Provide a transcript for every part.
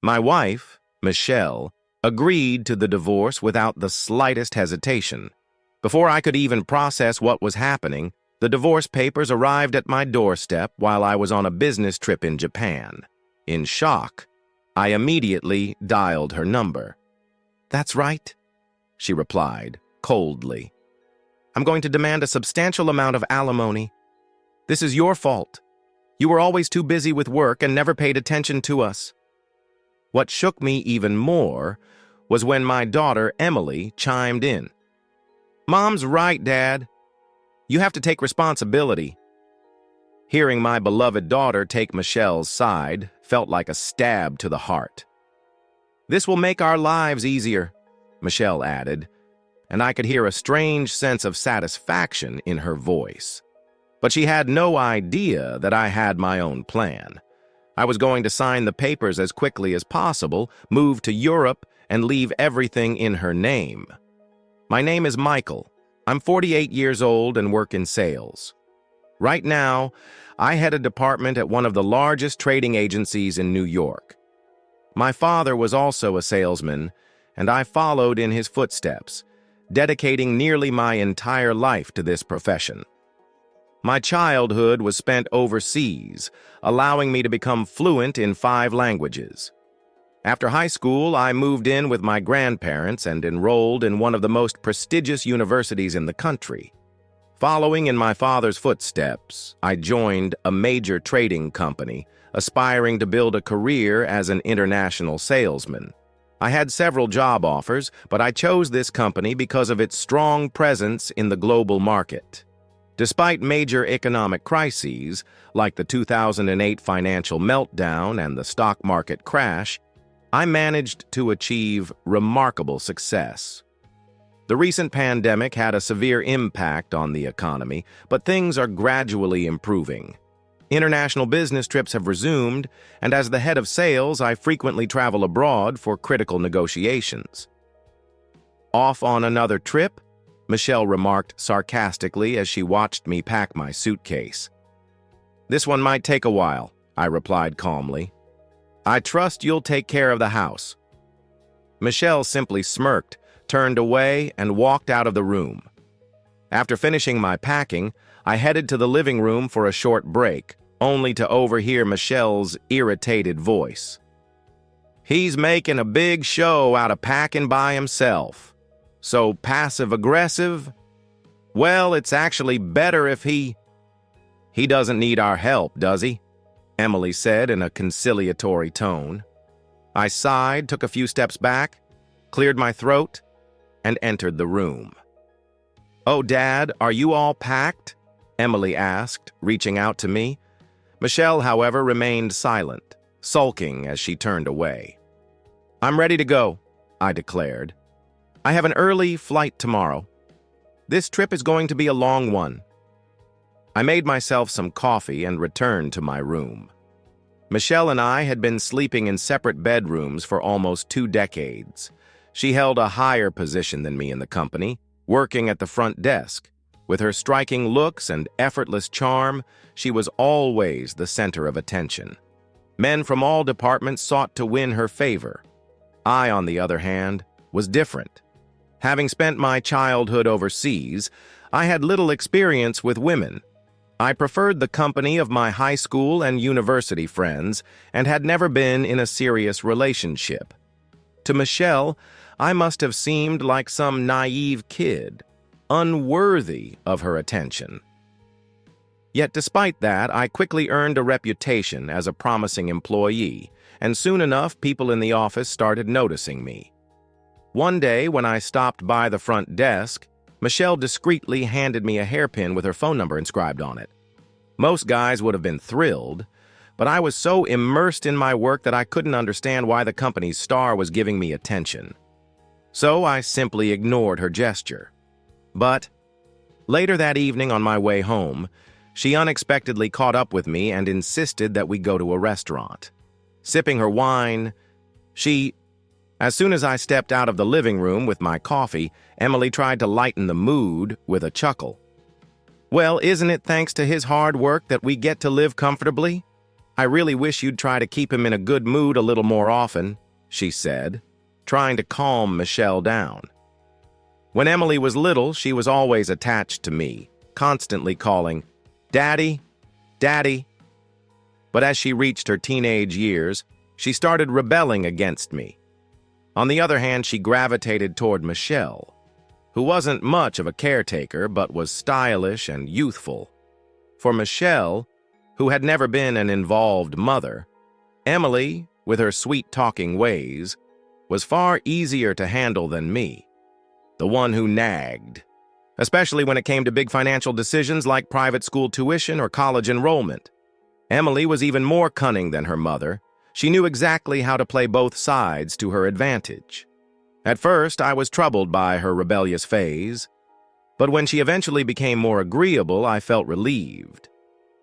My wife, Michelle, agreed to the divorce without the slightest hesitation. Before I could even process what was happening, the divorce papers arrived at my doorstep while I was on a business trip in Japan. In shock, I immediately dialed her number. "That's right," she replied, coldly. "I'm going to demand a substantial amount of alimony. This is your fault. You were always too busy with work and never paid attention to us." What shook me even more was when my daughter, Emily, chimed in. "Mom's right, Dad. You have to take responsibility." Hearing my beloved daughter take Michelle's side felt like a stab to the heart. "This will make our lives easier," Michelle added, and I could hear a strange sense of satisfaction in her voice. But she had no idea that I had my own plan. I was going to sign the papers as quickly as possible, move to Europe, and leave everything in her name. My name is Michael. I'm 48 years old and work in sales. Right now, I head a department at one of the largest trading agencies in New York. My father was also a salesman, and I followed in his footsteps, dedicating nearly my entire life to this profession. My childhood was spent overseas, allowing me to become fluent in 5 languages. After high school, I moved in with my grandparents and enrolled in one of the most prestigious universities in the country. Following in my father's footsteps, I joined a major trading company, aspiring to build a career as an international salesman. I had several job offers, but I chose this company because of its strong presence in the global market. Despite major economic crises, like the 2008 financial meltdown and the stock market crash, I managed to achieve remarkable success. The recent pandemic had a severe impact on the economy, but things are gradually improving. International business trips have resumed, and as the head of sales, I frequently travel abroad for critical negotiations. "Off on another trip?" Michelle remarked sarcastically as she watched me pack my suitcase. "This one might take a while," I replied calmly. "I trust you'll take care of the house." Michelle simply smirked, turned away, and walked out of the room. After finishing my packing, I headed to the living room for a short break, only to overhear Michelle's irritated voice. "He's making a big show out of packing by himself. So passive-aggressive? Well, it's actually better if he doesn't need our help, does he?" Emily said in a conciliatory tone. I sighed, took a few steps back, cleared my throat, and entered the room. "Oh, Dad, are you all packed?" Emily asked, reaching out to me. Michelle, however, remained silent, sulking as she turned away. "I'm ready to go," I declared. "I have an early flight tomorrow. This trip is going to be a long one." I made myself some coffee and returned to my room. Michelle and I had been sleeping in separate bedrooms for almost 2 decades. She held a higher position than me in the company, working at the front desk. With her striking looks and effortless charm, she was always the center of attention. Men from all departments sought to win her favor. I, on the other hand, was different. Having spent my childhood overseas, I had little experience with women. I preferred the company of my high school and university friends and had never been in a serious relationship. To Michelle, I must have seemed like some naive kid, unworthy of her attention. Yet despite that, I quickly earned a reputation as a promising employee, and soon enough people in the office started noticing me. One day, when I stopped by the front desk, Michelle discreetly handed me a hairpin with her phone number inscribed on it. Most guys would have been thrilled, but I was so immersed in my work that I couldn't understand why the company's star was giving me attention. So I simply ignored her gesture. But later that evening on my way home, she unexpectedly caught up with me and insisted that we go to a restaurant. Sipping her wine, as soon as I stepped out of the living room with my coffee, Emily tried to lighten the mood with a chuckle. "Well, isn't it thanks to his hard work that we get to live comfortably?" I really wish you'd try to keep him in a good mood a little more often, she said, trying to calm Michelle down. When Emily was little, she was always attached to me, constantly calling, "Daddy, Daddy." But as she reached her teenage years, she started rebelling against me. On the other hand, she gravitated toward Michelle, who wasn't much of a caretaker but was stylish and youthful. For Michelle, who had never been an involved mother, Emily, with her sweet-talking ways, was far easier to handle than me, the one who nagged, especially when it came to big financial decisions like private school tuition or college enrollment. Emily was even more cunning than her mother. She knew exactly how to play both sides to her advantage. At first, I was troubled by her rebellious phase, but when she eventually became more agreeable, I felt relieved.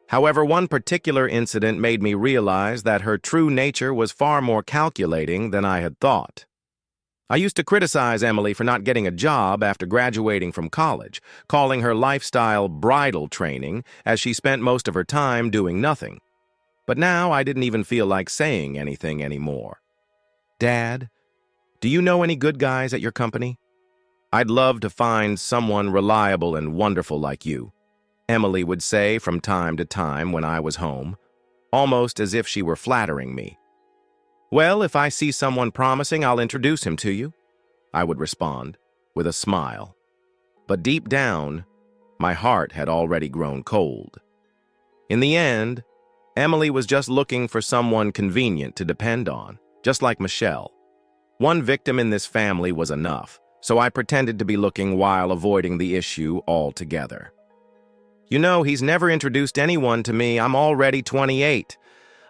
However, one particular incident made me realize that her true nature was far more calculating than I had thought. I used to criticize Emily for not getting a job after graduating from college, calling her lifestyle bridal training as she spent most of her time doing nothing. But now I didn't even feel like saying anything anymore. "Dad, do you know any good guys at your company? I'd love to find someone reliable and wonderful like you," Emily would say from time to time when I was home, almost as if she were flattering me. "Well, if I see someone promising, I'll introduce him to you," I would respond, with a smile. But deep down, my heart had already grown cold. In the end, Emily was just looking for someone convenient to depend on, just like Michelle. One victim in this family was enough, so I pretended to be looking while avoiding the issue altogether. "You know, he's never introduced anyone to me. I'm already 28.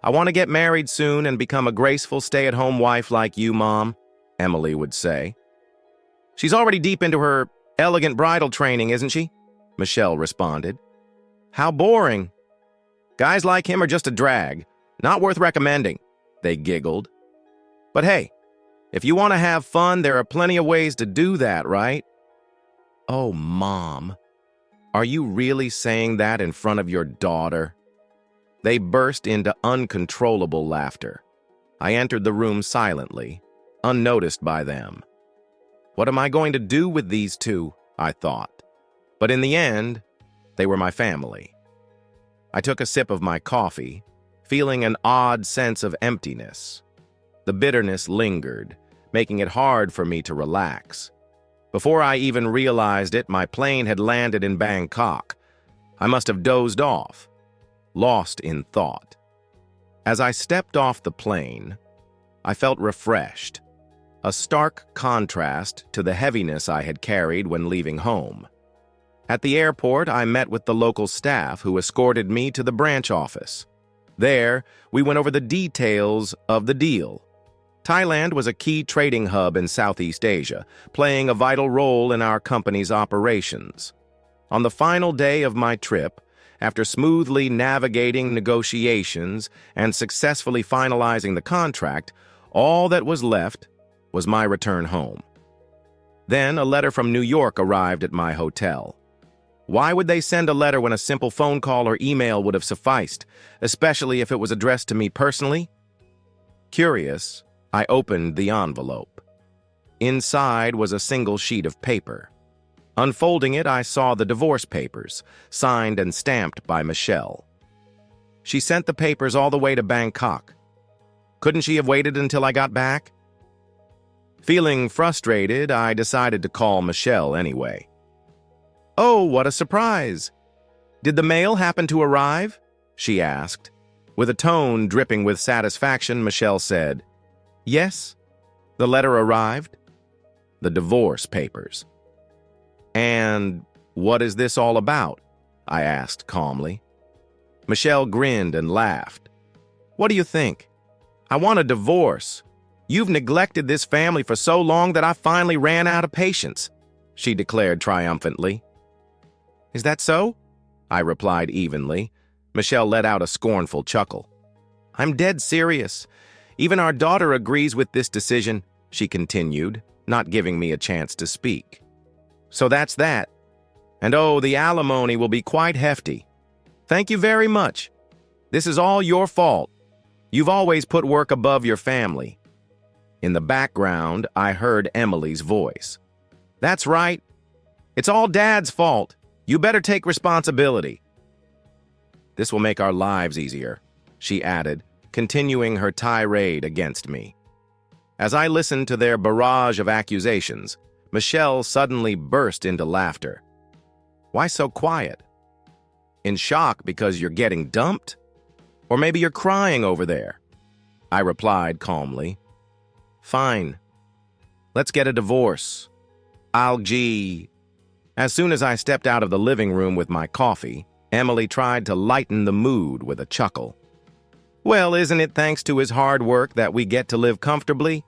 I want to get married soon and become a graceful stay-at-home wife like you, Mom," Emily would say. "She's already deep into her elegant bridal training, isn't she?" Michelle responded. "How boring. Guys like him are just a drag, not worth recommending," they giggled. "But hey, if you want to have fun, there are plenty of ways to do that, right?" "Oh, Mom, are you really saying that in front of your daughter?" They burst into uncontrollable laughter. I entered the room silently, unnoticed by them. What am I going to do with these two? I thought. But in the end, they were my family. I took a sip of my coffee, feeling an odd sense of emptiness. The bitterness lingered, making it hard for me to relax. Before I even realized it, my plane had landed in Bangkok. I must have dozed off, lost in thought. As I stepped off the plane, I felt refreshed, a stark contrast to the heaviness I had carried when leaving home. At the airport, I met with the local staff who escorted me to the branch office. There, we went over the details of the deal. Thailand was a key trading hub in Southeast Asia, playing a vital role in our company's operations. On the final day of my trip, after smoothly navigating negotiations and successfully finalizing the contract, all that was left was my return home. Then a letter from New York arrived at my hotel. Why would they send a letter when a simple phone call or email would have sufficed, especially if it was addressed to me personally? Curious, I opened the envelope. Inside was a single sheet of paper. Unfolding it, I saw the divorce papers, signed and stamped by Michelle. She sent the papers all the way to Bangkok. Couldn't she have waited until I got back? Feeling frustrated, I decided to call Michelle anyway. "Oh, what a surprise! Did the mail happen to arrive?" she asked. With a tone dripping with satisfaction, Michelle said, "Yes, the letter arrived. The divorce papers." "And what is this all about?" I asked calmly. Michelle grinned and laughed. "What do you think? I want a divorce. You've neglected this family for so long that I finally ran out of patience," she declared triumphantly. "Is that so?" I replied evenly. Michelle let out a scornful chuckle. "I'm dead serious. Even our daughter agrees with this decision," she continued, not giving me a chance to speak. "So that's that. And oh, the alimony will be quite hefty. Thank you very much. This is all your fault," You've always put work above your family." In the background, I heard Emily's voice. "That's right. It's all Dad's fault. You better take responsibility." "This will make our lives easier," she added, continuing her tirade against me. As I listened to their barrage of accusations, Michelle suddenly burst into laughter. "Why so quiet? In shock because you're getting dumped? Or maybe you're crying over there?" I replied calmly. "Fine. Let's get a divorce. Gee." As soon as I stepped out of the living room with my coffee, Emily tried to lighten the mood with a chuckle. "Well, isn't it thanks to his hard work that we get to live comfortably?"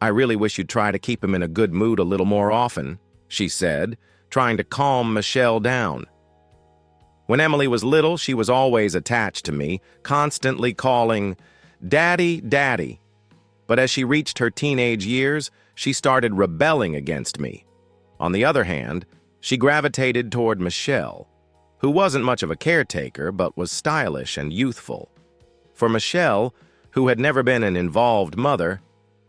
"I really wish you'd try to keep him in a good mood a little more often," she said, trying to calm Michelle down. When Emily was little, she was always attached to me, constantly calling, "Daddy, Daddy." But as she reached her teenage years, she started rebelling against me. On the other hand, she gravitated toward Michelle, who wasn't much of a caretaker but was stylish and youthful. For Michelle, who had never been an involved mother,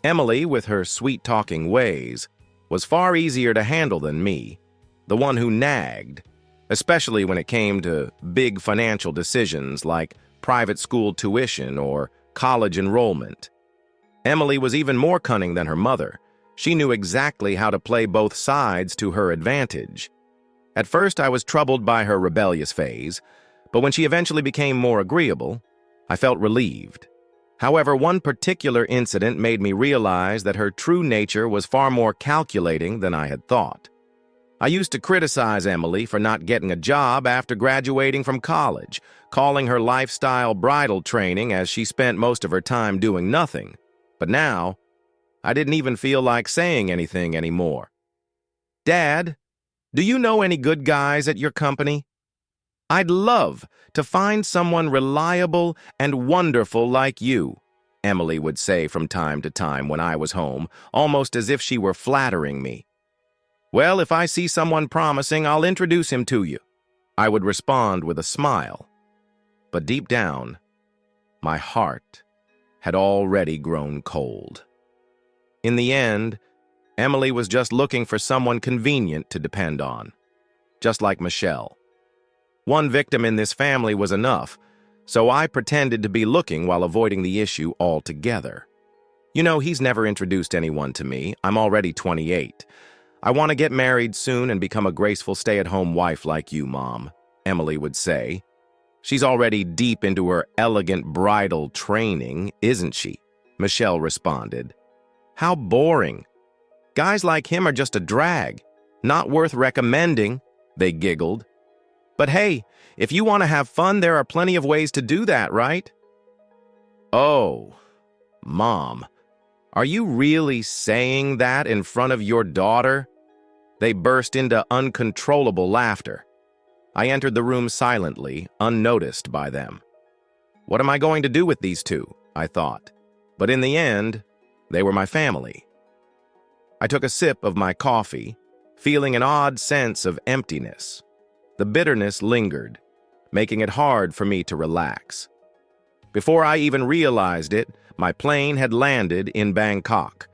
Emily, with her sweet-talking ways, was far easier to handle than me, the one who nagged, especially when it came to big financial decisions like private school tuition or college enrollment. Emily was even more cunning than her mother. She knew exactly how to play both sides to her advantage. At first, I was troubled by her rebellious phase, but when she eventually became more agreeable, I felt relieved. However, one particular incident made me realize that her true nature was far more calculating than I had thought. I used to criticize Emily for not getting a job after graduating from college, calling her lifestyle bridal training as she spent most of her time doing nothing. But now, I didn't even feel like saying anything anymore. "Dad, do you know any good guys at your company? I'd love to find someone reliable and wonderful like you," Emily would say from time to time when I was home, almost as if she were flattering me. "Well, if I see someone promising, I'll introduce him to you," I would respond with a smile. But deep down, my heart had already grown cold. In the end, Emily was just looking for someone convenient to depend on, just like Michelle. One victim in this family was enough, so I pretended to be looking while avoiding the issue altogether. "You know, he's never introduced anyone to me. I'm already 28. I want to get married soon and become a graceful stay-at-home wife like you, Mom," Emily would say. "She's already deep into her elegant bridal training, isn't she?" Michelle responded. "How boring. Guys like him are just a drag. Not worth recommending," they giggled. "But hey, if you want to have fun, there are plenty of ways to do that, right?" "Oh, Mom, are you really saying that in front of your daughter?" They burst into uncontrollable laughter. I entered the room silently, unnoticed by them. What am I going to do with these two? I thought. But in the end, they were my family. I took a sip of my coffee, feeling an odd sense of emptiness. The bitterness lingered, making it hard for me to relax. Before I even realized it, my plane had landed in Bangkok.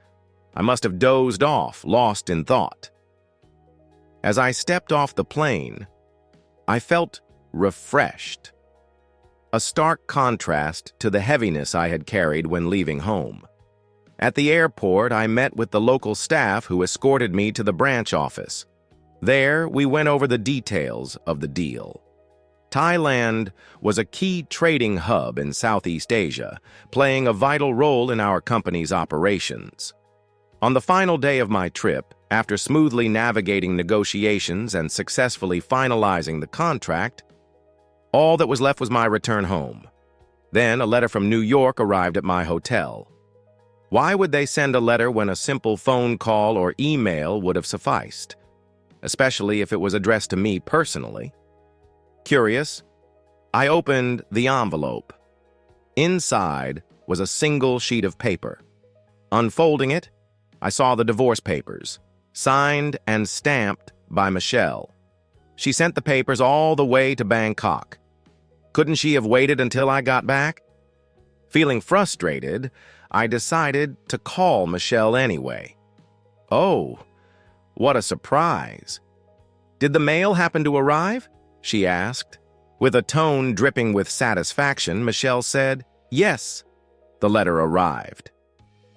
I must have dozed off, lost in thought. As I stepped off the plane, I felt refreshed. A stark contrast to the heaviness I had carried when leaving home. At the airport, I met with the local staff who escorted me to the branch office. There, we went over the details of the deal. Thailand was a key trading hub in Southeast Asia, playing a vital role in our company's operations. On the final day of my trip, after smoothly navigating negotiations and successfully finalizing the contract, all that was left was my return home. Then a letter from New York arrived at my hotel. Why would they send a letter when a simple phone call or email would have sufficed, especially if it was addressed to me personally? Curious, I opened the envelope. Inside was a single sheet of paper. Unfolding it, I saw the divorce papers, signed and stamped by Michelle. She sent the papers all the way to Bangkok. Couldn't she have waited until I got back? Feeling frustrated, I decided to call Michelle anyway. "Oh, what a surprise. Did the mail happen to arrive?" she asked. With a tone dripping with satisfaction, Michelle said, "Yes, the letter arrived.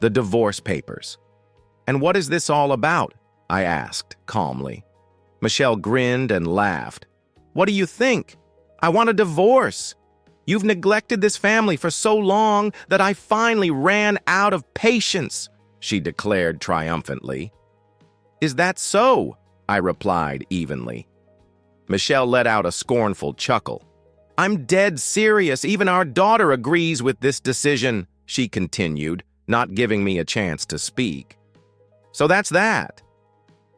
The divorce papers." "And what is this all about?" I asked calmly. Michelle grinned and laughed. "What do you think? I want a divorce. You've neglected this family for so long that I finally ran out of patience," she declared triumphantly. "Is that so?" I replied evenly. Michelle let out a scornful chuckle. "I'm dead serious. Even our daughter agrees with this decision," she continued, not giving me a chance to speak. "So that's that.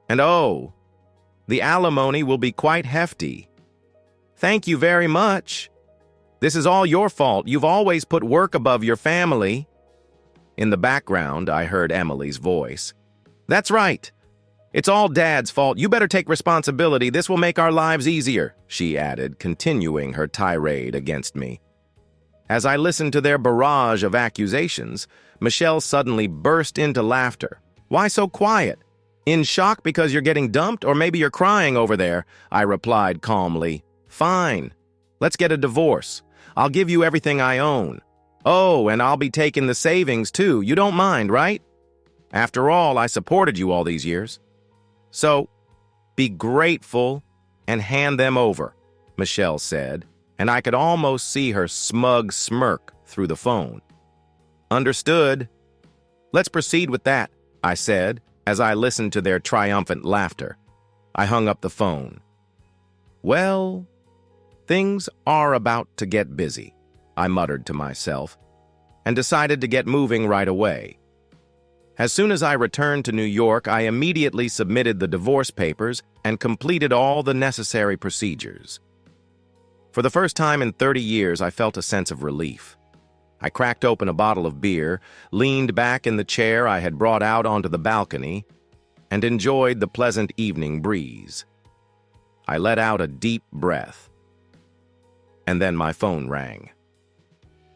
And oh, the alimony will be quite hefty. Thank you very much. This is all your fault. You've always put work above your family." In the background, I heard Emily's voice. "That's right. It's all Dad's fault. You better take responsibility. This will make our lives easier," she added, continuing her tirade against me. As I listened to their barrage of accusations, Michelle suddenly burst into laughter. "Why so quiet? In shock because you're getting dumped, or maybe you're crying over there?" I replied calmly. "Fine. Let's get a divorce. I'll give you everything I own. Oh, and I'll be taking the savings too. You don't mind, right? After all, I supported you all these years. So, be grateful and hand them over," Michelle said, and I could almost see her smug smirk through the phone. "Understood. Let's proceed with that," I said, as I listened to their triumphant laughter. I hung up the phone. "Well, things are about to get busy," I muttered to myself, and decided to get moving right away. As soon as I returned to New York, I immediately submitted the divorce papers and completed all the necessary procedures. For the first time in 30 years, I felt a sense of relief. I cracked open a bottle of beer, leaned back in the chair I had brought out onto the balcony, and enjoyed the pleasant evening breeze. I let out a deep breath. And then my phone rang.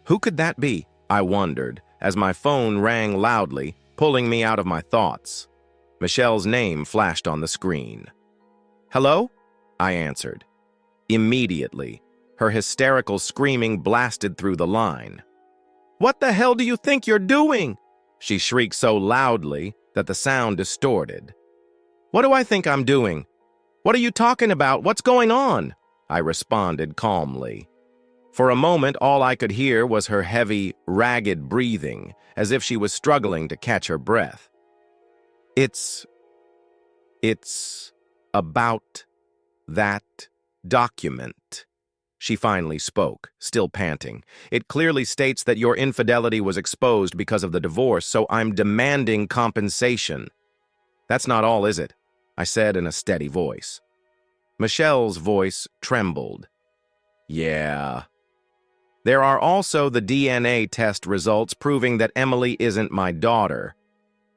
Who could that be? I wondered, as my phone rang loudly, pulling me out of my thoughts. Michelle's name flashed on the screen. "Hello?" I answered. Immediately, her hysterical screaming blasted through the line. "What the hell do you think you're doing?" She shrieked so loudly that the sound distorted. "What do I think I'm doing? What are you talking about? What's going on?" I responded calmly. For a moment, all I could hear was her heavy, ragged breathing, as if she was struggling to catch her breath. It's about that document," she finally spoke, still panting. "It clearly states that your infidelity was exposed because of the divorce, so I'm demanding compensation." "That's not all, is it?" I said in a steady voice. Michelle's voice trembled. "Yeah. There are also the DNA test results proving that Emily isn't my daughter.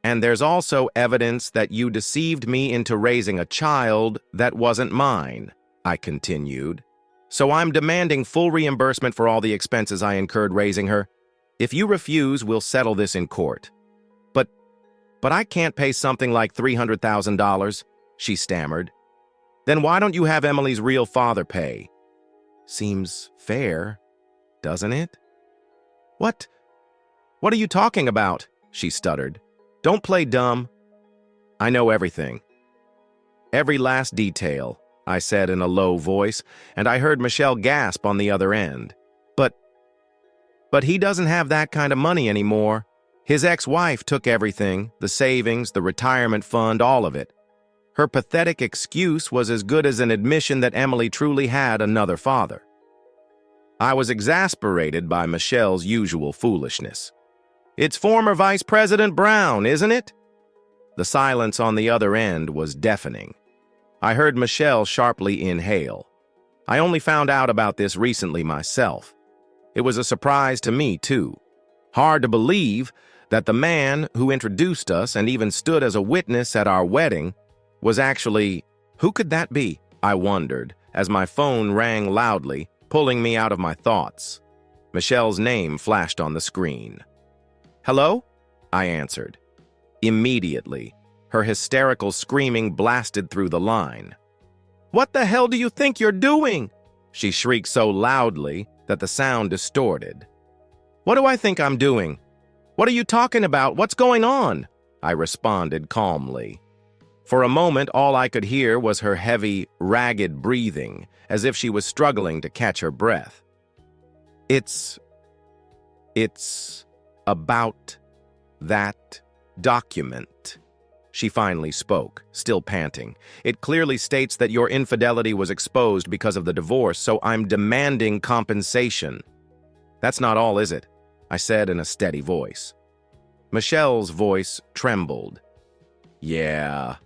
And there's also evidence that you deceived me into raising a child that wasn't mine," I continued. "So I'm demanding full reimbursement for all the expenses I incurred raising her. If you refuse, we'll settle this in court." But I can't pay something like $300,000, she stammered. "Then why don't you have Emily's real father pay?" "Seems fair, doesn't it?" What are you talking about?" she stuttered. "Don't play dumb. I know everything. Every last detail," I said in a low voice, and I heard Michelle gasp on the other end. But he doesn't have that kind of money anymore. His ex-wife took everything, the savings, the retirement fund, all of it. Her pathetic excuse was as good as an admission that Emily truly had another father. I was exasperated by Michelle's usual foolishness. "It's former Vice President Brown, isn't it?" The silence on the other end was deafening. I heard Michelle sharply inhale. I only found out about this recently myself. It was a surprise to me, too. Hard to believe that the man who introduced us and even stood as a witness at our wedding was actually... Who could that be? I wondered, as my phone rang loudly, pulling me out of my thoughts. Michelle's name flashed on the screen. "Hello?" I answered. Immediately, her hysterical screaming blasted through the line. "What the hell do you think you're doing?" She shrieked so loudly that the sound distorted. "What do I think I'm doing? What are you talking about? What's going on?" I responded calmly. For a moment, all I could hear was her heavy, ragged breathing, as if she was struggling to catch her breath. It's about that document," she finally spoke, still panting. "It clearly states that your infidelity was exposed because of the divorce, so I'm demanding compensation." "That's not all, is it?" I said in a steady voice. Michelle's voice trembled. "Yeah.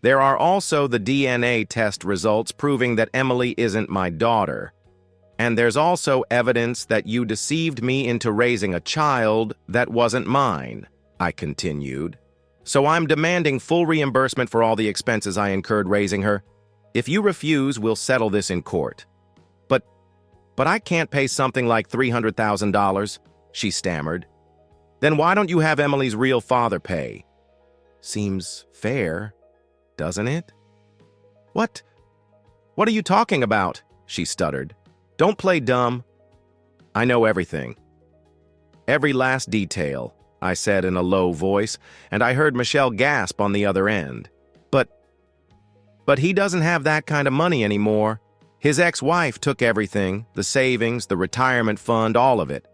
There are also the DNA test results proving that Emily isn't my daughter. And there's also evidence that you deceived me into raising a child that wasn't mine," I continued. "So I'm demanding full reimbursement for all the expenses I incurred raising her. If you refuse, we'll settle this in court." But I can't pay something like $300,000, she stammered. "Then why don't you have Emily's real father pay?" "Seems fair, doesn't it?" What are you talking about?" she stuttered. "Don't play dumb." "I know everything. Every last detail," I said in a low voice, and I heard Michelle gasp on the other end. But he doesn't have that kind of money anymore. His ex-wife took everything, the savings, the retirement fund, all of it.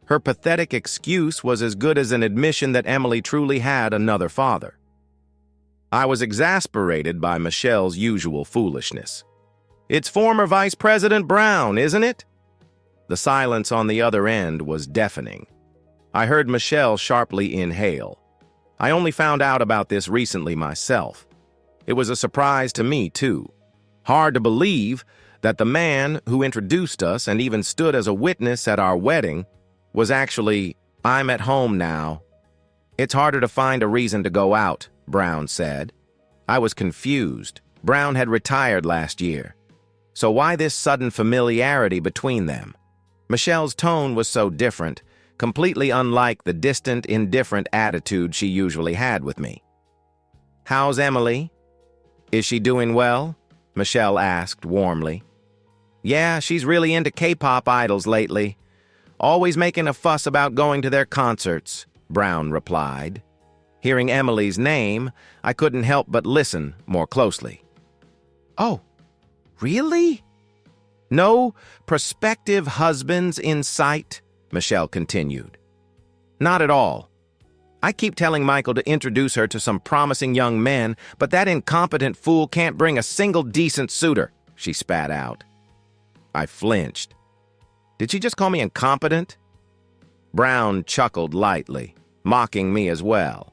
Her pathetic excuse was as good as an admission that Emily truly had another father. I was exasperated by Michelle's usual foolishness. "It's former Vice President Brown, isn't it?" The silence on the other end was deafening. I heard Michelle sharply inhale. I only found out about this recently myself. It was a surprise to me, too. Hard to believe that the man who introduced us and even stood as a witness at our wedding was actually, "I'm at home now." "It's harder to find a reason to go out," Brown said. I was confused. Brown had retired last year. So why this sudden familiarity between them? Michelle's tone was so different, completely unlike the distant, indifferent attitude she usually had with me. "How's Emily? Is she doing well?" Michelle asked warmly. "Yeah, she's really into K-pop idols lately. Always making a fuss about going to their concerts," Brown replied. Hearing Emily's name, I couldn't help but listen more closely. "Oh, really? No prospective husbands in sight?" Michelle continued. "Not at all. I keep telling Michael to introduce her to some promising young men, but that incompetent fool can't bring a single decent suitor," she spat out. I flinched. Did she just call me incompetent? Brown chuckled lightly, mocking me as well.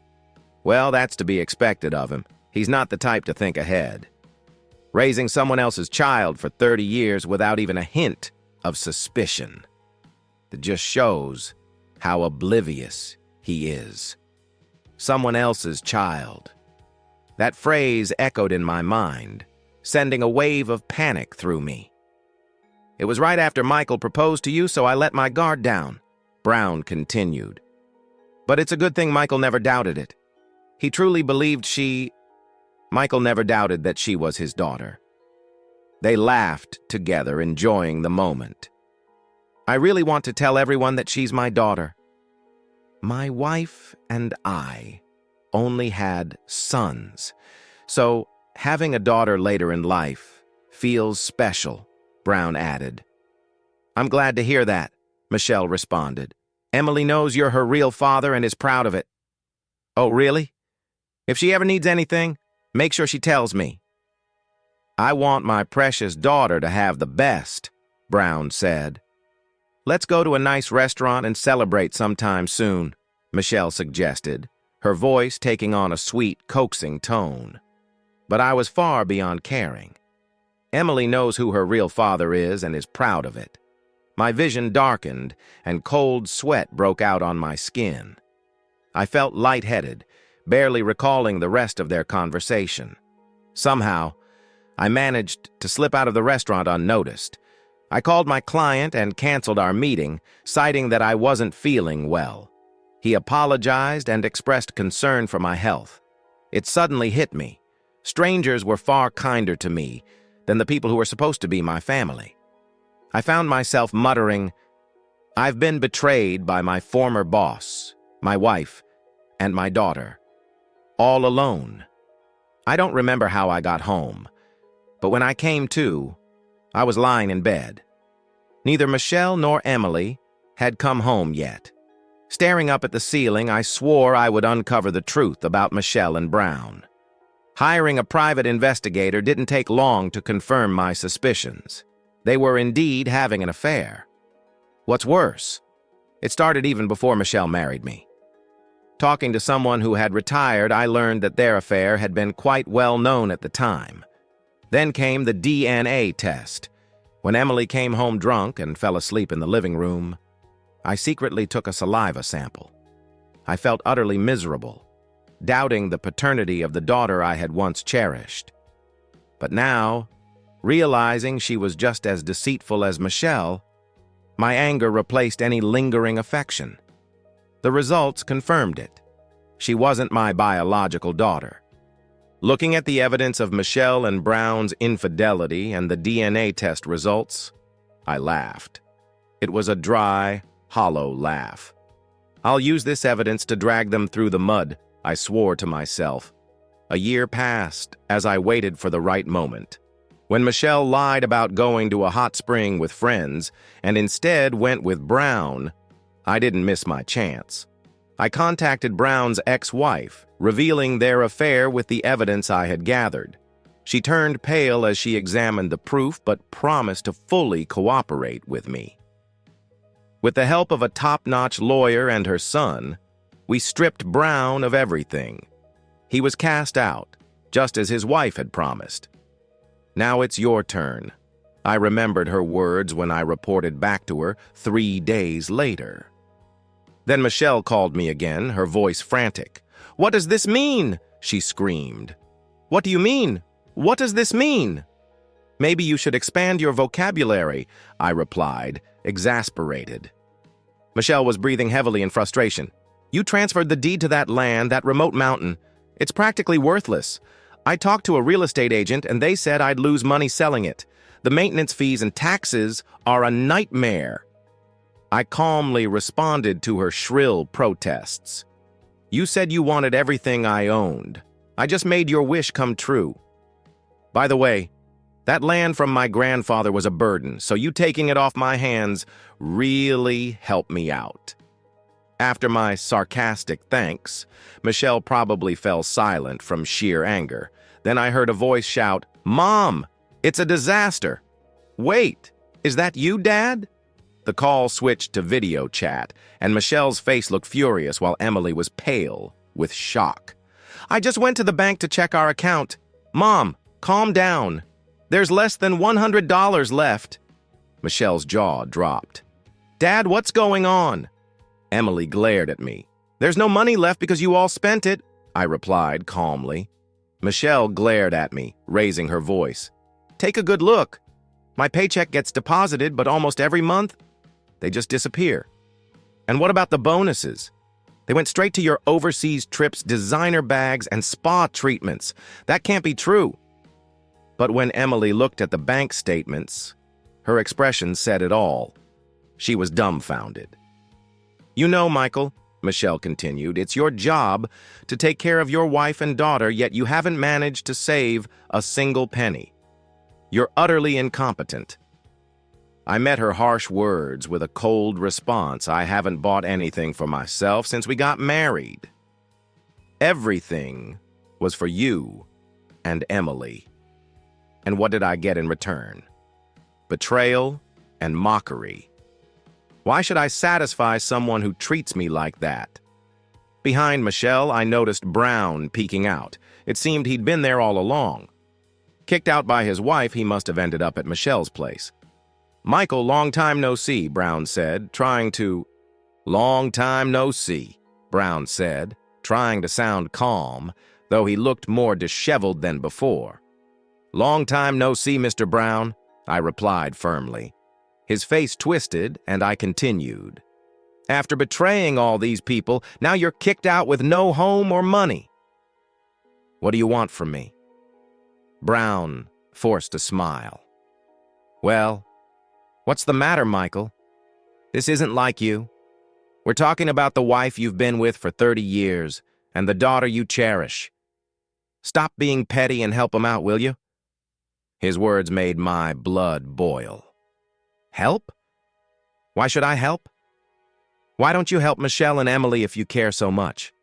Well, that's to be expected of him. He's not the type to think ahead. Raising someone else's child for 30 years without even a hint of suspicion. That just shows how oblivious he is. Someone else's child. That phrase echoed in my mind, sending a wave of panic through me. "It was right after Michael proposed to you, so I let my guard down," Brown continued. "But it's a good thing Michael never doubted it. He truly believed Michael never doubted that she was his daughter." They laughed together, enjoying the moment. "I really want to tell everyone that she's my daughter. My wife and I only had sons, so having a daughter later in life feels special," Brown added. "I'm glad to hear that," Michelle responded. "Emily knows you're her real father and is proud of it." "Oh, really? If she ever needs anything, make sure she tells me." "I want my precious daughter to have the best," Brown said. "Let's go to a nice restaurant and celebrate sometime soon," Michelle suggested, her voice taking on a sweet, coaxing tone. But I was far beyond caring. Emily knows who her real father is and is proud of it. My vision darkened, and cold sweat broke out on my skin. I felt lightheaded, barely recalling the rest of their conversation. Somehow, I managed to slip out of the restaurant unnoticed, I called my client and canceled our meeting, citing that I wasn't feeling well. He apologized and expressed concern for my health. It suddenly hit me. Strangers were far kinder to me than the people who were supposed to be my family. I found myself muttering, "I've been betrayed by my former boss, my wife, and my daughter. All alone." I don't remember how I got home, but when I came to, I was lying in bed. Neither Michelle nor Emily had come home yet. Staring up at the ceiling, I swore I would uncover the truth about Michelle and Brown. Hiring a private investigator didn't take long to confirm my suspicions. They were indeed having an affair. What's worse, it started even before Michelle married me. Talking to someone who had retired, I learned that their affair had been quite well known at the time. Then came the DNA test. When Emily came home drunk and fell asleep in the living room, I secretly took a saliva sample. I felt utterly miserable, doubting the paternity of the daughter I had once cherished. But now, realizing she was just as deceitful as Michelle, my anger replaced any lingering affection. The results confirmed it. She wasn't my biological daughter. Looking at the evidence of Michelle and Brown's infidelity and the DNA test results, I laughed. It was a dry, hollow laugh. I'll use this evidence to drag them through the mud, I swore to myself. A year passed as I waited for the right moment. When Michelle lied about going to a hot spring with friends and instead went with Brown, I didn't miss my chance. I contacted Brown's ex-wife, revealing their affair with the evidence I had gathered. She turned pale as she examined the proof, but promised to fully cooperate with me. With the help of a top-notch lawyer and her son, we stripped Brown of everything. He was cast out, just as his wife had promised. "Now it's your turn." I remembered her words when I reported back to her 3 days later. Then Michelle called me again, her voice frantic. "What does this mean?" she screamed. "What do you mean? What does this mean?" "Maybe you should expand your vocabulary," I replied, exasperated. Michelle was breathing heavily in frustration. "You transferred the deed to that land, that remote mountain. It's practically worthless. I talked to a real estate agent and they said I'd lose money selling it. The maintenance fees and taxes are a nightmare." I calmly responded to her shrill protests. "You said you wanted everything I owned. I just made your wish come true. By the way, that land from my grandfather was a burden, so you taking it off my hands really helped me out." After my sarcastic thanks, Michelle probably fell silent from sheer anger. Then I heard a voice shout, "Mom, it's a disaster." "Wait, is that you, Dad?" The call switched to video chat, and Michelle's face looked furious while Emily was pale with shock. "I just went to the bank to check our account. Mom, calm down. There's less than $100 left." Michelle's jaw dropped. "Dad, what's going on?" Emily glared at me. "There's no money left because you all spent it," I replied calmly. Michelle glared at me, raising her voice. "Take a good look. My paycheck gets deposited, but almost every month, they just disappear. And what about the bonuses? They went straight to your overseas trips, designer bags, and spa treatments. That can't be true." But when Emily looked at the bank statements, her expression said it all. She was dumbfounded. "You know, Michael," Michelle continued, "it's your job to take care of your wife and daughter, yet you haven't managed to save a single penny. You're utterly incompetent." I met her harsh words with a cold response. "I haven't bought anything for myself since we got married. Everything was for you and Emily. And what did I get in return? Betrayal and mockery. Why should I satisfy someone who treats me like that?" Behind Michelle, I noticed Brown peeking out. It seemed he'd been there all along. Kicked out by his wife, he must have ended up at Michelle's place. "Michael, long time no see," Brown said, trying to... "Long time no see," Brown said, trying to sound calm, though he looked more disheveled than before. "Long time no see, Mr. Brown," I replied firmly. His face twisted, and I continued. After betraying all these people, now you're kicked out with no home or money. What do you want from me? Brown forced a smile. Well, what's the matter, Michael? This isn't like you. We're talking about the wife you've been with for 30 years and the daughter you cherish. Stop being petty and help him out, will you? His words made my blood boil. Help? Why should I help? Why don't you help Michelle and Emily if you care so much?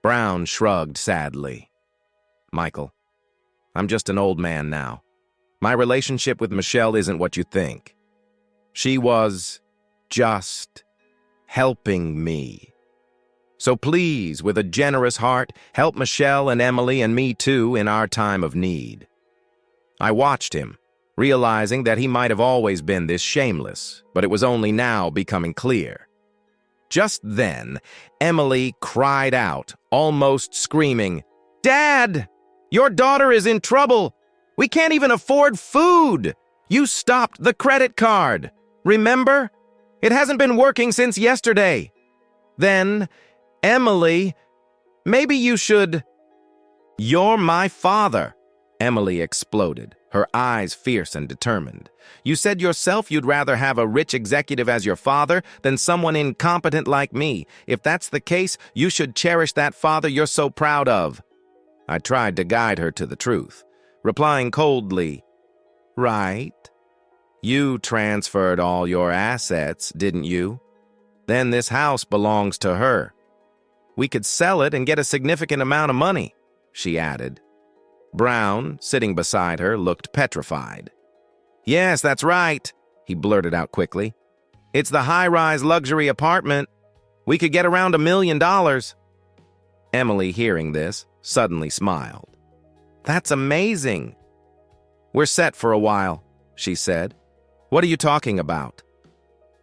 Brown shrugged sadly. Michael, I'm just an old man now. My relationship with Michelle isn't what you think. She was just helping me. So please, with a generous heart, help Michelle and Emily and me too in our time of need. I watched him, realizing that he might have always been this shameless, but it was only now becoming clear. Just then, Emily cried out, almost screaming, "Dad! Your daughter is in trouble! We can't even afford food! You stopped the credit card! Remember? It hasn't been working since yesterday!" Then, Emily, maybe you should... You're my father, Emily exploded, her eyes fierce and determined. You said yourself you'd rather have a rich executive as your father than someone incompetent like me. If that's the case, you should cherish that father you're so proud of. I tried to guide her to the truth, replying coldly, Right. You transferred all your assets, didn't you? Then this house belongs to her. We could sell it and get a significant amount of money, she added. Brown, sitting beside her, looked petrified. Yes, that's right, he blurted out quickly. It's the high-rise luxury apartment. We could get around $1 million. Emily, hearing this, suddenly smiled. That's amazing. We're set for a while, she said. What are you talking about?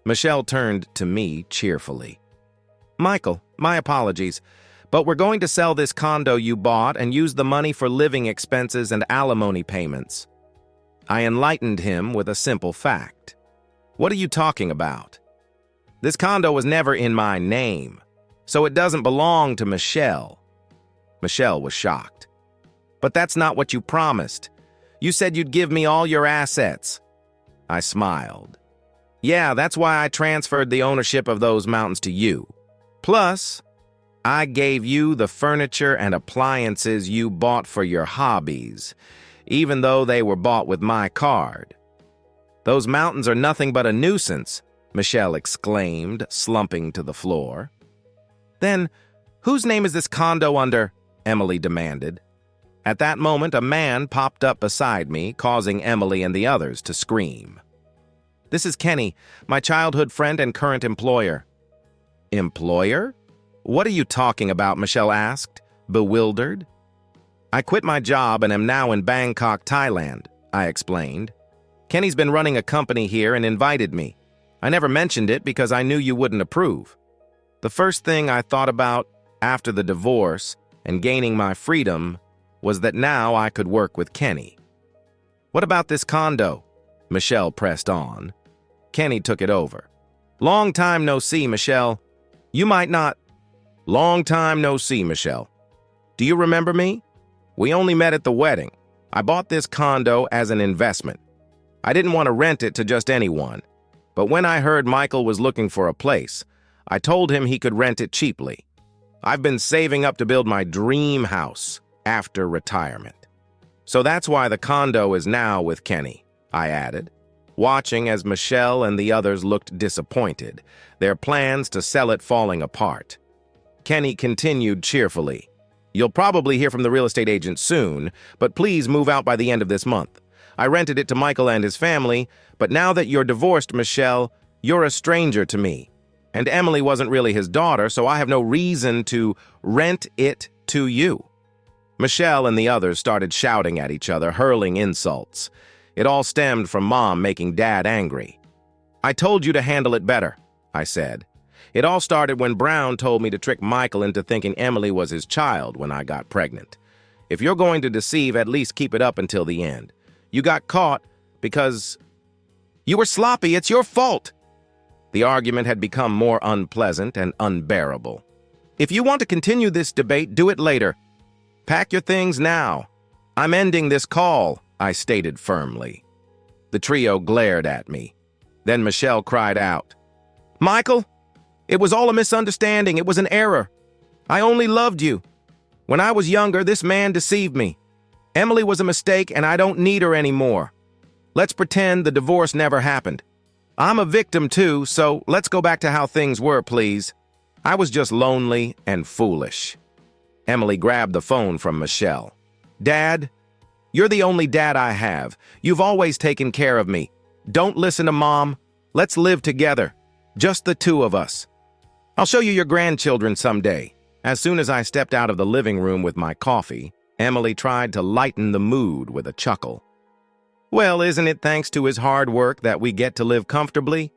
Michelle turned to me cheerfully. Michael, my apologies, but we're going to sell this condo you bought and use the money for living expenses and alimony payments. I enlightened him with a simple fact. What are you talking about? This condo was never in my name, so it doesn't belong to Michelle. Michelle was shocked. But that's not what you promised. You said you'd give me all your assets. I smiled. Yeah, that's why I transferred the ownership of those mountains to you. Plus, I gave you the furniture and appliances you bought for your hobbies, even though they were bought with my card. Those mountains are nothing but a nuisance, Michelle exclaimed, slumping to the floor. Then, whose name is this condo under? Emily demanded. At that moment, a man popped up beside me, causing Emily and the others to scream. This is Kenny, my childhood friend and current employer. Employer? What are you talking about? Michelle asked, bewildered. I quit my job and am now in Bangkok, Thailand, I explained. Kenny's been running a company here and invited me. I never mentioned it because I knew you wouldn't approve. The first thing I thought about after the divorce and gaining my freedom was that now I could work with Kenny. What about this condo? Michelle pressed on. Kenny took it over. Long time no see, Michelle. You might not... Long time no see, Michelle. Do you remember me? We only met at the wedding. I bought this condo as an investment. I didn't want to rent it to just anyone. But when I heard Michael was looking for a place, I told him he could rent it cheaply. I've been saving up to build my dream house after retirement. So that's why the condo is now with Kenny, I added, watching as Michelle and the others looked disappointed, their plans to sell it falling apart. Kenny continued cheerfully. You'll probably hear from the real estate agent soon, but please move out by the end of this month. I rented it to Michael and his family, but now that you're divorced, Michelle, you're a stranger to me. And Emily wasn't really his daughter, so I have no reason to rent it to you. Michelle and the others started shouting at each other, hurling insults. It all stemmed from Mom making Dad angry. I told you to handle it better, I said. It all started when Brown told me to trick Michael into thinking Emily was his child when I got pregnant. If you're going to deceive, at least keep it up until the end. You got caught because You were sloppy, it's your fault. The argument had become more unpleasant and unbearable. If you want to continue this debate, do it later. Pack your things now. I'm ending this call, I stated firmly. The trio glared at me. Then Michelle cried out, Michael, it was all a misunderstanding. It was an error. I only loved you. When I was younger, this man deceived me. Emily was a mistake, and I don't need her anymore. Let's pretend the divorce never happened. I'm a victim too, so let's go back to how things were, please. I was just lonely and foolish. Emily grabbed the phone from Michelle. Dad, you're the only dad I have. You've always taken care of me. Don't listen to Mom. Let's live together. Just the two of us. I'll show you your grandchildren someday. As soon as I stepped out of the living room with my coffee, Emily tried to lighten the mood with a chuckle. Well, isn't it thanks to his hard work that we get to live comfortably?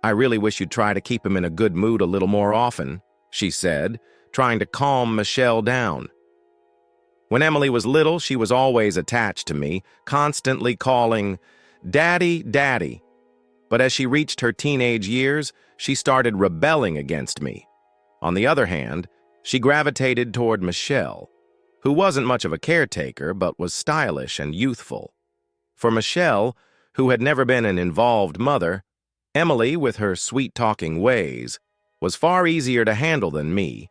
I really wish you'd try to keep him in a good mood a little more often, she said, trying to calm Michelle down. When Emily was little, she was always attached to me, constantly calling, Daddy, Daddy. But as she reached her teenage years, she started rebelling against me. On the other hand, she gravitated toward Michelle, who wasn't much of a caretaker but was stylish and youthful. For Michelle, who had never been an involved mother, Emily, with her sweet-talking ways, was far easier to handle than me,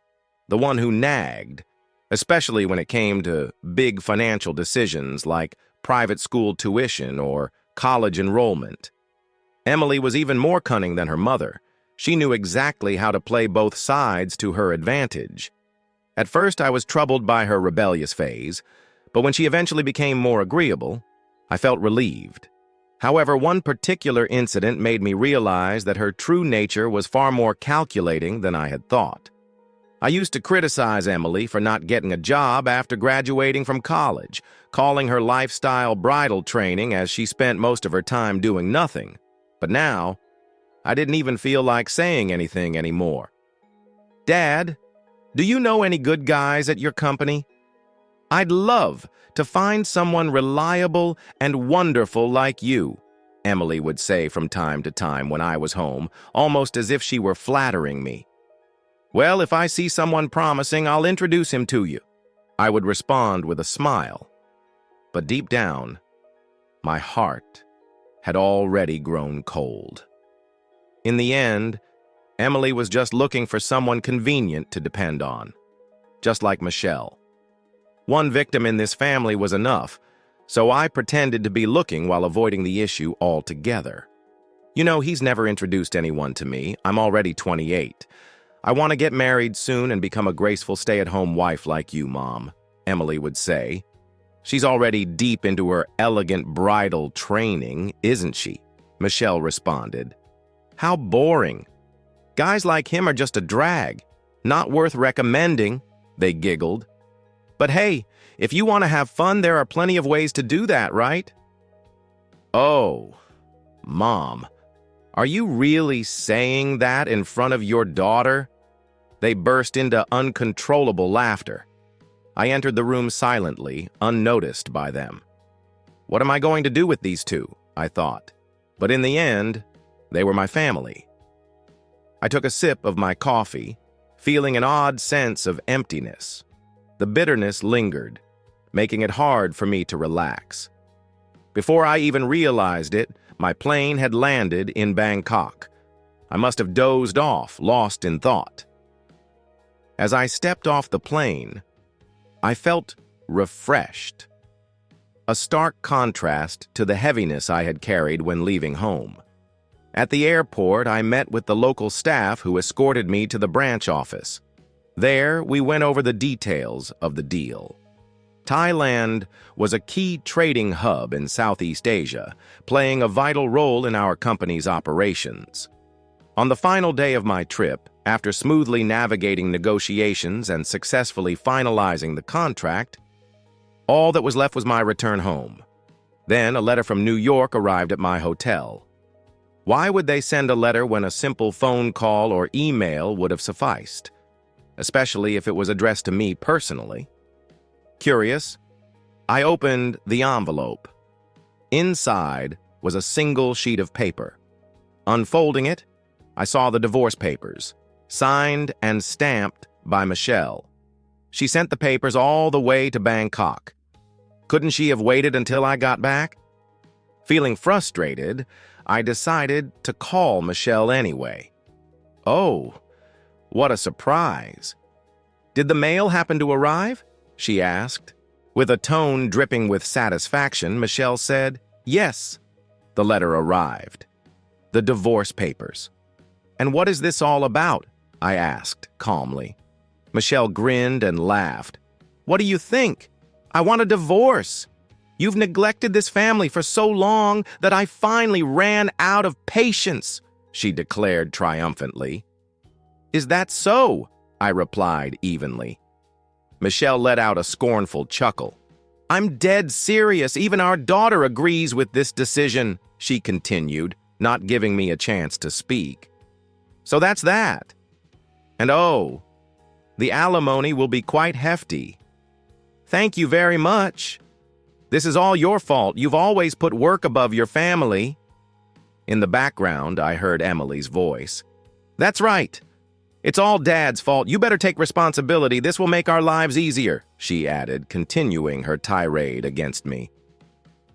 the one who nagged, especially when it came to big financial decisions like private school tuition or college enrollment. Emily was even more cunning than her mother. She knew exactly how to play both sides to her advantage. At first, I was troubled by her rebellious phase, but when she eventually became more agreeable, I felt relieved. However, one particular incident made me realize that her true nature was far more calculating than I had thought. I used to criticize Emily for not getting a job after graduating from college, calling her lifestyle bridal training as she spent most of her time doing nothing. But now, I didn't even feel like saying anything anymore. Dad, do you know any good guys at your company? I'd love to find someone reliable and wonderful like you, Emily would say from time to time when I was home, almost as if she were flattering me. Well, if I see someone promising, I'll introduce him to you, I would respond with a smile. But deep down, my heart had already grown cold. In the end, Emily was just looking for someone convenient to depend on, just like Michelle. One victim in this family was enough, so I pretended to be looking while avoiding the issue altogether. You know, he's never introduced anyone to me. I'm already 28. I want to get married soon and become a graceful stay-at-home wife like you, Mom, Emily would say. She's already deep into her elegant bridal training, isn't she? Michelle responded. How boring. Guys like him are just a drag. Not worth recommending, they giggled. But hey, if you want to have fun, there are plenty of ways to do that, right? Oh, Mom, are you really saying that in front of your daughter? They burst into uncontrollable laughter. I entered the room silently, unnoticed by them. What am I going to do with these two? I thought. But in the end, they were my family. I took a sip of my coffee, feeling an odd sense of emptiness. The bitterness lingered, making it hard for me to relax. Before I even realized it, my plane had landed in Bangkok. I must have dozed off, lost in thought. As I stepped off the plane, I felt refreshed. A stark contrast to the heaviness I had carried when leaving home. At the airport, I met with the local staff who escorted me to the branch office. There, we went over the details of the deal. Thailand was a key trading hub in Southeast Asia, playing a vital role in our company's operations. On the final day of my trip, after smoothly navigating negotiations and successfully finalizing the contract, all that was left was my return home. Then a letter from New York arrived at my hotel. Why would they send a letter when a simple phone call or email would have sufficed? Especially if it was addressed to me personally. Curious, I opened the envelope. Inside was a single sheet of paper. Unfolding it, I saw the divorce papers, signed and stamped by Michelle. She sent the papers all the way to Bangkok. Couldn't she have waited until I got back? Feeling frustrated, I decided to call Michelle anyway. Oh, what a surprise. Did the mail happen to arrive? She asked. With a tone dripping with satisfaction, Michelle said, "Yes." The letter arrived. The divorce papers. "And what is this all about?" I asked calmly. Michelle grinned and laughed. "What do you think? I want a divorce. You've neglected this family for so long that I finally ran out of patience," she declared triumphantly. "Is that so?" I replied evenly. Michelle let out a scornful chuckle. "I'm dead serious. Even our daughter agrees with this decision," she continued, not giving me a chance to speak. "So that's that. And oh, the alimony will be quite hefty. Thank you very much. This is all your fault. You've always put work above your family." In the background, I heard Emily's voice. "That's right. It's all Dad's fault. You better take responsibility. This will make our lives easier," she added, continuing her tirade against me.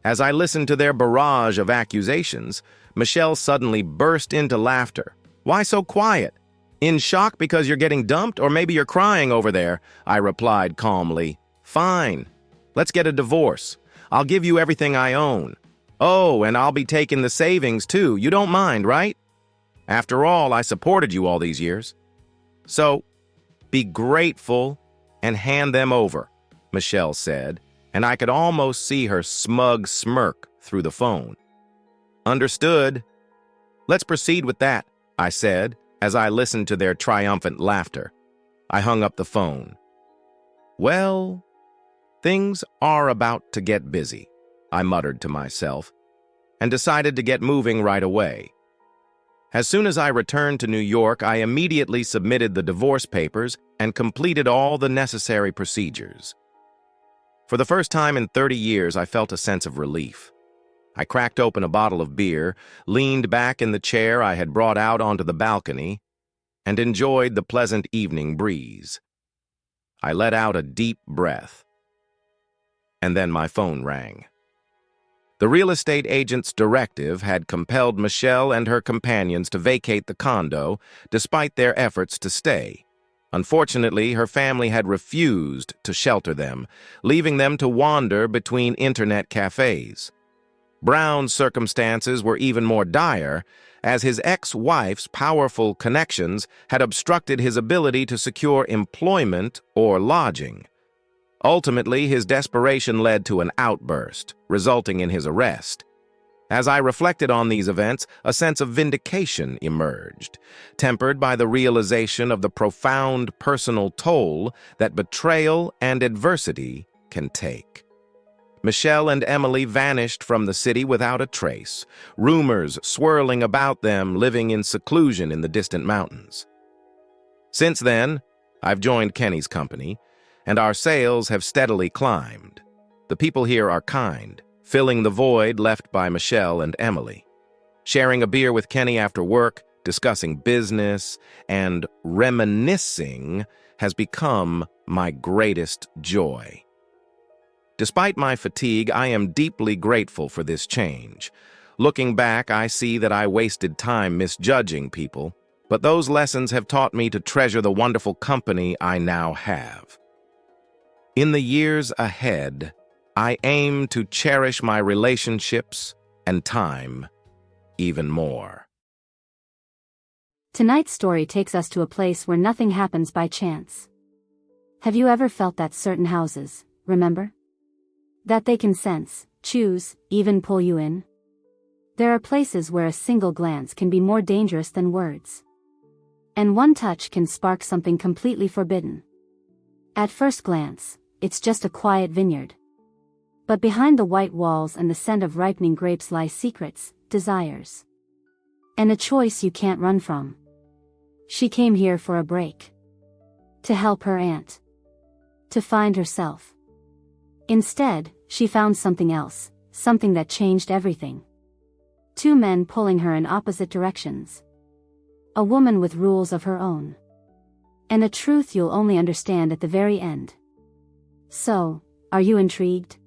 As I listened to their barrage of accusations, Michelle suddenly burst into laughter. "Why so quiet? In shock because you're getting dumped, or maybe you're crying over there?" I replied calmly. "Fine. Let's get a divorce. I'll give you everything I own. Oh, and I'll be taking the savings too. You don't mind, right? After all, I supported you all these years. So, be grateful and hand them over," Michelle said, and I could almost see her smug smirk through the phone. "Understood. Let's proceed with that," I said, as I listened to their triumphant laughter. I hung up the phone. "Well, things are about to get busy," I muttered to myself, and decided to get moving right away. As soon as I returned to New York, I immediately submitted the divorce papers and completed all the necessary procedures. For the first time in 30 years, I felt a sense of relief. I cracked open a bottle of beer, leaned back in the chair I had brought out onto the balcony, and enjoyed the pleasant evening breeze. I let out a deep breath. And then my phone rang. The real estate agent's directive had compelled Michelle and her companions to vacate the condo, despite their efforts to stay. Unfortunately, her family had refused to shelter them, leaving them to wander between internet cafes. Brown's circumstances were even more dire, as his ex-wife's powerful connections had obstructed his ability to secure employment or lodging. Ultimately, his desperation led to an outburst, resulting in his arrest. As I reflected on these events, a sense of vindication emerged, tempered by the realization of the profound personal toll that betrayal and adversity can take. Michelle and Emily vanished from the city without a trace, rumors swirling about them living in seclusion in the distant mountains. Since then, I've joined Kenny's company, and our sales have steadily climbed. The people here are kind, filling the void left by Michelle and Emily. Sharing a beer with Kenny after work, discussing business, and reminiscing has become my greatest joy. Despite my fatigue, I am deeply grateful for this change. Looking back, I see that I wasted time misjudging people, but those lessons have taught me to treasure the wonderful company I now have. In the years ahead, I aim to cherish my relationships and time even more. Tonight's story takes us to a place where nothing happens by chance. Have you ever felt that certain houses, remember? That they can sense, choose, even pull you in? There are places where a single glance can be more dangerous than words. And one touch can spark something completely forbidden. At first glance, it's just a quiet vineyard. But behind the white walls and the scent of ripening grapes lie secrets, desires. And a choice you can't run from. She came here for a break. To help her aunt. To find herself. Instead, she found something else, something that changed everything. two men pulling her in opposite directions. A woman with rules of her own. And a truth you'll only understand at the very end. So, are you intrigued?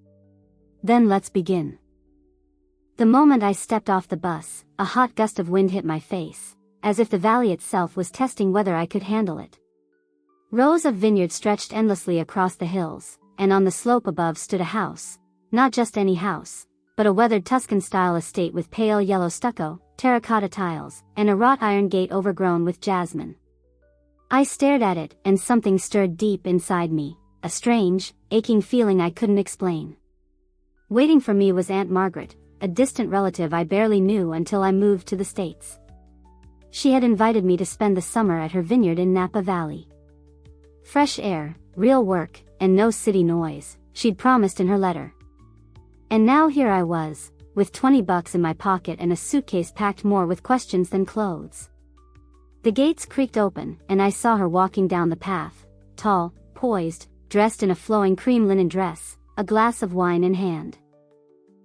Then let's begin. The moment I stepped off the bus, a hot gust of wind hit my face, as if the valley itself was testing whether I could handle it. Rows of vineyards stretched endlessly across the hills, and on the slope above stood a house, not just any house, but a weathered Tuscan-style estate with pale yellow stucco, terracotta tiles, and a wrought iron gate overgrown with jasmine. I stared at it, and something stirred deep inside me, a strange, aching feeling I couldn't explain. Waiting for me was Aunt Margaret, a distant relative I barely knew until I moved to the States. She had invited me to spend the summer at her vineyard in Napa Valley. Fresh air, real work, and no city noise, she'd promised in her letter. And now here I was, with $20 in my pocket and a suitcase packed more with questions than clothes. The gates creaked open, and I saw her walking down the path, tall, poised, dressed in a flowing cream linen dress, a glass of wine in hand.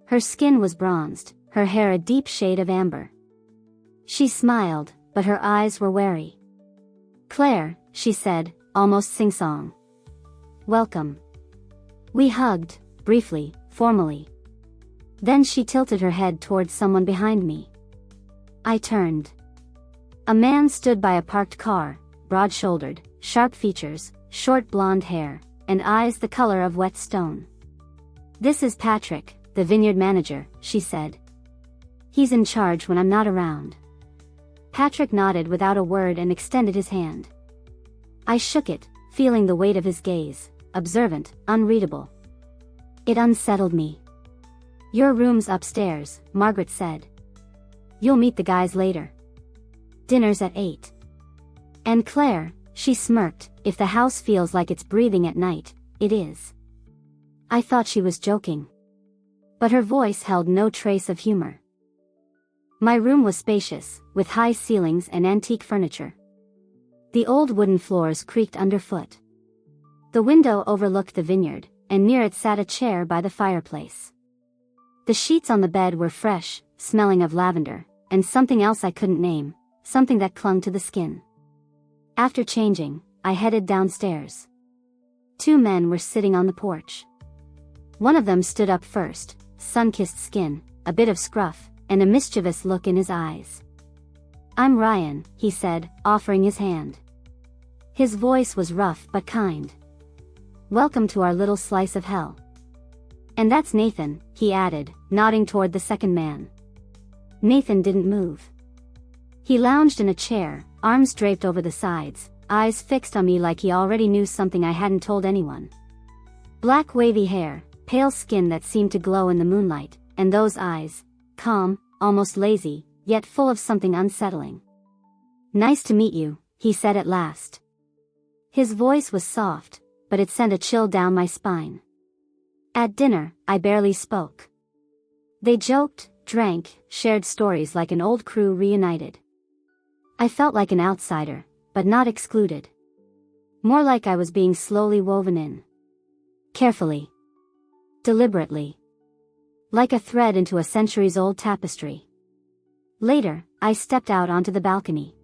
Her skin was bronzed, her hair a deep shade of amber. She smiled, but her eyes were wary. "Claire," she said, almost sing-song. "Welcome." We hugged, briefly, formally. Then she tilted her head towards someone behind me. I turned. A man stood by a parked car, broad-shouldered, sharp features, short blonde hair, and eyes the color of wet stone. "This is Patrick, the vineyard manager," she said. "He's in charge when I'm not around." Patrick nodded without a word and extended his hand. I shook it, feeling the weight of his gaze, observant, unreadable. It unsettled me. "Your room's upstairs," Margaret said. "You'll meet the guys later. Dinner's at 8. And Claire," she smirked, "if the house feels like it's breathing at night, it is." I thought she was joking. But her voice held no trace of humor. My room was spacious, with high ceilings and antique furniture. The old wooden floors creaked underfoot. The window overlooked the vineyard, and near it sat a chair by the fireplace. The sheets on the bed were fresh, smelling of lavender, and something else I couldn't name, something that clung to the skin. After changing, I headed downstairs. Two men were sitting on the porch. One of them stood up first, sun-kissed skin, a bit of scruff, and a mischievous look in his eyes. "I'm Ryan," he said, offering his hand. His voice was rough but kind. "Welcome to our little slice of hell." "And that's Nathan," he added, nodding toward the second man. Nathan didn't move. He lounged in a chair, arms draped over the sides, eyes fixed on me like he already knew something I hadn't told anyone. Black wavy hair, pale skin that seemed to glow in the moonlight, and those eyes, calm, almost lazy, yet full of something unsettling. "Nice to meet you," he said at last. His voice was soft, but it sent a chill down my spine. At dinner, I barely spoke. They joked, drank, shared stories like an old crew reunited. I felt like an outsider, but not excluded. More like I was being slowly woven in. Carefully. Deliberately. Like a thread into a centuries-old tapestry. Later, I stepped out onto the balcony.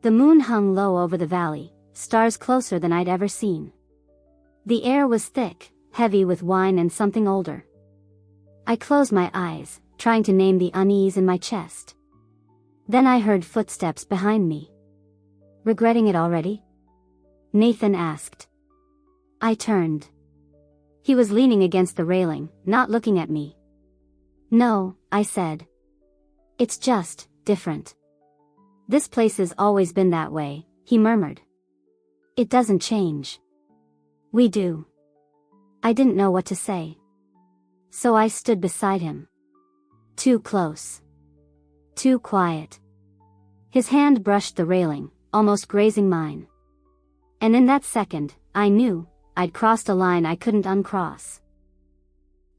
The moon hung low over the valley, stars closer than I'd ever seen. The air was thick, heavy with wine and something older. I closed my eyes, trying to name the unease in my chest. Then I heard footsteps behind me. "Regretting it already?" Nathan asked. I turned. He was leaning against the railing, not looking at me. "No," I said. "It's just different. This place has always been that way," he murmured. "It doesn't change." "We do." I didn't know what to say. So I stood beside him. Too close. Too quiet. His hand brushed the railing, almost grazing mine. And in that second, I knew I'd crossed a line I couldn't uncross.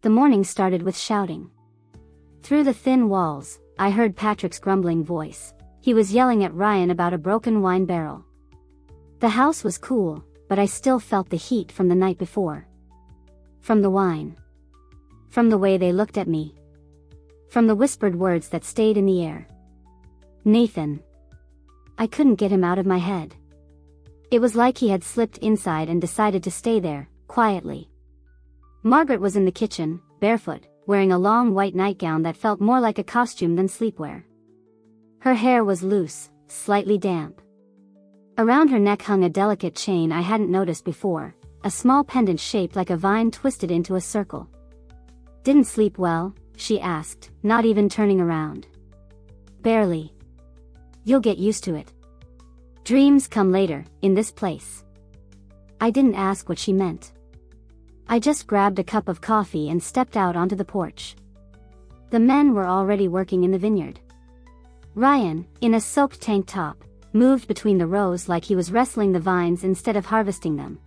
The morning started with shouting. Through the thin walls, I heard Patrick's grumbling voice. He was yelling at Ryan about a broken wine barrel. The house was cool, but I still felt the heat from the night before. From the wine. From the way they looked at me. From the whispered words that stayed in the air. Nathan. I couldn't get him out of my head. It was like he had slipped inside and decided to stay there, quietly. Margaret was in the kitchen, barefoot, wearing a long white nightgown that felt more like a costume than sleepwear. Her hair was loose, slightly damp. Around her neck hung a delicate chain I hadn't noticed before, a small pendant shaped like a vine twisted into a circle. Didn't sleep well? She asked, not even turning around. Barely. You'll get used to it. Dreams come later, in this place. I didn't ask what she meant. I just grabbed a cup of coffee and stepped out onto the porch. The men were already working in the vineyard. Ryan, in a soaked tank top, moved between the rows like he was wrestling the vines instead of harvesting them.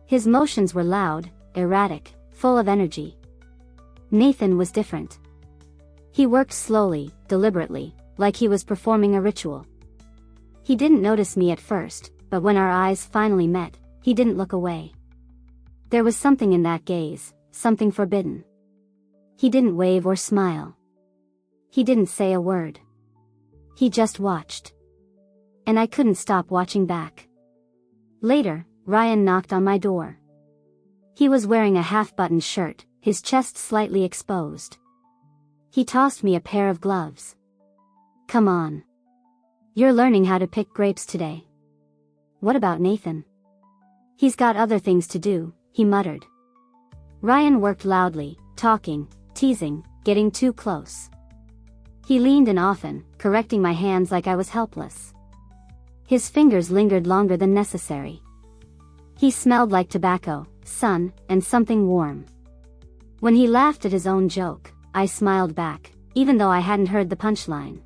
His motions were loud, erratic, full of energy. Nathan was different. He worked slowly, deliberately, like he was performing a ritual. He didn't notice me at first, but when our eyes finally met, he didn't look away. There was something in that gaze, something forbidden. He didn't wave or smile. He didn't say a word. He just watched. And I couldn't stop watching back. Later, Ryan knocked on my door. He was wearing a half-buttoned shirt, his chest slightly exposed. He tossed me a pair of gloves. Come on. You're learning how to pick grapes today. What about Nathan? He's got other things to do, he muttered. Ryan worked loudly, talking, teasing, getting too close. He leaned in often, correcting my hands like I was helpless. His fingers lingered longer than necessary. He smelled like tobacco, sun, and something warm. When he laughed at his own joke, I smiled back, even though I hadn't heard the punchline.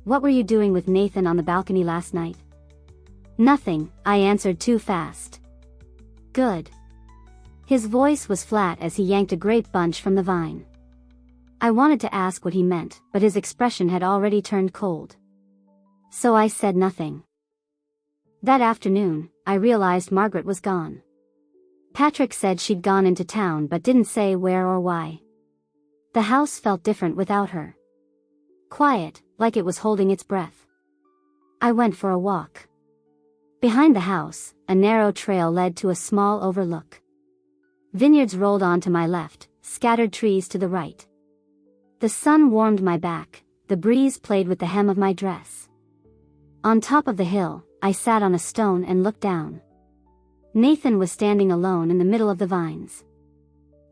What were you doing with Nathan on the balcony last night? Nothing, I answered too fast. Good. His voice was flat as he yanked a grape bunch from the vine. I wanted to ask what he meant, but his expression had already turned cold. So I said nothing. That afternoon, I realized Margaret was gone. Patrick said she'd gone into town but didn't say where or why. The house felt different without her. Quiet, like it was holding its breath. I went for a walk. Behind the house, a narrow trail led to a small overlook. Vineyards rolled on to my left, scattered trees to the right. The sun warmed my back, the breeze played with the hem of my dress. On top of the hill, I sat on a stone and looked down. Nathan was standing alone in the middle of the vines.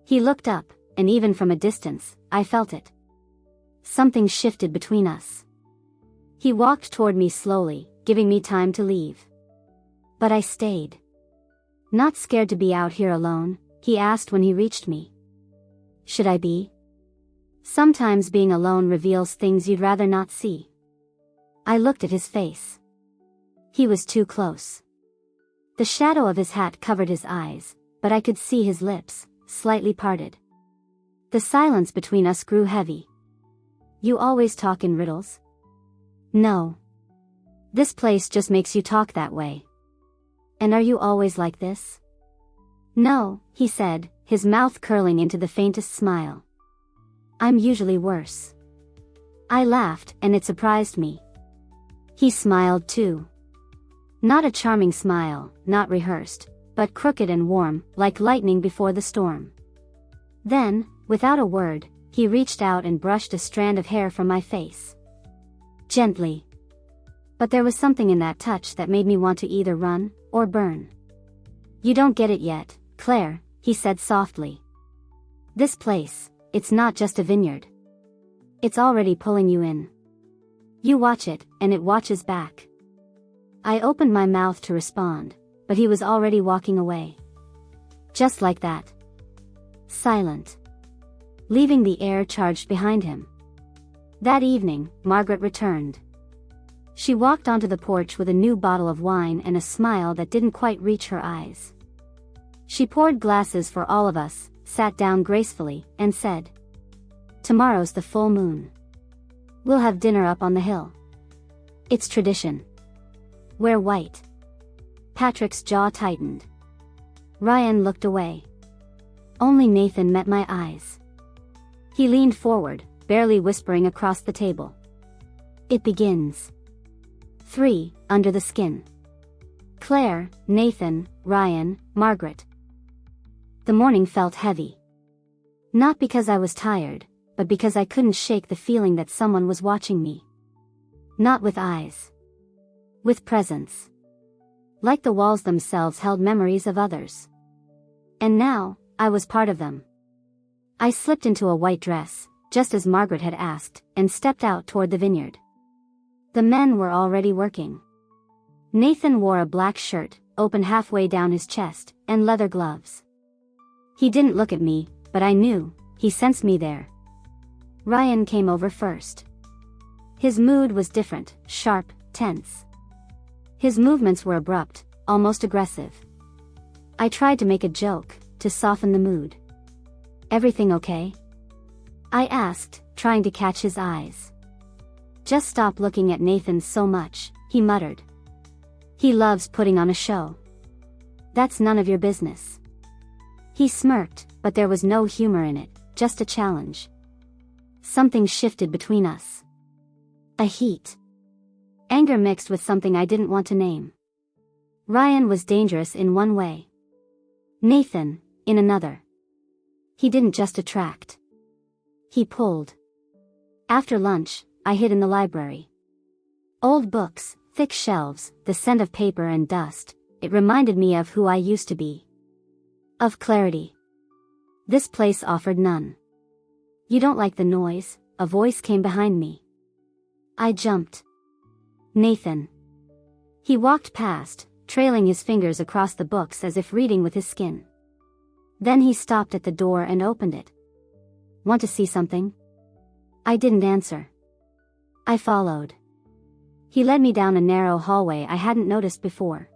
He looked up, and even from a distance, I felt it. Something shifted between us. He walked toward me slowly, giving me time to leave. But I stayed. Not scared to be out here alone, he asked when he reached me. Should I be? Sometimes being alone reveals things you'd rather not see. I looked at his face. He was too close. The shadow of his hat covered his eyes, but I could see his lips, slightly parted. The silence between us grew heavy. You always talk in riddles? No. This place just makes you talk that way. And are you always like this? No, he said, his mouth curling into the faintest smile. I'm usually worse. I laughed, and it surprised me. He smiled too. Not a charming smile, not rehearsed, but crooked and warm, like lightning before the storm. Then, without a word, he reached out and brushed a strand of hair from my face. Gently. But there was something in that touch that made me want to either run, or burn. You don't get it yet, Claire, he said softly. This place, it's not just a vineyard. It's already pulling you in. You watch it, and it watches back. I opened my mouth to respond, but he was already walking away. Just like that. Silent. Leaving the air charged behind him. That evening, Margaret returned. She walked onto the porch with a new bottle of wine and a smile that didn't quite reach her eyes. She poured glasses for all of us, sat down gracefully, and said, "Tomorrow's the full moon. We'll have dinner up on the hill. It's tradition. Wear white." Patrick's jaw tightened. Ryan looked away. Only Nathan met my eyes. He leaned forward, barely whispering across the table. It begins. 3. Under the skin. Claire, Nathan, Ryan, Margaret. The morning felt heavy. Not because I was tired, but because I couldn't shake the feeling that someone was watching me. Not with eyes. With presence. Like the walls themselves held memories of others. And now, I was part of them. I slipped into a white dress, just as Margaret had asked, and stepped out toward the vineyard. The men were already working. Nathan wore a black shirt, open halfway down his chest, and leather gloves. He didn't look at me, but I knew, he sensed me there. Ryan came over first. His mood was different, sharp, tense. His movements were abrupt, almost aggressive. I tried to make a joke, to soften the mood. "Everything okay?" I asked, trying to catch his eyes. "Just stop looking at Nathan so much," he muttered. "He loves putting on a show. That's none of your business." He smirked, but there was no humor in it, just a challenge. Something shifted between us. A heat. Anger mixed with something I didn't want to name. Ryan was dangerous in one way. Nathan, in another. He didn't just attract. He pulled. After lunch, I hid in the library. Old books, thick shelves, the scent of paper and dust, it reminded me of who I used to be. Of clarity. This place offered none. "You don't like the noise?" a voice came behind me. I jumped. Nathan. He walked past, trailing his fingers across the books as if reading with his skin. Then he stopped at the door and opened it. "Want to see something?" I didn't answer. I followed. He led me down a narrow hallway I hadn't noticed before.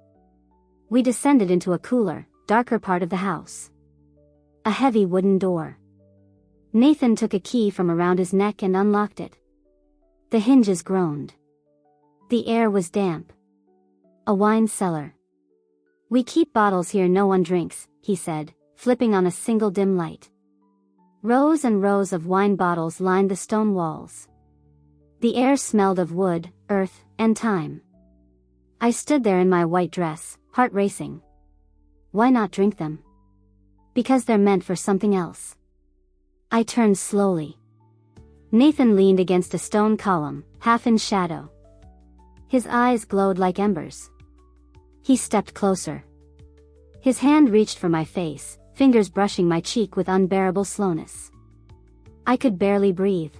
We descended into a cooler, darker part of the house. A heavy wooden door. Nathan took a key from around his neck and unlocked it. The hinges groaned. The air was damp. A wine cellar. "We keep bottles here no one drinks," he said, flipping on a single dim light. Rows and rows of wine bottles lined the stone walls. The air smelled of wood, earth, and time. I stood there in my white dress, heart racing. Why not drink them? Because they're meant for something else. I turned slowly. Nathan leaned against a stone column, half in shadow. His eyes glowed like embers. He stepped closer. His hand reached for my face, fingers brushing my cheek with unbearable slowness. I could barely breathe.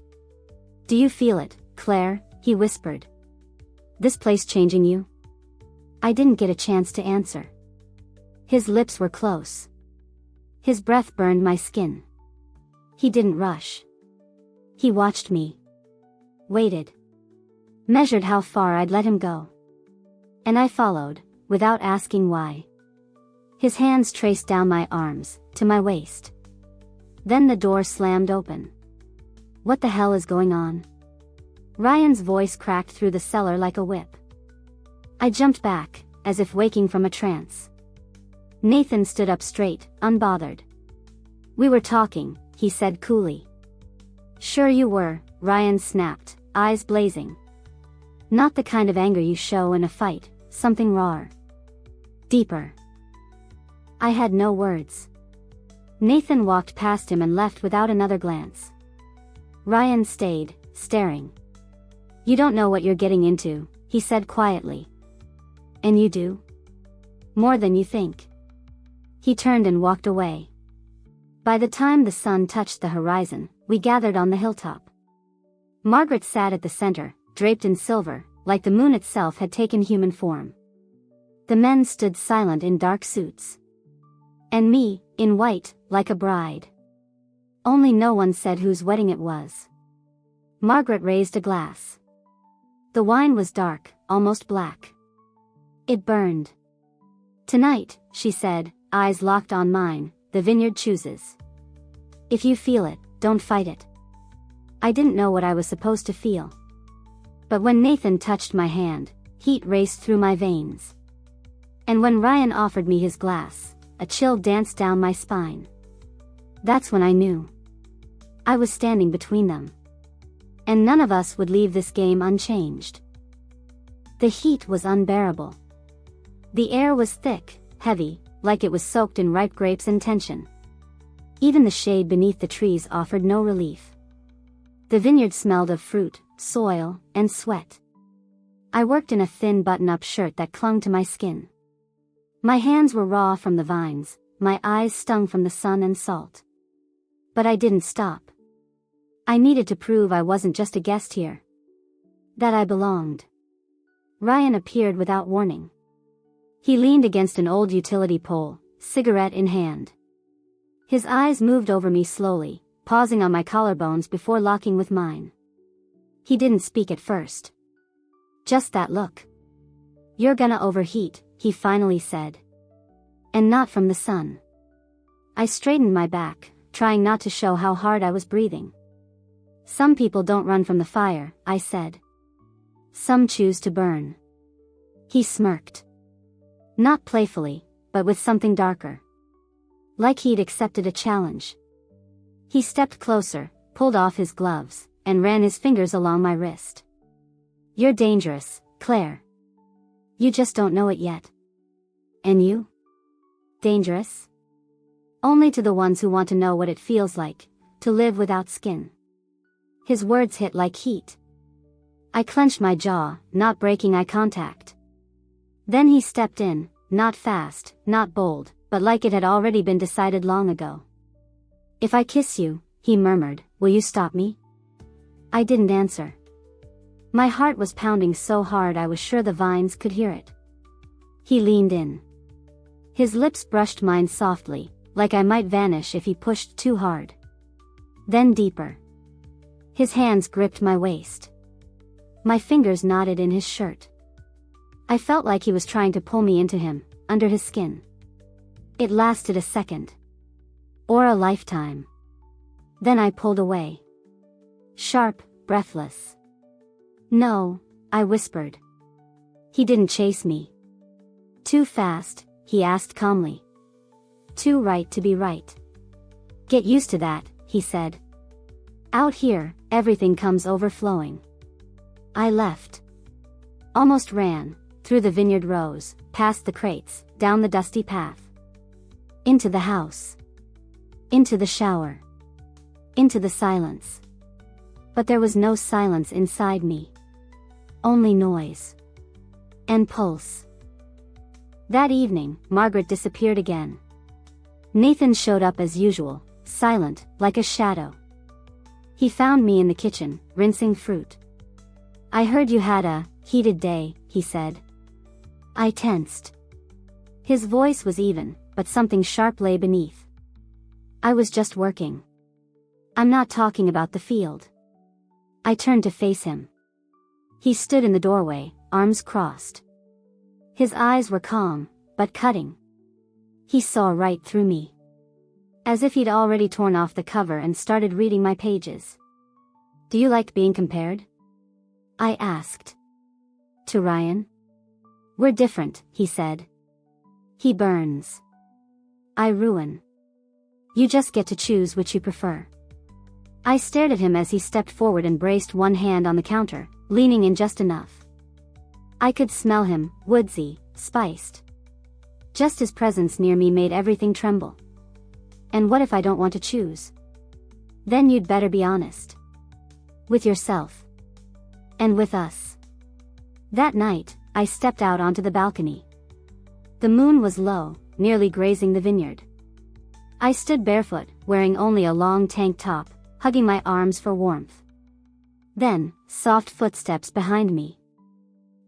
"Do you feel it, Claire?" he whispered. "This place changing you?" I didn't get a chance to answer. His lips were close. His breath burned my skin. He didn't rush. He watched me. Waited. Measured how far I'd let him go. And I followed, without asking why. His hands traced down my arms, to my waist. Then the door slammed open. "What the hell is going on?" Ryan's voice cracked through the cellar like a whip. I jumped back, as if waking from a trance. Nathan stood up straight, unbothered. "We were talking," he said coolly. "Sure you were," Ryan snapped, eyes blazing. "Not the kind of anger you show in a fight, something rawer. Deeper." I had no words. Nathan walked past him and left without another glance. Ryan stayed, staring. "You don't know what you're getting into," he said quietly. "And you do? More than you think." He turned and walked away. By the time the sun touched the horizon, we gathered on the hilltop. Margaret sat at the center, draped in silver, like the moon itself had taken human form. The men stood silent in dark suits. And me, in white, like a bride. Only no one said whose wedding it was. Margaret raised a glass. The wine was dark, almost black. It burned. "Tonight," she said, eyes locked on mine, "the vineyard chooses. If you feel it, don't fight it." I didn't know what I was supposed to feel. But when Nathan touched my hand, heat raced through my veins. And when Ryan offered me his glass, a chill danced down my spine. That's when I knew. I was standing between them. And none of us would leave this game unchanged. The heat was unbearable. The air was thick, heavy, like it was soaked in ripe grapes and tension. Even the shade beneath the trees offered no relief. The vineyard smelled of fruit, soil, and sweat. I worked in a thin button-up shirt that clung to my skin. My hands were raw from the vines, my eyes stung from the sun and salt. But I didn't stop. I needed to prove I wasn't just a guest here. That I belonged. Ryan appeared without warning. He leaned against an old utility pole, cigarette in hand. His eyes moved over me slowly, pausing on my collarbones before locking with mine. He didn't speak at first. Just that look. "You're gonna overheat," he finally said. "And not from the sun." I straightened my back, trying not to show how hard I was breathing. "Some people don't run from the fire," I said. "Some choose to burn." He smirked. Not playfully, but with something darker. Like he'd accepted a challenge. He stepped closer, pulled off his gloves, and ran his fingers along my wrist. "You're dangerous, Claire. You just don't know it yet." "And you? Dangerous?" "Only to the ones who want to know what it feels like, to live without skin." His words hit like heat. I clenched my jaw, not breaking eye contact. Then he stepped in, not fast, not bold, but like it had already been decided long ago. "If I kiss you," he murmured, "will you stop me?" I didn't answer. My heart was pounding so hard I was sure the vines could hear it. He leaned in. His lips brushed mine softly, like I might vanish if he pushed too hard. Then deeper. His hands gripped my waist. My fingers knotted in his shirt. I felt like he was trying to pull me into him, under his skin. It lasted a second. Or a lifetime. Then I pulled away. Sharp, breathless. "No," I whispered. He didn't chase me. "Too fast?" he asked calmly. "Too right to be right." "Get used to that," he said. "Out here, everything comes overflowing." I left. Almost ran, through the vineyard rows, past the crates, down the dusty path. Into the house. Into the shower. Into the silence. But there was no silence inside me. Only noise. And pulse. That evening, Margaret disappeared again. Nathan showed up as usual, silent, like a shadow. He found me in the kitchen, rinsing fruit. "I heard you had a heated day," he said. I tensed. His voice was even, but something sharp lay beneath. "I was just working. I'm not talking about the field." I turned to face him. He stood in the doorway, arms crossed. His eyes were calm, but cutting. He saw right through me. As if he'd already torn off the cover and started reading my pages. "Do you like being compared?" I asked. "To Ryan?" "We're different," he said. "He burns. I ruin. You just get to choose which you prefer." I stared at him as he stepped forward and braced one hand on the counter, leaning in just enough. I could smell him, woodsy, spiced. Just his presence near me made everything tremble. "And what if I don't want to choose?" "Then you'd better be honest. With yourself. And with us." That night, I stepped out onto the balcony. The moon was low, nearly grazing the vineyard. I stood barefoot, wearing only a long tank top, hugging my arms for warmth. Then, soft footsteps behind me.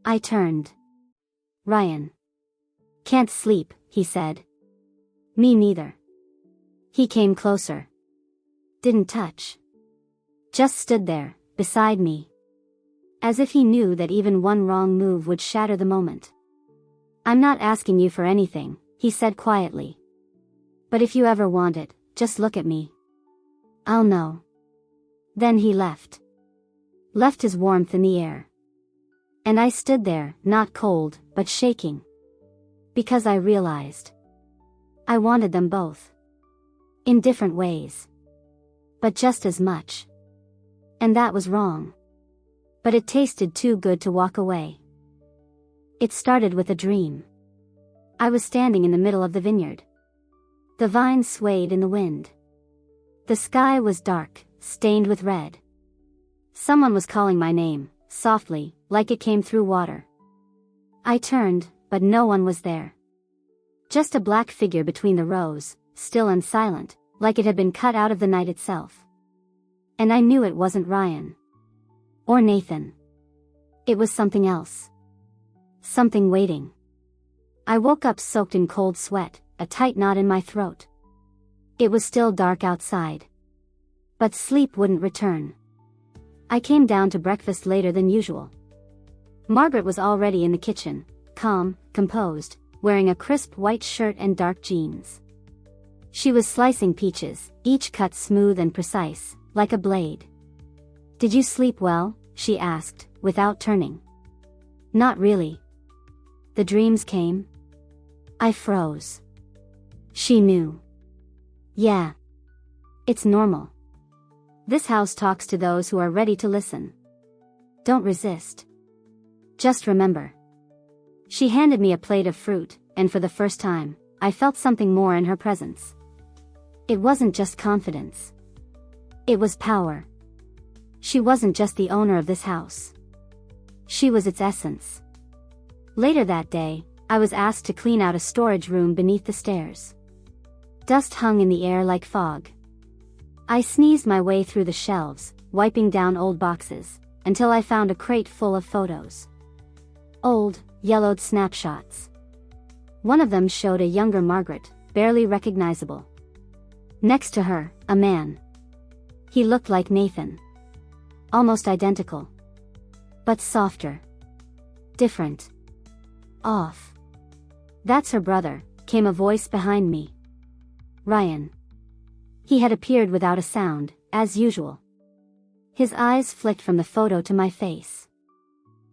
I turned. "Ryan." "Can't sleep," he said. "Me neither." He came closer. Didn't touch. Just stood there, beside me. As if he knew that even one wrong move would shatter the moment. "I'm not asking you for anything," he said quietly. "But if you ever want it, just look at me. I'll know." Then he left. Left his warmth in the air. And I stood there, not cold, but shaking. Because I realized. I wanted them both. In different ways. But just as much. And that was wrong. But it tasted too good to walk away. It started with a dream. I was standing in the middle of the vineyard. The vines swayed in the wind. The sky was dark, stained with red. Someone was calling my name, softly, like it came through water. I turned, but no one was there. Just a black figure between the rows, still and silent, like it had been cut out of the night itself. And I knew it wasn't Ryan. Or Nathan. It was something else. Something waiting. I woke up soaked in cold sweat, a tight knot in my throat. It was still dark outside. But sleep wouldn't return. I came down to breakfast later than usual. Margaret was already in the kitchen, calm, composed, wearing a crisp white shirt and dark jeans. She was slicing peaches, each cut smooth and precise, like a blade. "Did you sleep well?" she asked, without turning. "Not really." "The dreams came?" I froze. She knew. "Yeah. It's normal. This house talks to those who are ready to listen. Don't resist. Just remember." She handed me a plate of fruit, and for the first time, I felt something more in her presence. It wasn't just confidence. It was power. She wasn't just the owner of this house. She was its essence. Later that day, I was asked to clean out a storage room beneath the stairs. Dust hung in the air like fog. I sneezed my way through the shelves, wiping down old boxes, until I found a crate full of photos. Old, yellowed snapshots. One of them showed a younger Margaret, barely recognizable. Next to her, a man. He looked like Nathan. Almost identical. But softer. Different. Off. "That's her brother," came a voice behind me. Ryan. He had appeared without a sound, as usual. His eyes flicked from the photo to my face.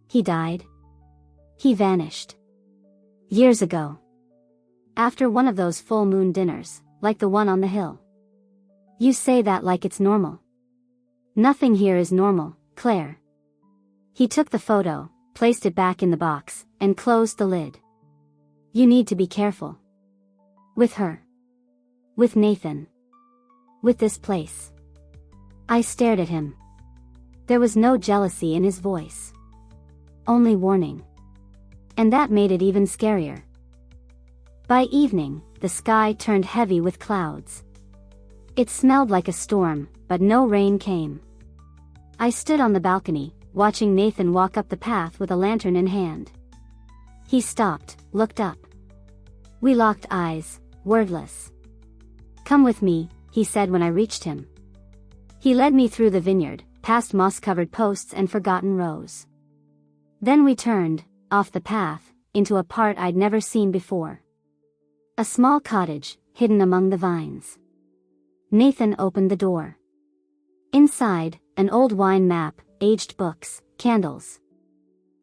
He died. He vanished. Years ago. After one of those full moon dinners, like the one on the hill. You say that like it's normal. Nothing here is normal, Claire. He took the photo, placed it back in the box, and closed the lid. You need to be careful. With her. With Nathan. With this place. I stared at him. There was no jealousy in his voice. Only warning. And that made it even scarier. By evening, the sky turned heavy with clouds. It smelled like a storm, but no rain came. I stood on the balcony, watching Nathan walk up the path with a lantern in hand. He stopped, looked up. We locked eyes, wordless. "Come with me," he said when I reached him. He led me through the vineyard, past moss-covered posts and forgotten rows. Then we turned, off the path, into a part I'd never seen before. A small cottage, hidden among the vines. Nathan opened the door. Inside, an old wine map, aged books, candles.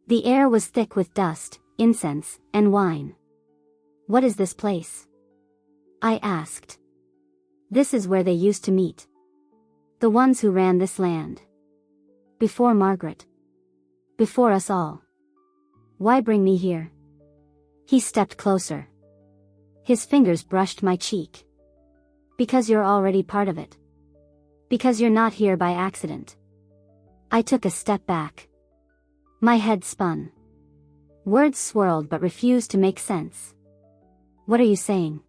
The air was thick with dust, incense, and wine. "What is this place?" I asked. "This is where they used to meet. The ones who ran this land. Before Margaret. Before us all. Why bring me here?" He stepped closer. His fingers brushed my cheek. "Because you're already part of it. Because you're not here by accident." I took a step back. My head spun. Words swirled but refused to make sense. "What are you saying?"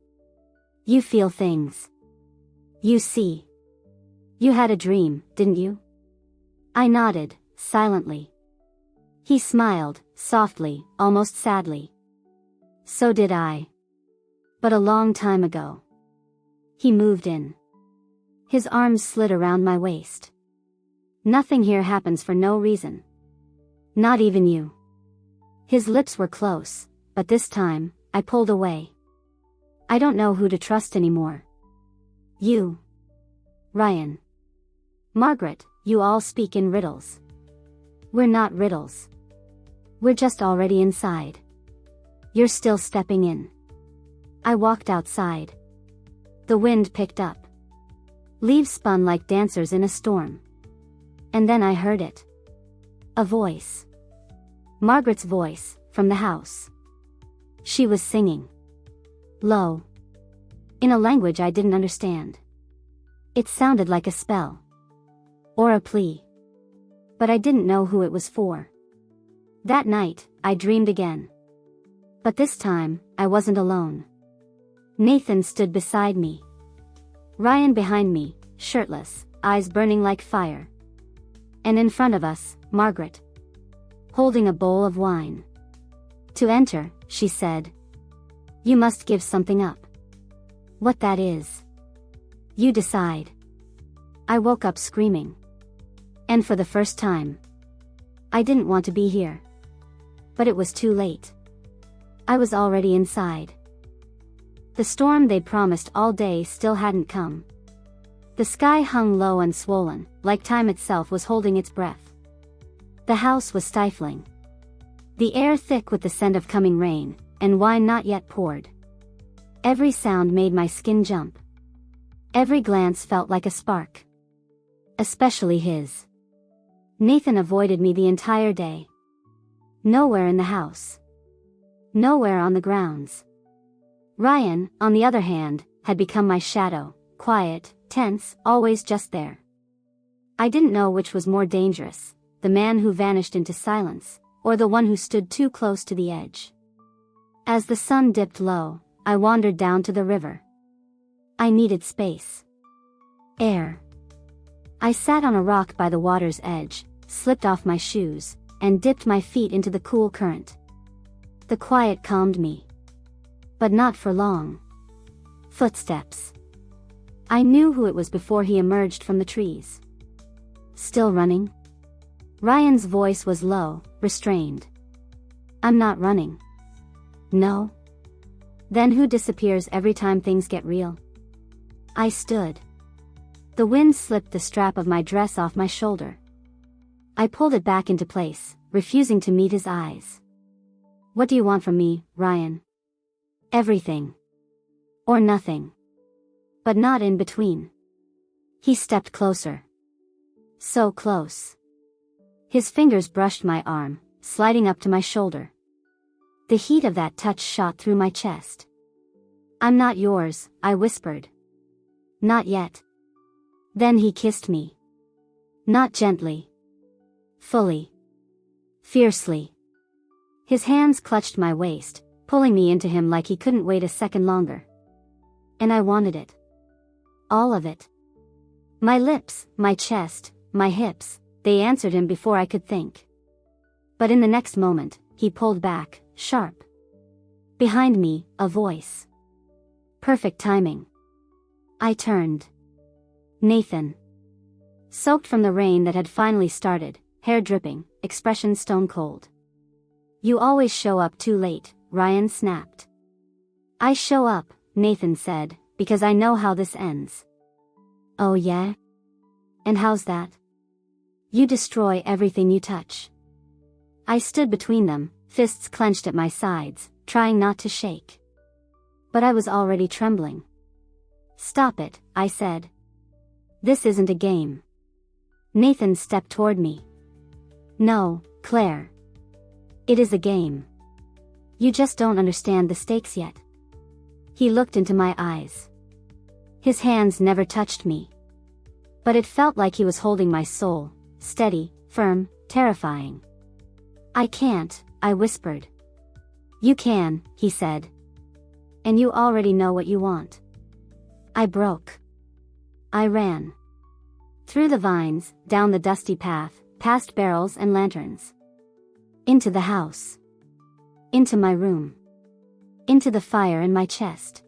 "You feel things. You see. You had a dream, didn't you?" I nodded, silently. He smiled, softly, almost sadly. "So did I. But a long time ago." He moved in. His arms slid around my waist. "Nothing here happens for no reason. Not even you." His lips were close, but this time, I pulled away. I don't know who to trust anymore. You. Ryan. Margaret, you all speak in riddles. We're not riddles. We're just already inside. You're still stepping in. I walked outside. The wind picked up. Leaves spun like dancers in a storm. And then I heard it. A voice. Margaret's voice, from the house. She was singing. Low. In a language I didn't understand. It sounded like a spell. Or a plea. But I didn't know who it was for. That night, I dreamed again. But this time, I wasn't alone. Nathan stood beside me. Ryan behind me, shirtless, eyes burning like fire. And in front of us, Margaret. Holding a bowl of wine. To enter, she said. You must give something up. What that is. You decide. I woke up screaming. And for the first time. I didn't want to be here. But it was too late. I was already inside. The storm they'd promised all day still hadn't come. The sky hung low and swollen, like time itself was holding its breath. The house was stifling. The air thick with the scent of coming rain, and wine not yet poured. Every sound made my skin jump. Every glance felt like a spark. Especially his. Nathan avoided me the entire day. Nowhere in the house. Nowhere on the grounds. Ryan, on the other hand, had become my shadow, quiet, tense, always just there. I didn't know which was more dangerous, the man who vanished into silence, or the one who stood too close to the edge. As the sun dipped low, I wandered down to the river. I needed space. Air. I sat on a rock by the water's edge, slipped off my shoes, and dipped my feet into the cool current. The quiet calmed me. But not for long. Footsteps. I knew who it was before he emerged from the trees. Still running? Ryan's voice was low, restrained. I'm not running. No? Then who disappears every time things get real? I stood. The wind slipped the strap of my dress off my shoulder. I pulled it back into place, refusing to meet his eyes. What do you want from me, Ryan? Everything. Or nothing. But not in between. He stepped closer. So close. His fingers brushed my arm, sliding up to my shoulder. The heat of that touch shot through my chest. I'm not yours, I whispered. Not yet. Then he kissed me. Not gently. Fully. Fiercely. His hands clutched my waist, pulling me into him like he couldn't wait a second longer. And I wanted it. All of it. My lips, my chest, my hips, they answered him before I could think. But in the next moment, he pulled back, sharp. Behind me, a voice. Perfect timing. I turned. Nathan. Soaked from the rain that had finally started, hair dripping, expression stone cold. You always show up too late, Ryan snapped. I show up, Nathan said, because I know how this ends. Oh yeah? And how's that? You destroy everything you touch. I stood between them, fists clenched at my sides, trying not to shake. But I was already trembling. Stop it, I said. This isn't a game. Nathan stepped toward me. No, Claire. It is a game. You just don't understand the stakes yet. He looked into my eyes. His hands never touched me. But it felt like he was holding my soul, steady, firm, terrifying. I can't, I whispered. You can, he said. And you already know what you want. I broke. I ran. Through the vines, down the dusty path, past barrels and lanterns. Into the house. Into my room. Into the fire in my chest.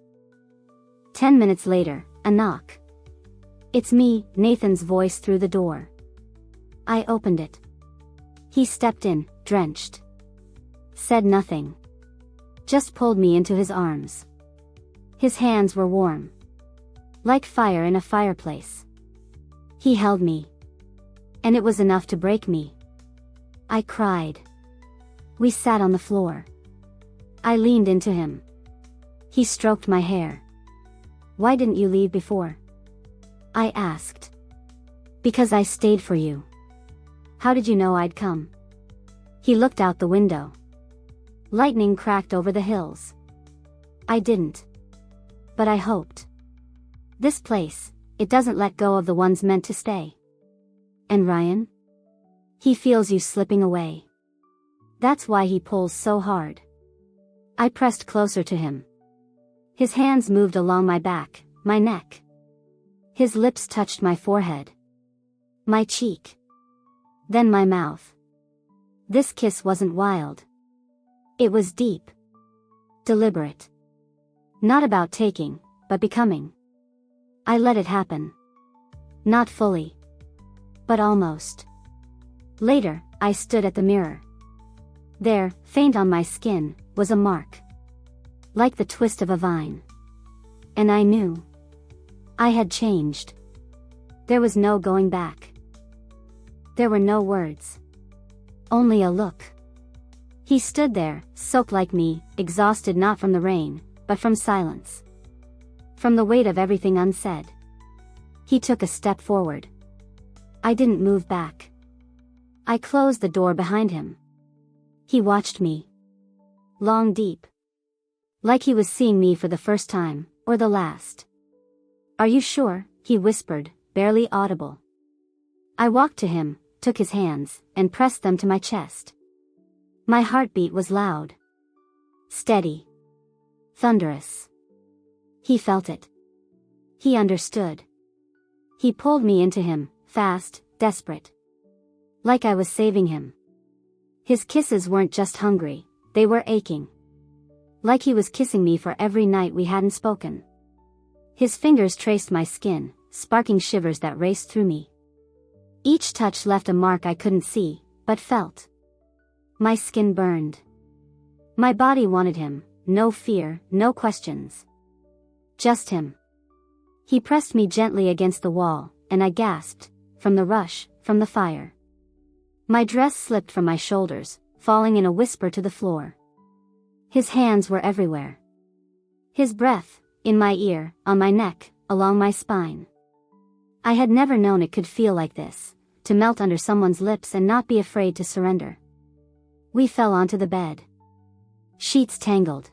10 minutes later, a knock. It's me, Nathan's voice through the door. I opened it. He stepped in, drenched. Said nothing. Just pulled me into his arms. His hands were warm. Like fire in a fireplace. He held me. And it was enough to break me. I cried. We sat on the floor. I leaned into him. He stroked my hair. Why didn't you leave before? I asked. Because I stayed for you. How did you know I'd come? He looked out the window. Lightning cracked over the hills. I didn't. But I hoped. This place, it doesn't let go of the ones meant to stay. And Ryan? He feels you slipping away. That's why he pulls so hard. I pressed closer to him. His hands moved along my back, my neck. His lips touched my forehead. My cheek. Then my mouth. This kiss wasn't wild. It was deep. Deliberate. Not about taking, but becoming. I let it happen. Not fully. But almost. Later, I stood at the mirror. There, faint on my skin, was a mark. Like the twist of a vine. And I knew. I had changed. There was no going back. There were no words. Only a look. He stood there, soaked like me, exhausted not from the rain, but from silence. From the weight of everything unsaid. He took a step forward. I didn't move back. I closed the door behind him. He watched me. Long deep. Like he was seeing me for the first time, or the last. Are you sure? He whispered, barely audible. I walked to him, took his hands, and pressed them to my chest. My heartbeat was loud. Steady. Thunderous. He felt it. He understood. He pulled me into him, fast, desperate. Like I was saving him. His kisses weren't just hungry, they were aching. Like he was kissing me for every night we hadn't spoken. His fingers traced my skin, sparking shivers that raced through me. Each touch left a mark I couldn't see, but felt. My skin burned. My body wanted him, no fear, no questions. Just him. He pressed me gently against the wall, and I gasped, from the rush, from the fire. My dress slipped from my shoulders, falling in a whisper to the floor. His hands were everywhere. His breath, in my ear, on my neck, along my spine. I had never known it could feel like this, to melt under someone's lips and not be afraid to surrender. We fell onto the bed. Sheets tangled.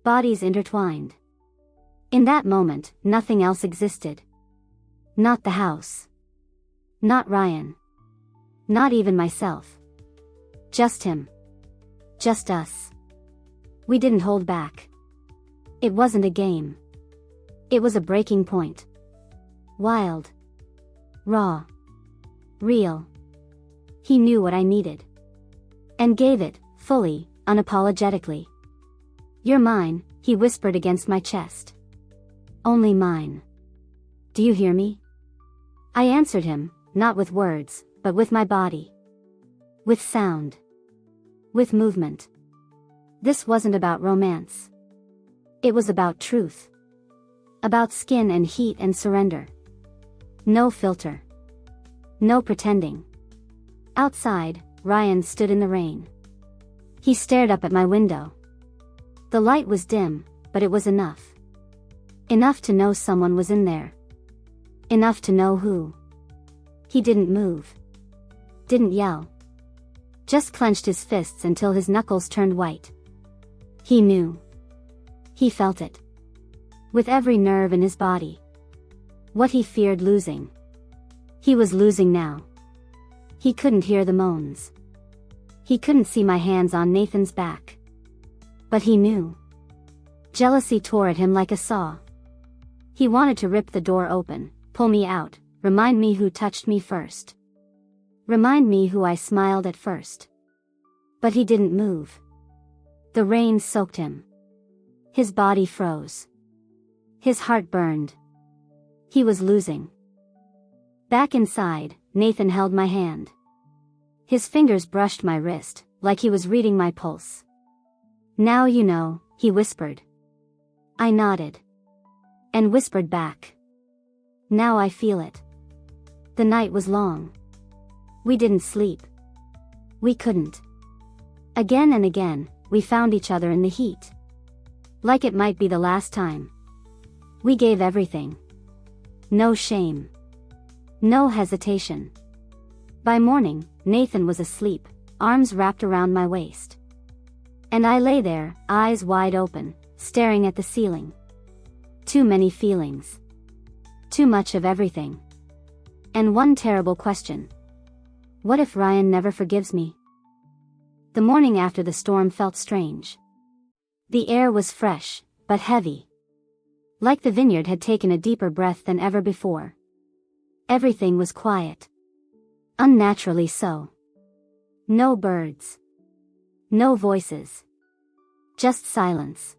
Bodies intertwined. In that moment, nothing else existed. Not the house. Not Ryan. Not even myself. Just him. Just us. We didn't hold back. It wasn't a game. It was a breaking point. Wild. Raw. Real. He knew what I needed. And gave it, fully, unapologetically. You're mine, he whispered against my chest. Only mine. Do you hear me? I answered him, not with words, but with my body. With sound. With movement. This wasn't about romance. It was about truth. About skin and heat and surrender. No filter. No pretending. Outside, Ryan stood in the rain. He stared up at my window. The light was dim, but it was enough. Enough to know someone was in there. Enough to know who. He didn't move. Didn't yell. Just clenched his fists until his knuckles turned white. He knew. He felt it. With every nerve in his body. What he feared losing. He was losing now. He couldn't hear the moans. He couldn't see my hands on Nathan's back. But he knew. Jealousy tore at him like a saw. He wanted to rip the door open, pull me out, remind me who touched me first. Remind me who I smiled at first. But he didn't move. The rain soaked him. His body froze. His heart burned. He was losing. Back inside, Nathan held my hand. His fingers brushed my wrist, like he was reading my pulse. Now you know, he whispered. I nodded. And whispered back. Now I feel it. The night was long. We didn't sleep. We couldn't. Again and again, we found each other in the heat. Like it might be the last time. We gave everything. No shame. No hesitation. By morning, Nathan was asleep, arms wrapped around my waist. And I lay there, eyes wide open, staring at the ceiling. Too many feelings. Too much of everything. And one terrible question. What if Ryan never forgives me? The morning after the storm felt strange. The air was fresh, but heavy. Like the vineyard had taken a deeper breath than ever before. Everything was quiet. Unnaturally so. No birds. No voices. Just silence.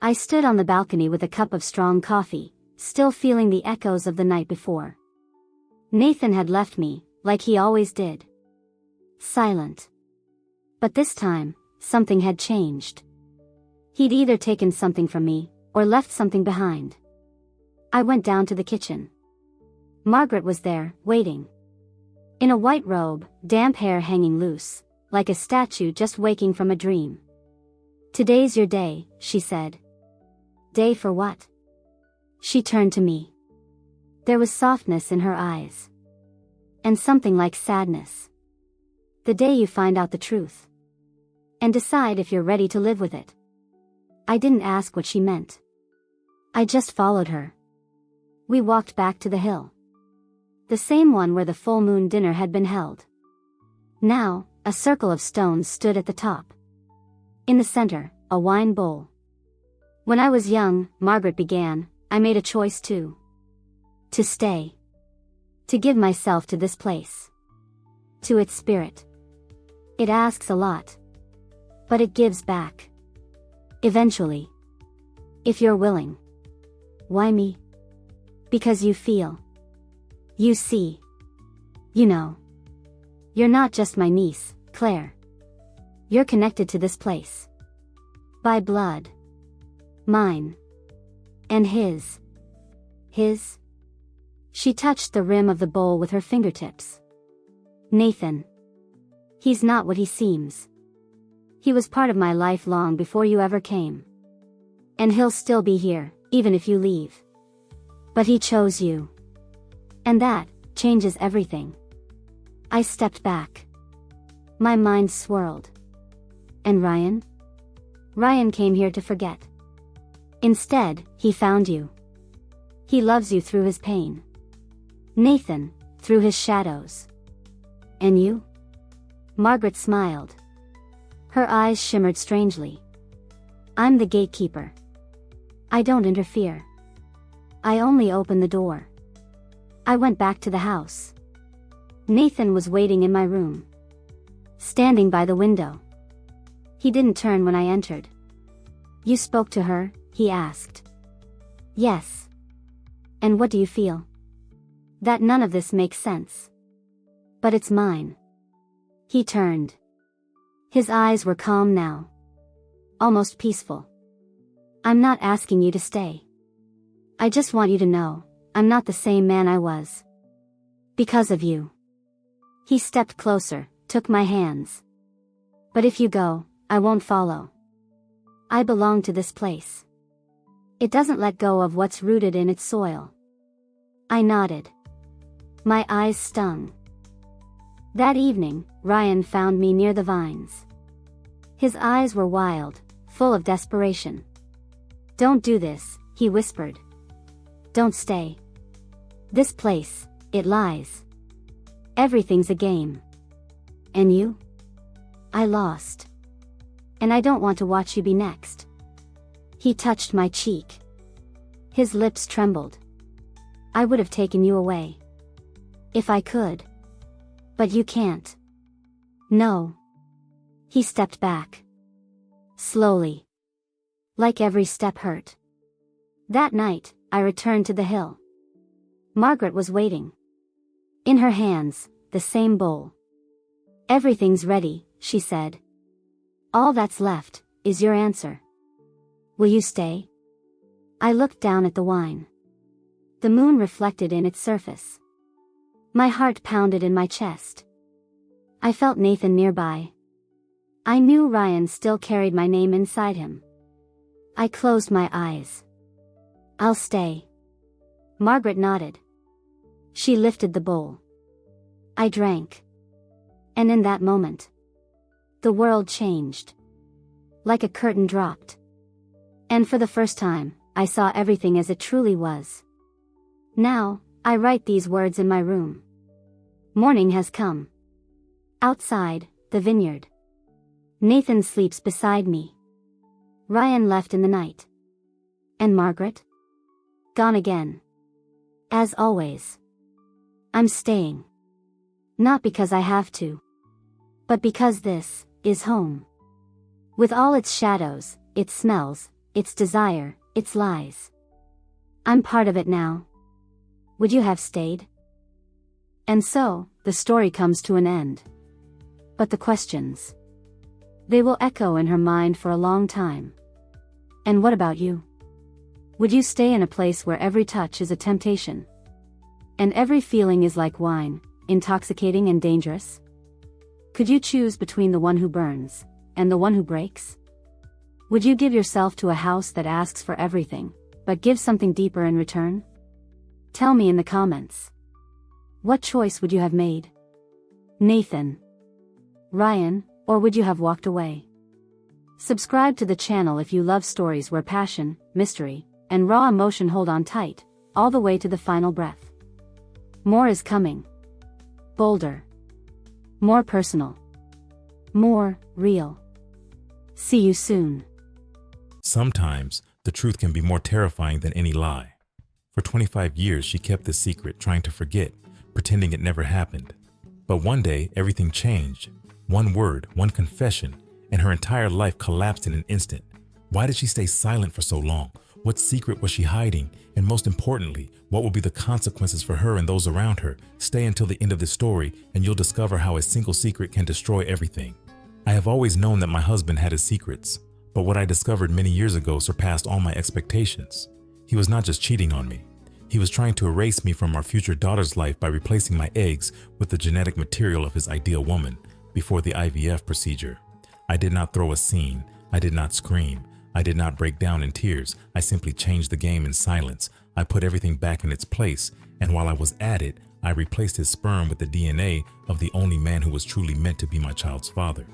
I stood on the balcony with a cup of strong coffee, still feeling the echoes of the night before. Nathan had left me, like he always did. Silent. But this time, something had changed. He'd either taken something from me, or left something behind. I went down to the kitchen. Margaret was there, waiting. In a white robe, damp hair hanging loose, like a statue just waking from a dream. "Today's your day," she said. "Day for what?" She turned to me. There was softness in her eyes. And something like sadness. "The day you find out the truth. And decide if you're ready to live with it." I didn't ask what she meant. I just followed her. We walked back to the hill. The same one where the full moon dinner had been held. Now, a circle of stones stood at the top. In the center, a wine bowl. "When I was young," Margaret began, "I made a choice to stay. To give myself to this place. To its spirit. It asks a lot. But it gives back. Eventually. If you're willing." "Why me?" "Because you feel. You see. You know. You're not just my niece, Claire. You're connected to this place. By blood. Mine. And his. His?" She touched the rim of the bowl with her fingertips. "Nathan. He's not what he seems. He was part of my life long before you ever came. And he'll still be here, even if you leave. But he chose you. And that changes everything." I stepped back. My mind swirled. "And Ryan?" "Ryan came here to forget. Instead, he found you. He loves you through his pain. Nathan, through his shadows. And you?" Margaret smiled. Her eyes shimmered strangely. "I'm the gatekeeper. I don't interfere. I only open the door." I went back to the house. Nathan was waiting in my room. Standing by the window. He didn't turn when I entered. "You spoke to her?" he asked. "Yes. And what do you feel?" "That none of this makes sense. But it's mine." He turned. His eyes were calm now. Almost peaceful. "I'm not asking you to stay. I just want you to know, I'm not the same man I was. Because of you." He stepped closer, took my hands. "But if you go, I won't follow. I belong to this place. It doesn't let go of what's rooted in its soil." I nodded. My eyes stung. That evening, Ryan found me near the vines. His eyes were wild, full of desperation. "Don't do this," he whispered. "Don't stay. This place, it lies. Everything's a game. And you? I lost. And I don't want to watch you be next." He touched my cheek. His lips trembled. "I would have taken you away. If I could. But you can't. No." He stepped back. Slowly. Like every step hurt. That night, I returned to the hill. Margaret was waiting. In her hands, the same bowl. "Everything's ready," she said. "All that's left is your answer. Will you stay?" I looked down at the wine. The moon reflected in its surface. My heart pounded in my chest. I felt Nathan nearby. I knew Ryan still carried my name inside him. I closed my eyes. "I'll stay." Margaret nodded. She lifted the bowl. I drank. And in that moment, the world changed. Like a curtain dropped. And for the first time, I saw everything as it truly was. Now, I write these words in my room. Morning has come. Outside, the vineyard. Nathan sleeps beside me. Ryan left in the night. And Margaret? Gone again. As always. I'm staying. Not because I have to. But because this is home. With all its shadows, its smells, its desire, its lies. I'm part of it now. Would you have stayed? And so, the story comes to an end. But the questions. They will echo in her mind for a long time. And what about you? Would you stay in a place where every touch is a temptation? And every feeling is like wine, intoxicating and dangerous? Could you choose between the one who burns, and the one who breaks? Would you give yourself to a house that asks for everything, but gives something deeper in return? Tell me in the comments. What choice would you have made? Nathan? Ryan, or would you have walked away? Subscribe to the channel if you love stories where passion, mystery, and raw emotion hold on tight, all the way to the final breath. More is coming. Bolder. More personal. More real. See you soon. Sometimes, the truth can be more terrifying than any lie. For 25 years, she kept this secret, trying to forget, pretending it never happened. But one day, everything changed. One word, one confession, and her entire life collapsed in an instant. Why did she stay silent for so long? What secret was she hiding? And most importantly, what will be the consequences for her and those around her? Stay until the end of the story, and you'll discover how a single secret can destroy everything. I have always known that my husband had his secrets, but what I discovered many years ago surpassed all my expectations. He was not just cheating on me. He was trying to erase me from our future daughter's life by replacing my eggs with the genetic material of his ideal woman before the IVF procedure. I did not throw a scene. I did not scream. I did not break down in tears. I simply changed the game in silence. I put everything back in its place, and while I was at it, I replaced his sperm with the DNA of the only man who was truly meant to be my child's father.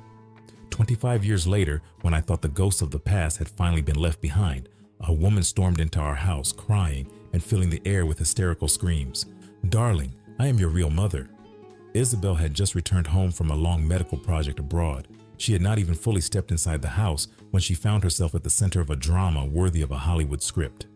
25 years later, when I thought the ghosts of the past had finally been left behind, a woman stormed into our house, crying and filling the air with hysterical screams. "Darling, I am your real mother." Isabel had just returned home from a long medical project abroad. She had not even fully stepped inside the house when she found herself at the center of a drama worthy of a Hollywood script.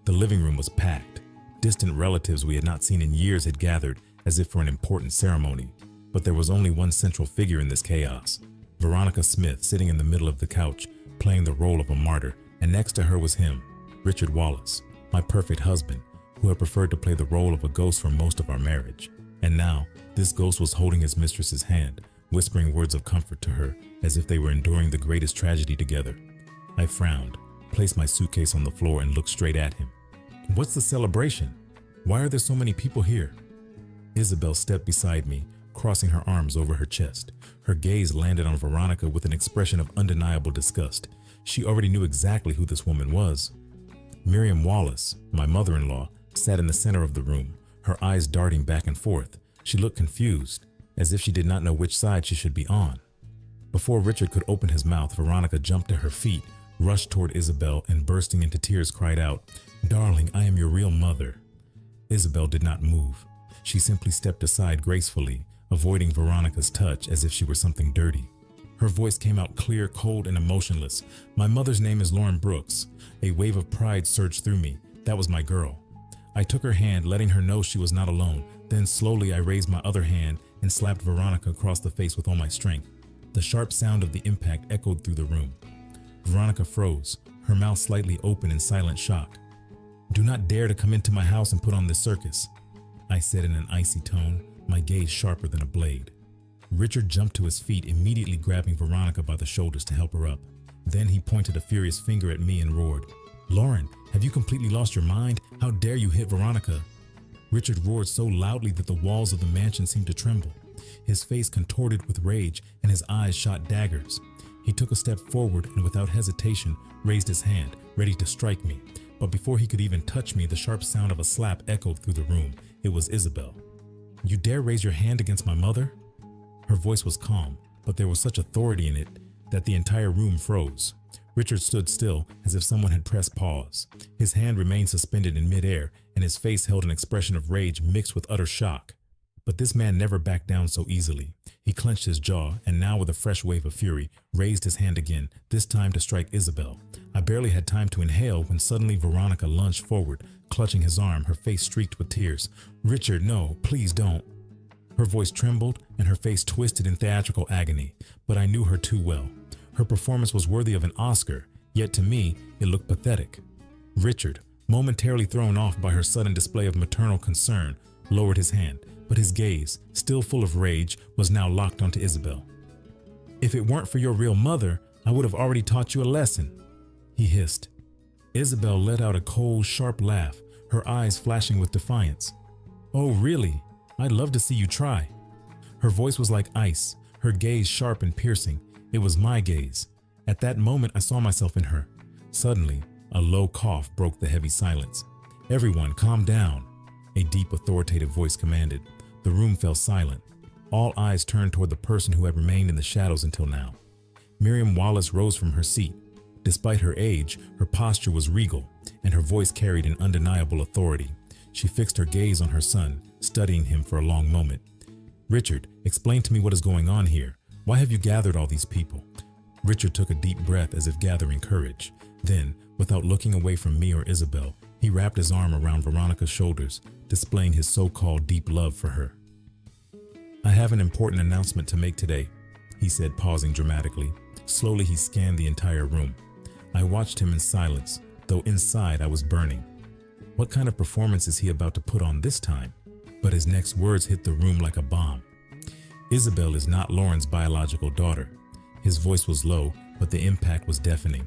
The living room was packed. Distant relatives we had not seen in years had gathered as if for an important ceremony. But there was only one central figure in this chaos. Veronica Smith sitting in the middle of the couch, playing the role of a martyr, and next to her was him, Richard Wallace, my perfect husband, who had preferred to play the role of a ghost for most of our marriage. And now, this ghost was holding his mistress's hand, whispering words of comfort to her as if they were enduring the greatest tragedy together. I frowned, placed my suitcase on the floor and looked straight at him. "What's the celebration? Why are there so many people here?" Isabel stepped beside me, crossing her arms over her chest. Her gaze landed on Veronica with an expression of undeniable disgust. She already knew exactly who this woman was. Miriam Wallace, my mother-in-law, sat in the center of the room, her eyes darting back and forth. She looked confused, as if she did not know which side she should be on. Before Richard could open his mouth, Veronica jumped to her feet, rushed toward Isabel, and bursting into tears cried out, "Darling, I am your real mother." Isabel did not move. She simply stepped aside gracefully, avoiding Veronica's touch as if she were something dirty. Her voice came out clear, cold, and emotionless. "My mother's name is Lauren Brooks." A wave of pride surged through me. That was my girl. I took her hand, letting her know she was not alone. Then slowly I raised my other hand and slapped Veronica across the face with all my strength. The sharp sound of the impact echoed through the room. Veronica froze, her mouth slightly open in silent shock. "Do not dare to come into my house and put on this circus," I said in an icy tone, my gaze sharper than a blade. Richard jumped to his feet, immediately grabbing Veronica by the shoulders to help her up. Then he pointed a furious finger at me and roared, "Lauren, have you completely lost your mind? How dare you hit Veronica?" Richard roared so loudly that the walls of the mansion seemed to tremble. His face contorted with rage and his eyes shot daggers. He took a step forward and without hesitation raised his hand, ready to strike me. But before he could even touch me, the sharp sound of a slap echoed through the room. It was Isabel. You dare raise your hand against my mother? Her voice was calm, but there was such authority in it that the entire room froze. Richard stood still as if someone had pressed pause. His hand remained suspended in midair, and his face held an expression of rage mixed with utter shock. But this man never backed down so easily. He clenched his jaw and now, with a fresh wave of fury, raised his hand again, this time to strike Isabel. I barely had time to inhale when suddenly Veronica lunged forward, clutching his arm, her face streaked with tears. "Richard, no, please don't." Her voice trembled and her face twisted in theatrical agony, but I knew her too well. Her performance was worthy of an Oscar, yet to me, it looked pathetic. Richard, momentarily thrown off by her sudden display of maternal concern, lowered his hand, but his gaze, still full of rage, was now locked onto Isabel. "If it weren't for your real mother, I would have already taught you a lesson," he hissed. Isabel let out a cold, sharp laugh, her eyes flashing with defiance. "Oh, really? I'd love to see you try." Her voice was like ice, her gaze sharp and piercing. It was my gaze. At that moment, I saw myself in her. Suddenly, a low cough broke the heavy silence. "Everyone, calm down," a deep, authoritative voice commanded. The room fell silent. All eyes turned toward the person who had remained in the shadows until now. Miriam Wallace rose from her seat. Despite her age, her posture was regal, and her voice carried an undeniable authority. She fixed her gaze on her son, studying him for a long moment. "Richard, explain to me what is going on here. Why have you gathered all these people?" Richard took a deep breath as if gathering courage. Then, without looking away from me or Isabel, he wrapped his arm around Veronica's shoulders, displaying his so-called deep love for her. "I have an important announcement to make today," he said, pausing dramatically. Slowly, he scanned the entire room. I watched him in silence, though inside I was burning. What kind of performance is he about to put on this time? But his next words hit the room like a bomb. "Isabel is not Lauren's biological daughter." His voice was low, but the impact was deafening.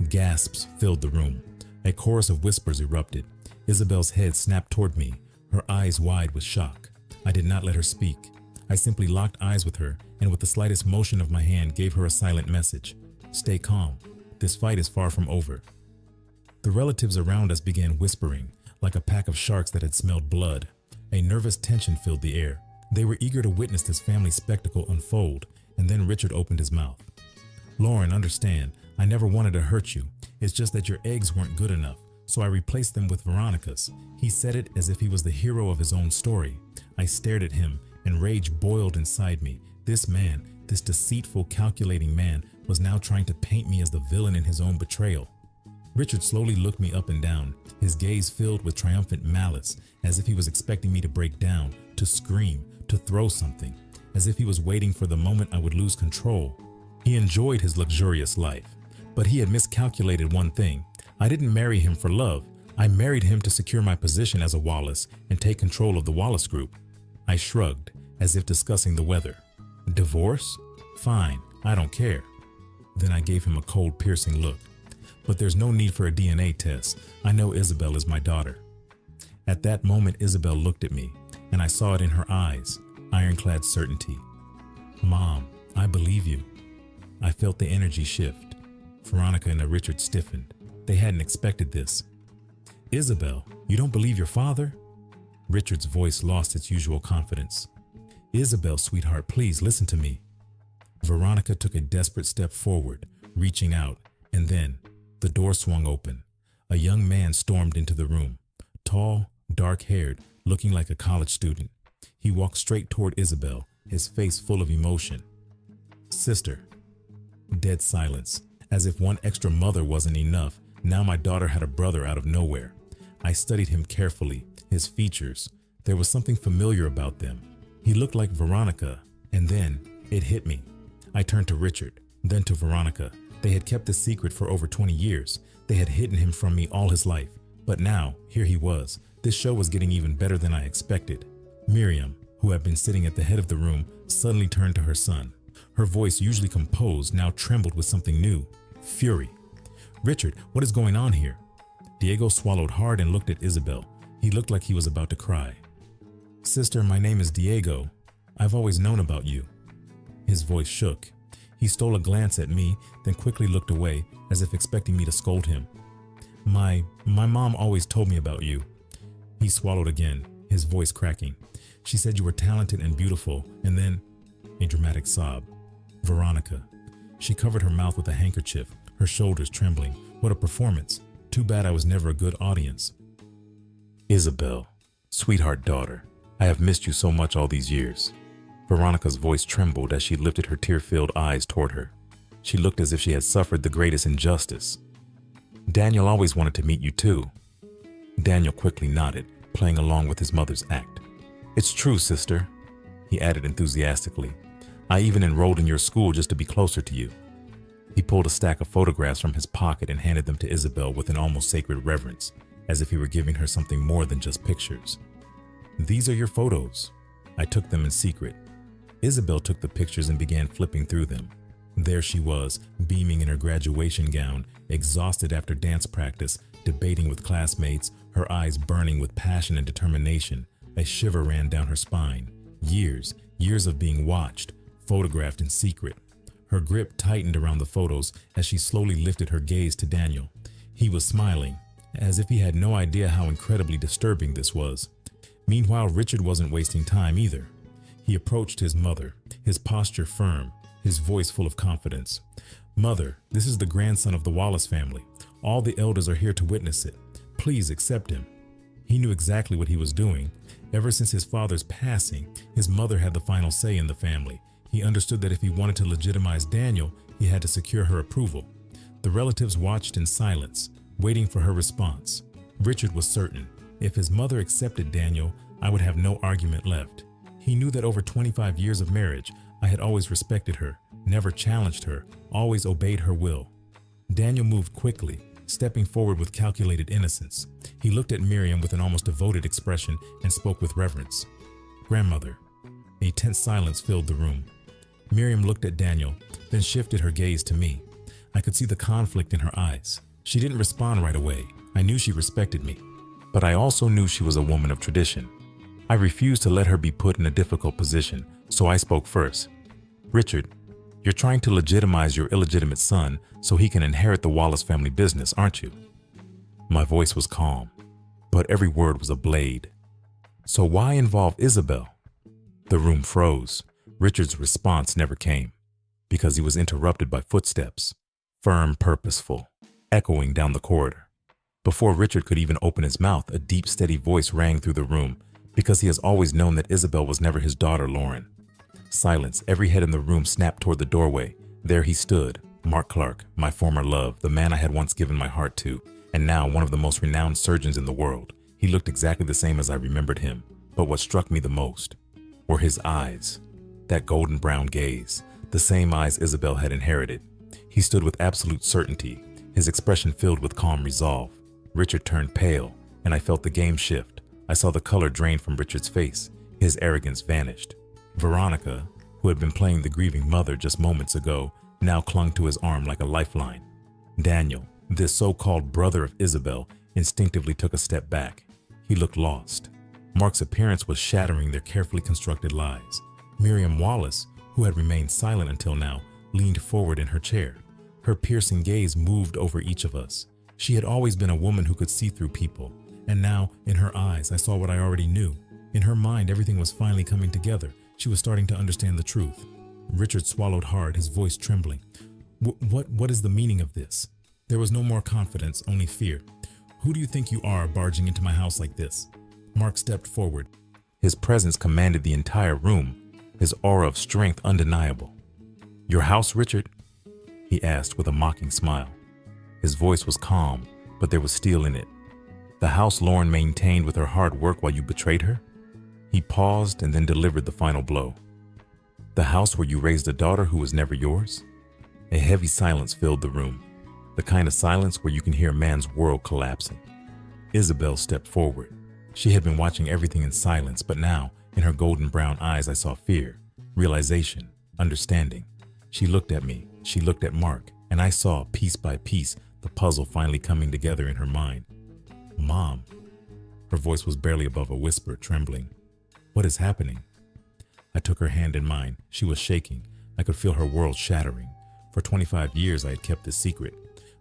Gasps filled the room. A chorus of whispers erupted. Isabel's head snapped toward me, her eyes wide with shock. I did not let her speak. I simply locked eyes with her, and with the slightest motion of my hand gave her a silent message. "Stay calm. This fight is far from over." The relatives around us began whispering, like a pack of sharks that had smelled blood. A nervous tension filled the air. They were eager to witness this family spectacle unfold, and then Richard opened his mouth. "Lauren, understand, I never wanted to hurt you. It's just that your eggs weren't good enough, so I replaced them with Veronica's." He said it as if he was the hero of his own story. I stared at him, and rage boiled inside me. This man, this deceitful, calculating man, was now trying to paint me as the villain in his own betrayal. Richard slowly looked me up and down, his gaze filled with triumphant malice, as if he was expecting me to break down, to scream, to throw something, as if he was waiting for the moment I would lose control. He enjoyed his luxurious life, but he had miscalculated one thing. I didn't marry him for love. I married him to secure my position as a Wallace and take control of the Wallace Group. I shrugged, as if discussing the weather. "Divorce? Fine, I don't care." Then I gave him a cold, piercing look. "But there's no need for a DNA test. I know Isabel is my daughter." At that moment, Isabel looked at me, and I saw it in her eyes, ironclad certainty. "Mom, I believe you." I felt the energy shift. Veronica and Richard stiffened. They hadn't expected this. "Isabel, you don't believe your father?" Richard's voice lost its usual confidence. "Isabel, sweetheart, please listen to me." Veronica took a desperate step forward, reaching out, and then the door swung open. A young man stormed into the room, tall, dark-haired, looking like a college student. He walked straight toward Isabel, his face full of emotion. "Sister." Dead silence. As if one extra mother wasn't enough, now my daughter had a brother out of nowhere. I studied him carefully, his features. There was something familiar about them. He looked like Veronica, and then it hit me. I turned to Richard, then to Veronica. They had kept this secret for over 20 years. They had hidden him from me all his life. But now, here he was. This show was getting even better than I expected. Miriam, who had been sitting at the head of the room, suddenly turned to her son. Her voice, usually composed, now trembled with something new. Fury. "Richard, what is going on here?" Diego swallowed hard and looked at Isabel. He looked like he was about to cry. "Sister, my name is Diego. I've always known about you." His voice shook. He stole a glance at me, then quickly looked away, as if expecting me to scold him. My mom always told me about you." He swallowed again, his voice cracking. She said you were talented and beautiful, and then a dramatic sob. Veronica. She covered her mouth with a handkerchief, her shoulders trembling. What a performance. Too bad I was never a good audience. Isabel, sweetheart daughter, I have missed you so much all these years. Veronica's voice trembled as she lifted her tear-filled eyes toward her. She looked as if she had suffered the greatest injustice. Daniel always wanted to meet you too. Daniel quickly nodded, playing along with his mother's act. It's true, sister, he added enthusiastically. I even enrolled in your school just to be closer to you. He pulled a stack of photographs from his pocket and handed them to Isabel with an almost sacred reverence, as if he were giving her something more than just pictures. These are your photos. I took them in secret. Isabel took the pictures and began flipping through them. There she was, beaming in her graduation gown, exhausted after dance practice, debating with classmates, her eyes burning with passion and determination. A shiver ran down her spine. Years of being watched, photographed in secret. Her grip tightened around the photos as she slowly lifted her gaze to Daniel. He was smiling, as if he had no idea how incredibly disturbing this was. Meanwhile, Richard wasn't wasting time either. He approached his mother, his posture firm, his voice full of confidence. Mother, this is the grandson of the Wallace family. All the elders are here to witness it. Please accept him. He knew exactly what he was doing. Ever since his father's passing, his mother had the final say in the family. He understood that if he wanted to legitimize Daniel, he had to secure her approval. The relatives watched in silence, waiting for her response. Richard was certain. If his mother accepted Daniel, I would have no argument left. He knew that over 25 years of marriage, I had always respected her, never challenged her, always obeyed her will. Daniel moved quickly, stepping forward with calculated innocence. He looked at Miriam with an almost devoted expression and spoke with reverence. Grandmother. A tense silence filled the room. Miriam looked at Daniel, then shifted her gaze to me. I could see the conflict in her eyes. She didn't respond right away. I knew she respected me, but I also knew she was a woman of tradition. I refused to let her be put in a difficult position, so I spoke first. Richard, you're trying to legitimize your illegitimate son so he can inherit the Wallace family business, aren't you? My voice was calm, but every word was a blade. So why involve Isabel? The room froze. Richard's response never came, because he was interrupted by footsteps, firm, purposeful, echoing down the corridor. Before Richard could even open his mouth, a deep, steady voice rang through the room, because he has always known that Isabel was never his daughter, Lauren. Silence. Every head in the room snapped toward the doorway. There he stood, Mark Clark, my former love, the man I had once given my heart to, and now one of the most renowned surgeons in the world. He looked exactly the same as I remembered him, but what struck me the most were his eyes, that golden brown gaze, the same eyes Isabel had inherited. He stood with absolute certainty, his expression filled with calm resolve. Richard turned pale, and I felt the game shift. I saw the color drain from Richard's face. His arrogance vanished. Veronica, who had been playing the grieving mother just moments ago, now clung to his arm like a lifeline. Daniel, this so-called brother of Isabel, instinctively took a step back. He looked lost. Mark's appearance was shattering their carefully constructed lies. Miriam Wallace, who had remained silent until now, leaned forward in her chair. Her piercing gaze moved over each of us. She had always been a woman who could see through people, and now, in her eyes, I saw what I already knew. In her mind, everything was finally coming together. She was starting to understand the truth. Richard swallowed hard, his voice trembling. What is the meaning of this? There was no more confidence, only fear. Who do you think you are, barging into my house like this? Mark stepped forward. His presence commanded the entire room, his aura of strength undeniable. Your house, Richard? He asked with a mocking smile. His voice was calm, but there was steel in it. The house Lauren maintained with her hard work while you betrayed her? He paused and then delivered the final blow. The house where you raised a daughter who was never yours? A heavy silence filled the room, the kind of silence where you can hear a man's world collapsing. Isabel stepped forward. She had been watching everything in silence, but now, in her golden brown eyes, I saw fear, realization, understanding. She looked at me, she looked at Mark, and I saw, piece by piece, the puzzle finally coming together in her mind. Mom. Her voice was barely above a whisper, trembling. What is happening? I took her hand in mine. She was shaking. I could feel her world shattering. For 25 years I had kept this secret,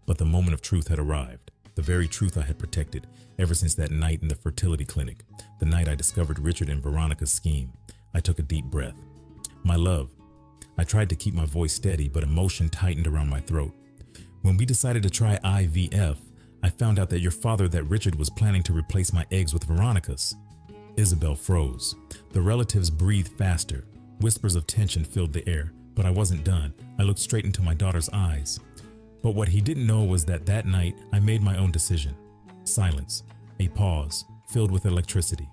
but the moment of truth had arrived. the very truth I had protected ever since that night in the fertility clinic, the night I discovered Richard and Veronica's scheme. I took a deep breath. My love. I tried to keep my voice steady, but emotion tightened around my throat. When we decided to try IVF, I found out that your father, that Richard, was planning to replace my eggs with Veronica's. Isabel froze. The relatives breathed faster. Whispers of tension filled the air, but I wasn't done. I looked straight into my daughter's eyes. But what he didn't know was that that night I made my own decision. Silence. A pause, filled with electricity.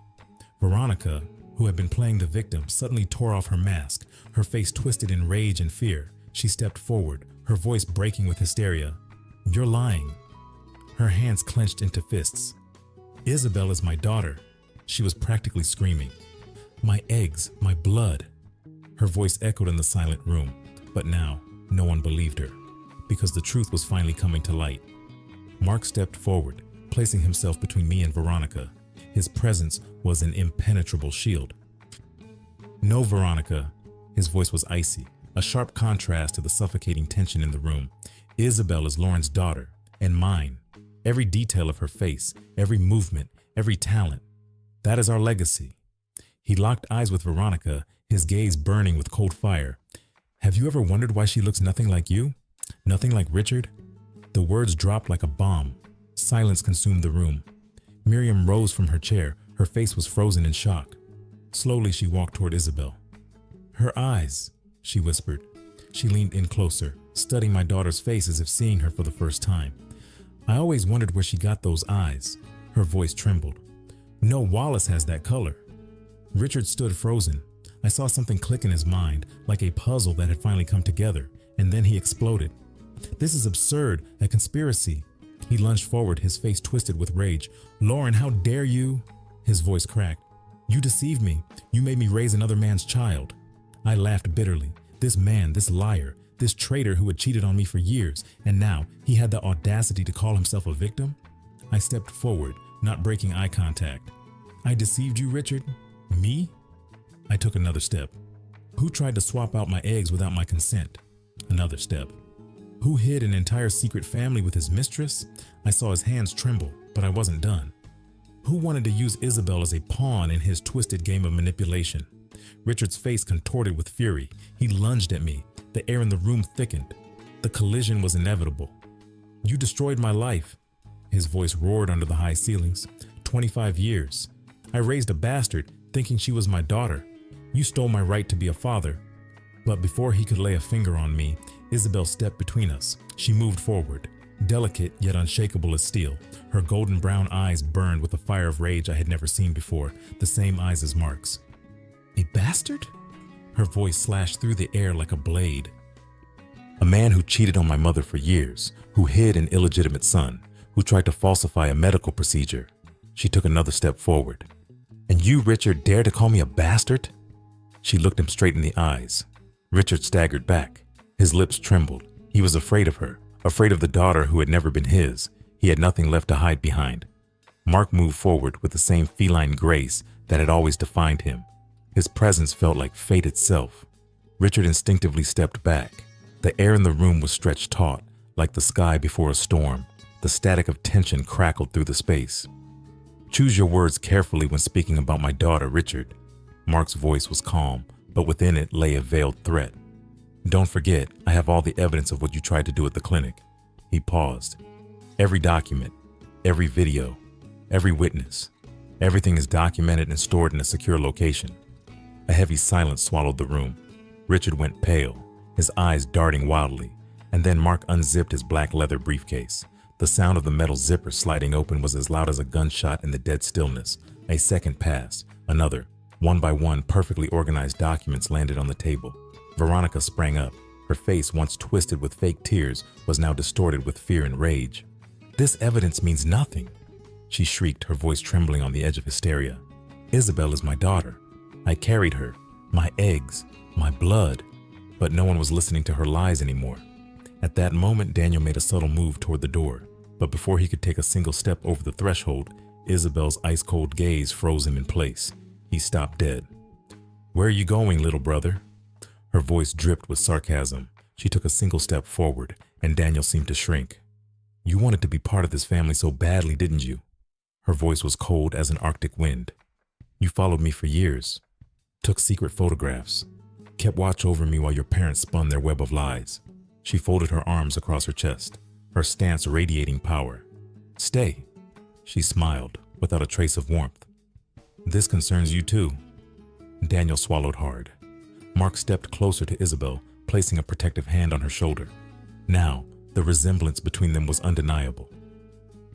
Veronica, who had been playing the victim, suddenly tore off her mask, her face twisted in rage and fear. She stepped forward, her voice breaking with hysteria. "You're lying." Her hands clenched into fists. "Isabel is my daughter." She was practically screaming. "My eggs, my blood." Her voice echoed in the silent room, but now no one believed her, because the truth was finally coming to light. Mark stepped forward, placing himself between me and Veronica. His presence was an impenetrable shield. "No, Veronica." His voice was icy, a sharp contrast to the suffocating tension in the room. "Isabel is Lauren's daughter, and mine. Every detail of her face, every movement, every talent. That is our legacy." He locked eyes with Veronica, his gaze burning with cold fire. "Have you ever wondered why she looks nothing like you? Nothing like Richard?" The words dropped like a bomb. Silence consumed the room. Miriam rose from her chair. Her face was frozen in shock. Slowly, she walked toward Isabel. "Her eyes," she whispered. She leaned in closer, studying my daughter's face as if seeing her for the first time. "I always wondered where she got those eyes." Her voice trembled. "No, Wallace has that color." Richard stood frozen. I saw something click in his mind, like a puzzle that had finally come together, and then he exploded. "This is absurd, a conspiracy." He lunged forward, his face twisted with rage. "Lauren, how dare you?" His voice cracked. "You deceived me. You made me raise another man's child." I laughed bitterly. This man, this liar, this traitor who had cheated on me for years, and now he had the audacity to call himself a victim? I stepped forward, not breaking eye contact. "I deceived you, Richard? Me?" I took another step. "Who tried to swap out my eggs without my consent?" Another step. "Who hid an entire secret family with his mistress?" I saw his hands tremble, but I wasn't done. "Who wanted to use Isabel as a pawn in his twisted game of manipulation?" Richard's face contorted with fury. He lunged at me. The air in the room thickened. The collision was inevitable. "You destroyed my life." His voice roared under the high ceilings. 25 years. I raised a bastard, thinking she was my daughter. You stole my right to be a father." But before he could lay a finger on me, Isabel stepped between us. She moved forward, delicate yet unshakable as steel. Her golden brown eyes burned with a fire of rage I had never seen before, the same eyes as Mark's. "A bastard?" Her voice slashed through the air like a blade. "A man who cheated on my mother for years, who hid an illegitimate son, who tried to falsify a medical procedure." She took another step forward. "And you, Richard, dare to call me a bastard?" She looked him straight in the eyes. Richard staggered back. His lips trembled. He was afraid of her, afraid of the daughter who had never been his. He had nothing left to hide behind. Mark moved forward with the same feline grace that had always defined him. His presence felt like fate itself. Richard instinctively stepped back. The air in the room was stretched taut, like the sky before a storm. The static of tension crackled through the space. "Choose your words carefully when speaking about my daughter, Richard." Mark's voice was calm, but within it lay a veiled threat. "Don't forget, I have all the evidence of what you tried to do at the clinic." He paused. "Every document, every video, every witness. Everything is documented and stored in a secure location." A heavy silence swallowed the room. Richard went pale, his eyes darting wildly, and then Mark unzipped his black leather briefcase. The sound of the metal zipper sliding open was as loud as a gunshot in the dead stillness. A second passed, another. One by one, perfectly organized documents landed on the table. Veronica sprang up. Her face, once twisted with fake tears, was now distorted with fear and rage. "This evidence means nothing," she shrieked, her voice trembling on the edge of hysteria. "Isabel is my daughter. I carried her, my eggs, my blood." But no one was listening to her lies anymore. At that moment, Daniel made a subtle move toward the door. But before he could take a single step over the threshold, Isabel's ice-cold gaze froze him in place. He stopped dead. "Where are you going, little brother?" Her voice dripped with sarcasm. She took a single step forward, and Daniel seemed to shrink. You wanted to be part of this family so badly, didn't you? Her voice was cold as an Arctic wind. You followed me for years, took secret photographs, kept watch over me while your parents spun their web of lies. She folded her arms across her chest, her stance radiating power. Stay. She smiled, without a trace of warmth. This concerns you too. Daniel swallowed hard. Mark stepped closer to Isabel, placing a protective hand on her shoulder. Now, the resemblance between them was undeniable.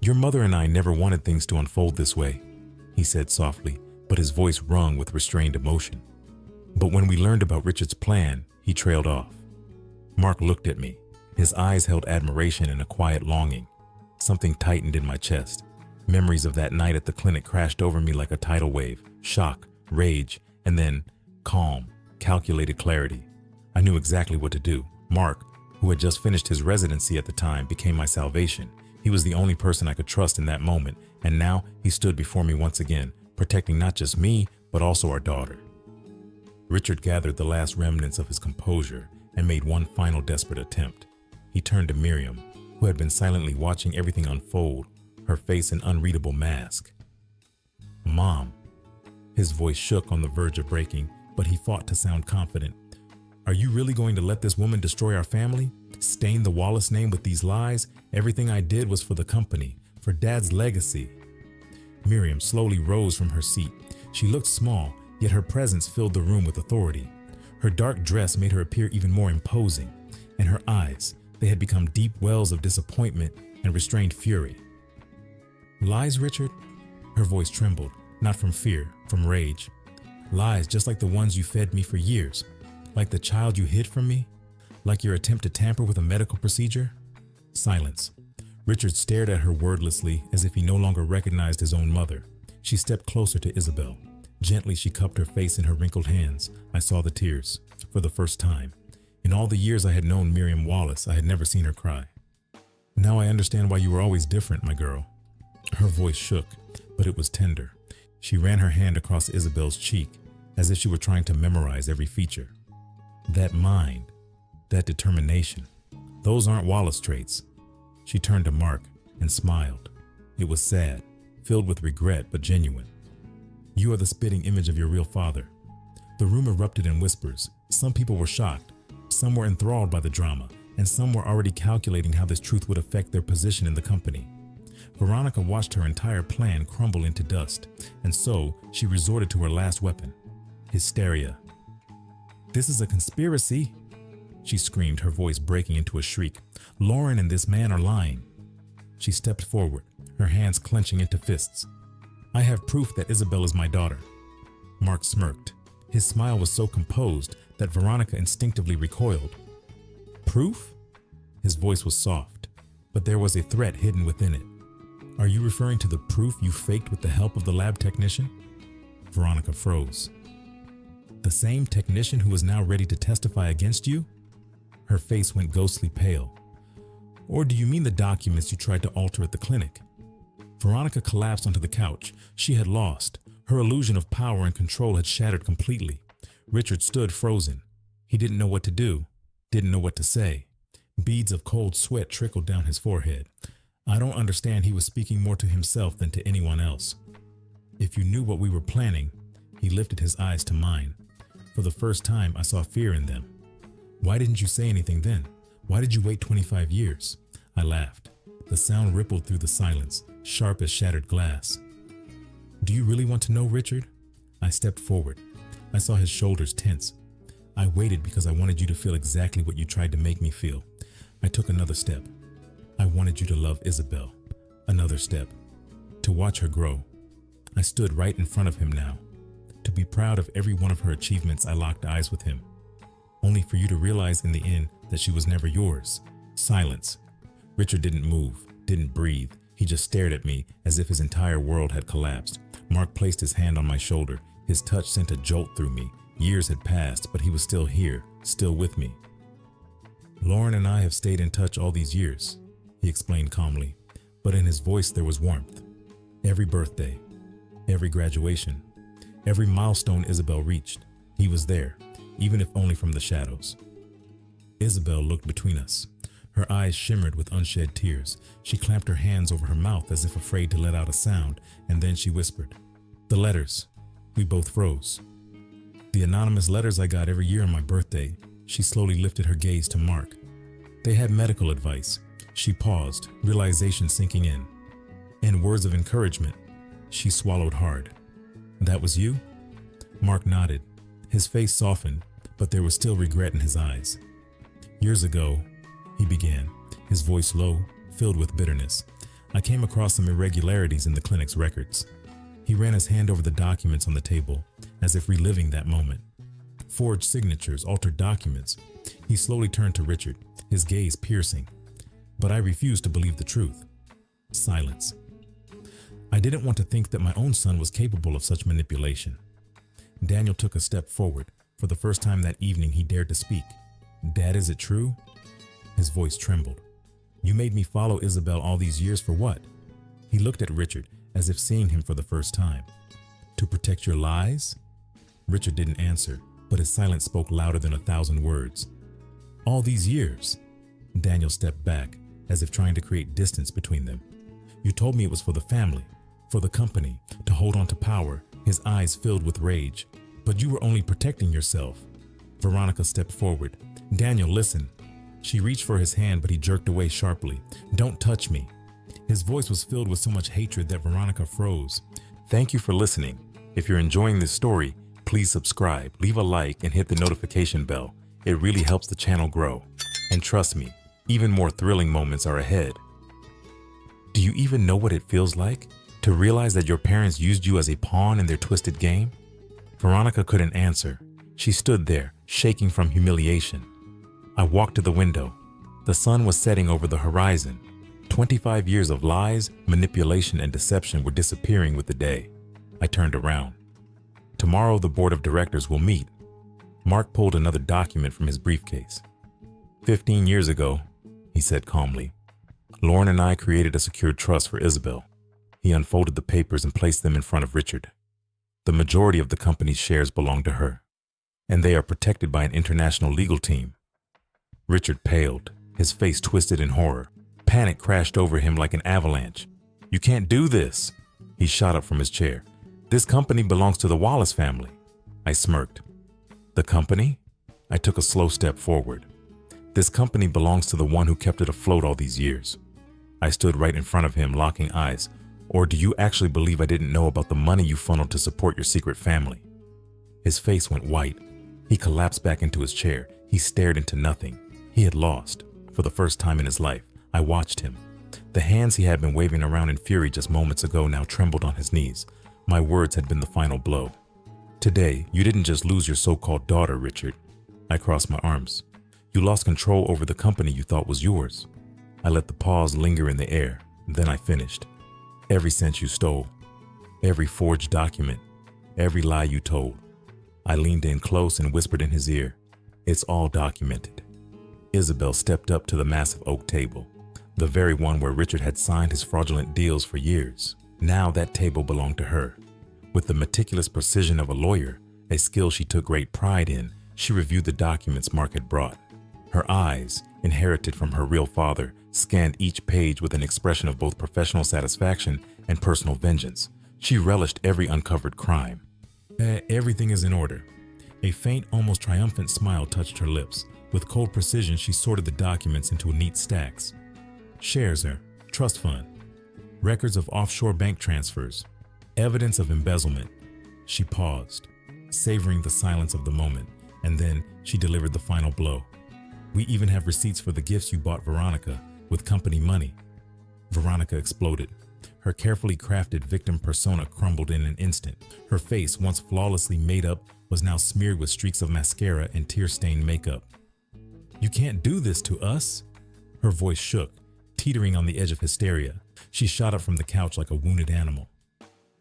Your mother and I never wanted things to unfold this way, he said softly, but his voice rung with restrained emotion. But when we learned about Richard's plan, he trailed off. Mark looked at me. His eyes held admiration and a quiet longing. Something tightened in my chest. Memories of that night at the clinic crashed over me like a tidal wave. Shock, rage, and then calm, calculated clarity. I knew exactly what to do. Mark, who had just finished his residency at the time, became my salvation. He was the only person I could trust in that moment, and now he stood before me once again, protecting not just me, but also our daughter. Richard gathered the last remnants of his composure and made one final desperate attempt. He turned to Miriam, who had been silently watching everything unfold, her face an unreadable mask. Mom. His voice shook on the verge of breaking, but he fought to sound confident. Are you really going to let this woman destroy our family? Stain the Wallace name with these lies? Everything I did was for the company, for Dad's legacy. Miriam slowly rose from her seat. She looked small, yet her presence filled the room with authority. Her dark dress made her appear even more imposing, and her eyes, they had become deep wells of disappointment and restrained fury. Lies, Richard? Her voice trembled, not from fear, from rage. Lies just like the ones you fed me for years, like the child you hid from me, like your attempt to tamper with a medical procedure. Silence. Richard stared at her wordlessly, as if he no longer recognized his own mother. She stepped closer to Isabel. Gently, she cupped her face in her wrinkled hands. I saw the tears. For the first time. In all the years I had known Miriam Wallace, I had never seen her cry. Now I understand why you were always different, my girl. Her voice shook, but it was tender. She ran her hand across Isabel's cheek, as if she were trying to memorize every feature. That mind, that determination, those aren't Wallace traits. She turned to Mark and smiled. It was sad, filled with regret, but genuine. You are the spitting image of your real father. The room erupted in whispers. Some people were shocked, some were enthralled by the drama, and some were already calculating how this truth would affect their position in the company. Veronica watched her entire plan crumble into dust, and so she resorted to her last weapon, hysteria. This is a conspiracy, she screamed, her voice breaking into a shriek. Lauren and this man are lying. She stepped forward, her hands clenching into fists. I have proof that Isabel is my daughter. Mark smirked. His smile was so composed that Veronica instinctively recoiled. Proof? His voice was soft, but there was a threat hidden within it. Are you referring to the proof you faked with the help of the lab technician? Veronica froze. The same technician who is now ready to testify against you? Her face went ghostly pale. Or do you mean the documents you tried to alter at the clinic? Veronica collapsed onto the couch. She had lost. Her illusion of power and control had shattered completely. Richard stood frozen. He didn't know what to do, didn't know what to say. Beads of cold sweat trickled down his forehead. I don't understand. He was speaking more to himself than to anyone else. If you knew what we were planning, he lifted his eyes to mine. For the first time, I saw fear in them. Why didn't you say anything then? Why did you wait 25 years? I laughed. The sound rippled through the silence, sharp as shattered glass. Do you really want to know, Richard? I stepped forward. I saw his shoulders tense. I waited because I wanted you to feel exactly what you tried to make me feel. I took another step. I wanted you to love Isabel. Another step. To watch her grow. I stood right in front of him now. To be proud of every one of her achievements, I locked eyes with him. Only for you to realize in the end that she was never yours. Silence. Richard didn't move, didn't breathe. He just stared at me as if his entire world had collapsed. Mark placed his hand on my shoulder. His touch sent a jolt through me. Years had passed, but he was still here, still with me. Lauren and I have stayed in touch all these years, he explained calmly, but in his voice there was warmth. Every birthday, every graduation, every milestone Isabel reached, he was there, even if only from the shadows. Isabel looked between us. Her eyes shimmered with unshed tears. She clamped her hands over her mouth as if afraid to let out a sound, and then she whispered, "The letters." We both froze. "The anonymous letters I got every year on my birthday." She slowly lifted her gaze to Mark. "They had medical advice." She paused, realization sinking in. "And words of encouragement." She swallowed hard. "That was you?" Mark nodded. His face softened, but there was still regret in his eyes. "Years ago," he began, his voice low, filled with bitterness, "I came across some irregularities in the clinic's records." He ran his hand over the documents on the table, as if reliving that moment. Forged signatures, altered documents. He slowly turned to Richard, his gaze piercing. "But I refused to believe the truth." Silence. "I didn't want to think that my own son was capable of such manipulation." Daniel took a step forward. For the first time that evening, he dared to speak. "Dad, is it true?" His voice trembled. "You made me follow Isabel all these years for what?" He looked at Richard, as if seeing him for the first time. "To protect your lies?" Richard didn't answer, but his silence spoke louder than 1,000 words. "All these years?" Daniel stepped back, as if trying to create distance between them. "You told me it was for the family, for the company, to hold on to power." His eyes filled with rage. "But you were only protecting yourself." Veronica stepped forward. "Daniel, listen." She reached for his hand, but he jerked away sharply. "Don't touch me." His voice was filled with so much hatred that Veronica froze. Thank you for listening. If you're enjoying this story, please subscribe, leave a like, and hit the notification bell. It really helps the channel grow. And trust me, even more thrilling moments are ahead. Do you even know what it feels like to realize that your parents used you as a pawn in their twisted game? Veronica couldn't answer. She stood there, shaking from humiliation. I walked to the window. The sun was setting over the horizon. 25 years of lies, manipulation, and deception were disappearing with the day. I turned around. Tomorrow, the board of directors will meet. Mark pulled another document from his briefcase. 15 years ago, he said calmly, Lauren and I created a secured trust for Isabel. He unfolded the papers and placed them in front of Richard. The majority of the company's shares belong to her, and they are protected by an international legal team. Richard paled, his face twisted in horror. Panic crashed over him like an avalanche. You can't do this. He shot up from his chair. This company belongs to the Wallace family. I smirked. The company? I took a slow step forward. This company belongs to the one who kept it afloat all these years. I stood right in front of him, locking eyes. Or do you actually believe I didn't know about the money you funneled to support your secret family? His face went white. He collapsed back into his chair. He stared into nothing. He had lost. For the first time in his life, I watched him. The hands he had been waving around in fury just moments ago now trembled on his knees. My words had been the final blow. Today, you didn't just lose your so-called daughter, Richard. I crossed my arms. You lost control over the company you thought was yours. I let the pause linger in the air. Then I finished. Every cent you stole, every forged document, every lie you told. I leaned in close and whispered in his ear, it's all documented. Isabel stepped up to the massive oak table, the very one where Richard had signed his fraudulent deals for years. Now that table belonged to her. With the meticulous precision of a lawyer, a skill she took great pride in, she reviewed the documents Mark had brought. Her eyes, inherited from her real father, scanned each page with an expression of both professional satisfaction and personal vengeance. She relished every uncovered crime. Everything is in order. A faint, almost triumphant smile touched her lips. With cold precision, she sorted the documents into neat stacks. Shares, trust fund, records of offshore bank transfers, evidence of embezzlement. She paused, savoring the silence of the moment, and then she delivered the final blow. We even have receipts for the gifts you bought Veronica with company money. Veronica exploded. Her carefully crafted victim persona crumbled in an instant. Her face, once flawlessly made up, was now smeared with streaks of mascara and tear-stained makeup. You can't do this to us. Her voice shook, teetering on the edge of hysteria. She shot up from the couch like a wounded animal.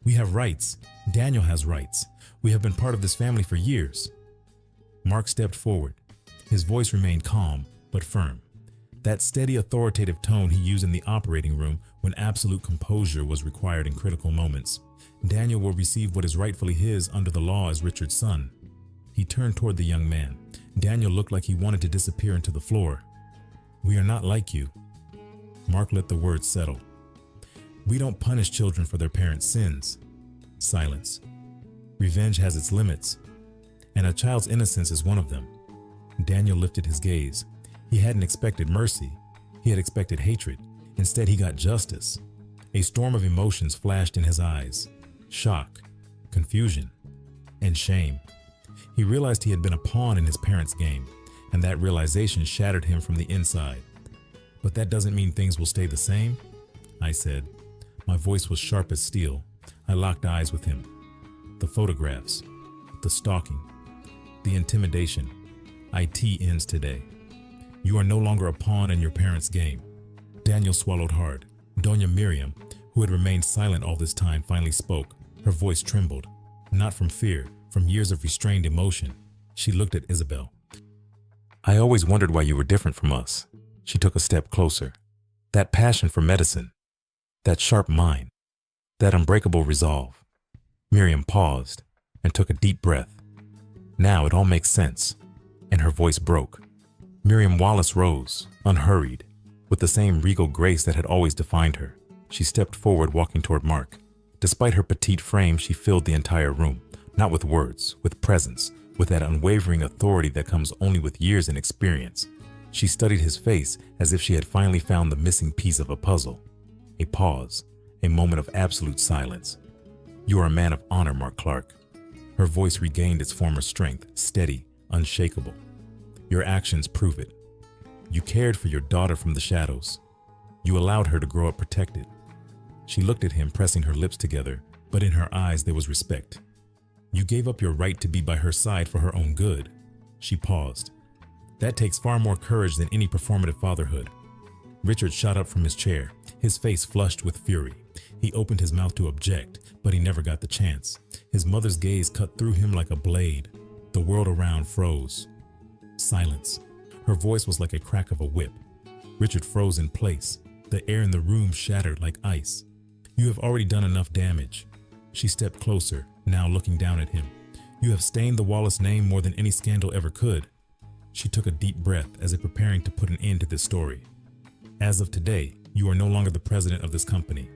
We have rights. Daniel has rights. We have been part of this family for years. Mark stepped forward. His voice remained calm, but firm. That steady, authoritative tone he used in the operating room when absolute composure was required in critical moments. Daniel will receive what is rightfully his under the law as Richard's son. He turned toward the young man. Daniel looked like he wanted to disappear into the floor. We are not like you. Mark let the words settle. We don't punish children for their parents' sins. Silence. Revenge has its limits, and a child's innocence is one of them. Daniel lifted his gaze. He hadn't expected mercy. He had expected hatred. Instead, he got justice. A storm of emotions flashed in his eyes. Shock, confusion, and shame. He realized he had been a pawn in his parents' game, and that realization shattered him from the inside. But that doesn't mean things will stay the same, I said. My voice was sharp as steel. I locked eyes with him. The photographs, the stalking, the intimidation. IT ends today. You are no longer a pawn in your parents' game. Daniel swallowed hard. Doña Miriam, who had remained silent all this time, finally spoke. Her voice trembled, not from fear, from years of restrained emotion. She looked at Isabel. I always wondered why you were different from us. She took a step closer. That passion for medicine, that sharp mind, that unbreakable resolve. Miriam paused and took a deep breath. Now it all makes sense, and her voice broke. Miriam Wallace rose, unhurried, with the same regal grace that had always defined her. She stepped forward, walking toward Mark. Despite her petite frame, she filled the entire room, not with words, with presence, with that unwavering authority that comes only with years and experience. She studied his face as if she had finally found the missing piece of a puzzle. A pause, a moment of absolute silence. You are a man of honor, Mark Clark. Her voice regained its former strength, steady, unshakable. Your actions prove it. You cared for your daughter from the shadows. You allowed her to grow up protected. She looked at him, pressing her lips together, but in her eyes there was respect. You gave up your right to be by her side for her own good. She paused. That takes far more courage than any performative fatherhood. Richard shot up from his chair, his face flushed with fury. He opened his mouth to object, but he never got the chance. His mother's gaze cut through him like a blade. The world around froze. Silence. Her voice was like a crack of a whip. Richard froze in place. The air in the room shattered like ice. You have already done enough damage. She stepped closer, now looking down at him. You have stained the Wallace name more than any scandal ever could. She took a deep breath as if preparing to put an end to this story. As of today, you are no longer the president of this company.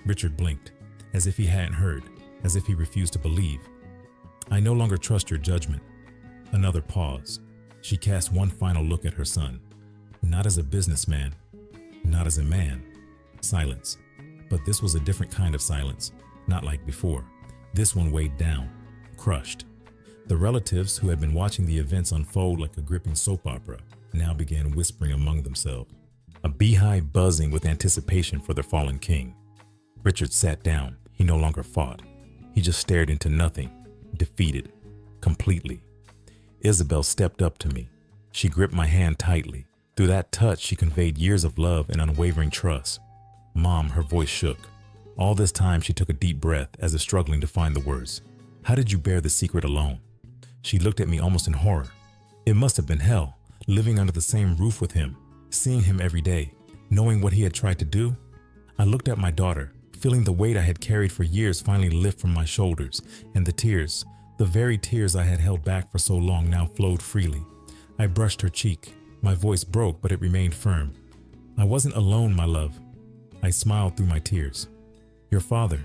Richard blinked, as if he hadn't heard, as if he refused to believe. I no longer trust your judgment. Another pause. She cast one final look at her son. Not as a businessman, not as a man. Silence. But this was a different kind of silence, not like before. This one weighed down, crushed. The relatives who had been watching the events unfold like a gripping soap opera now began whispering among themselves, a beehive buzzing with anticipation for their fallen king. Richard sat down. He no longer fought. He just stared into nothing, defeated, completely. Isabel stepped up to me. She gripped my hand tightly. Through that touch, she conveyed years of love and unwavering trust. Mom, her voice shook. All this time, she took a deep breath as if struggling to find the words. How did you bear the secret alone? She looked at me almost in horror. It must have been hell, living under the same roof with him, seeing him every day, knowing what he had tried to do. I looked at my daughter, feeling the weight I had carried for years finally lift from my shoulders, and the tears, the very tears I had held back for so long, now flowed freely. I brushed her cheek. My voice broke, but it remained firm. I wasn't alone, my love. I smiled through my tears. Your father.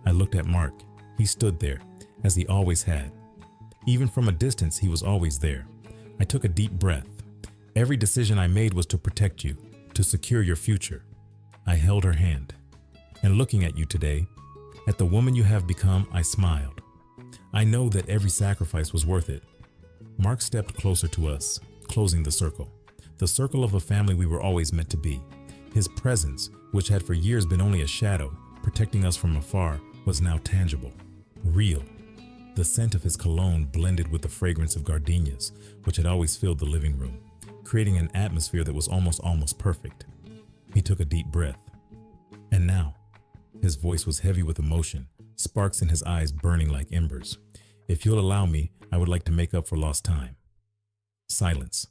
I looked at Mark. He stood there, as he always had. Even from a distance, he was always there. I took a deep breath. Every decision I made was to protect you, to secure your future. I held her hand. And looking at you today, at the woman you have become, I smiled. I know that every sacrifice was worth it. Mark stepped closer to us, closing the circle of a family we were always meant to be. His presence, which had for years been only a shadow, protecting us from afar, was now tangible, real. The scent of his cologne blended with the fragrance of gardenias, which had always filled the living room, creating an atmosphere that was almost perfect. He took a deep breath. And now, his voice was heavy with emotion, sparks in his eyes burning like embers. If you'll allow me, I would like to make up for lost time. Silence.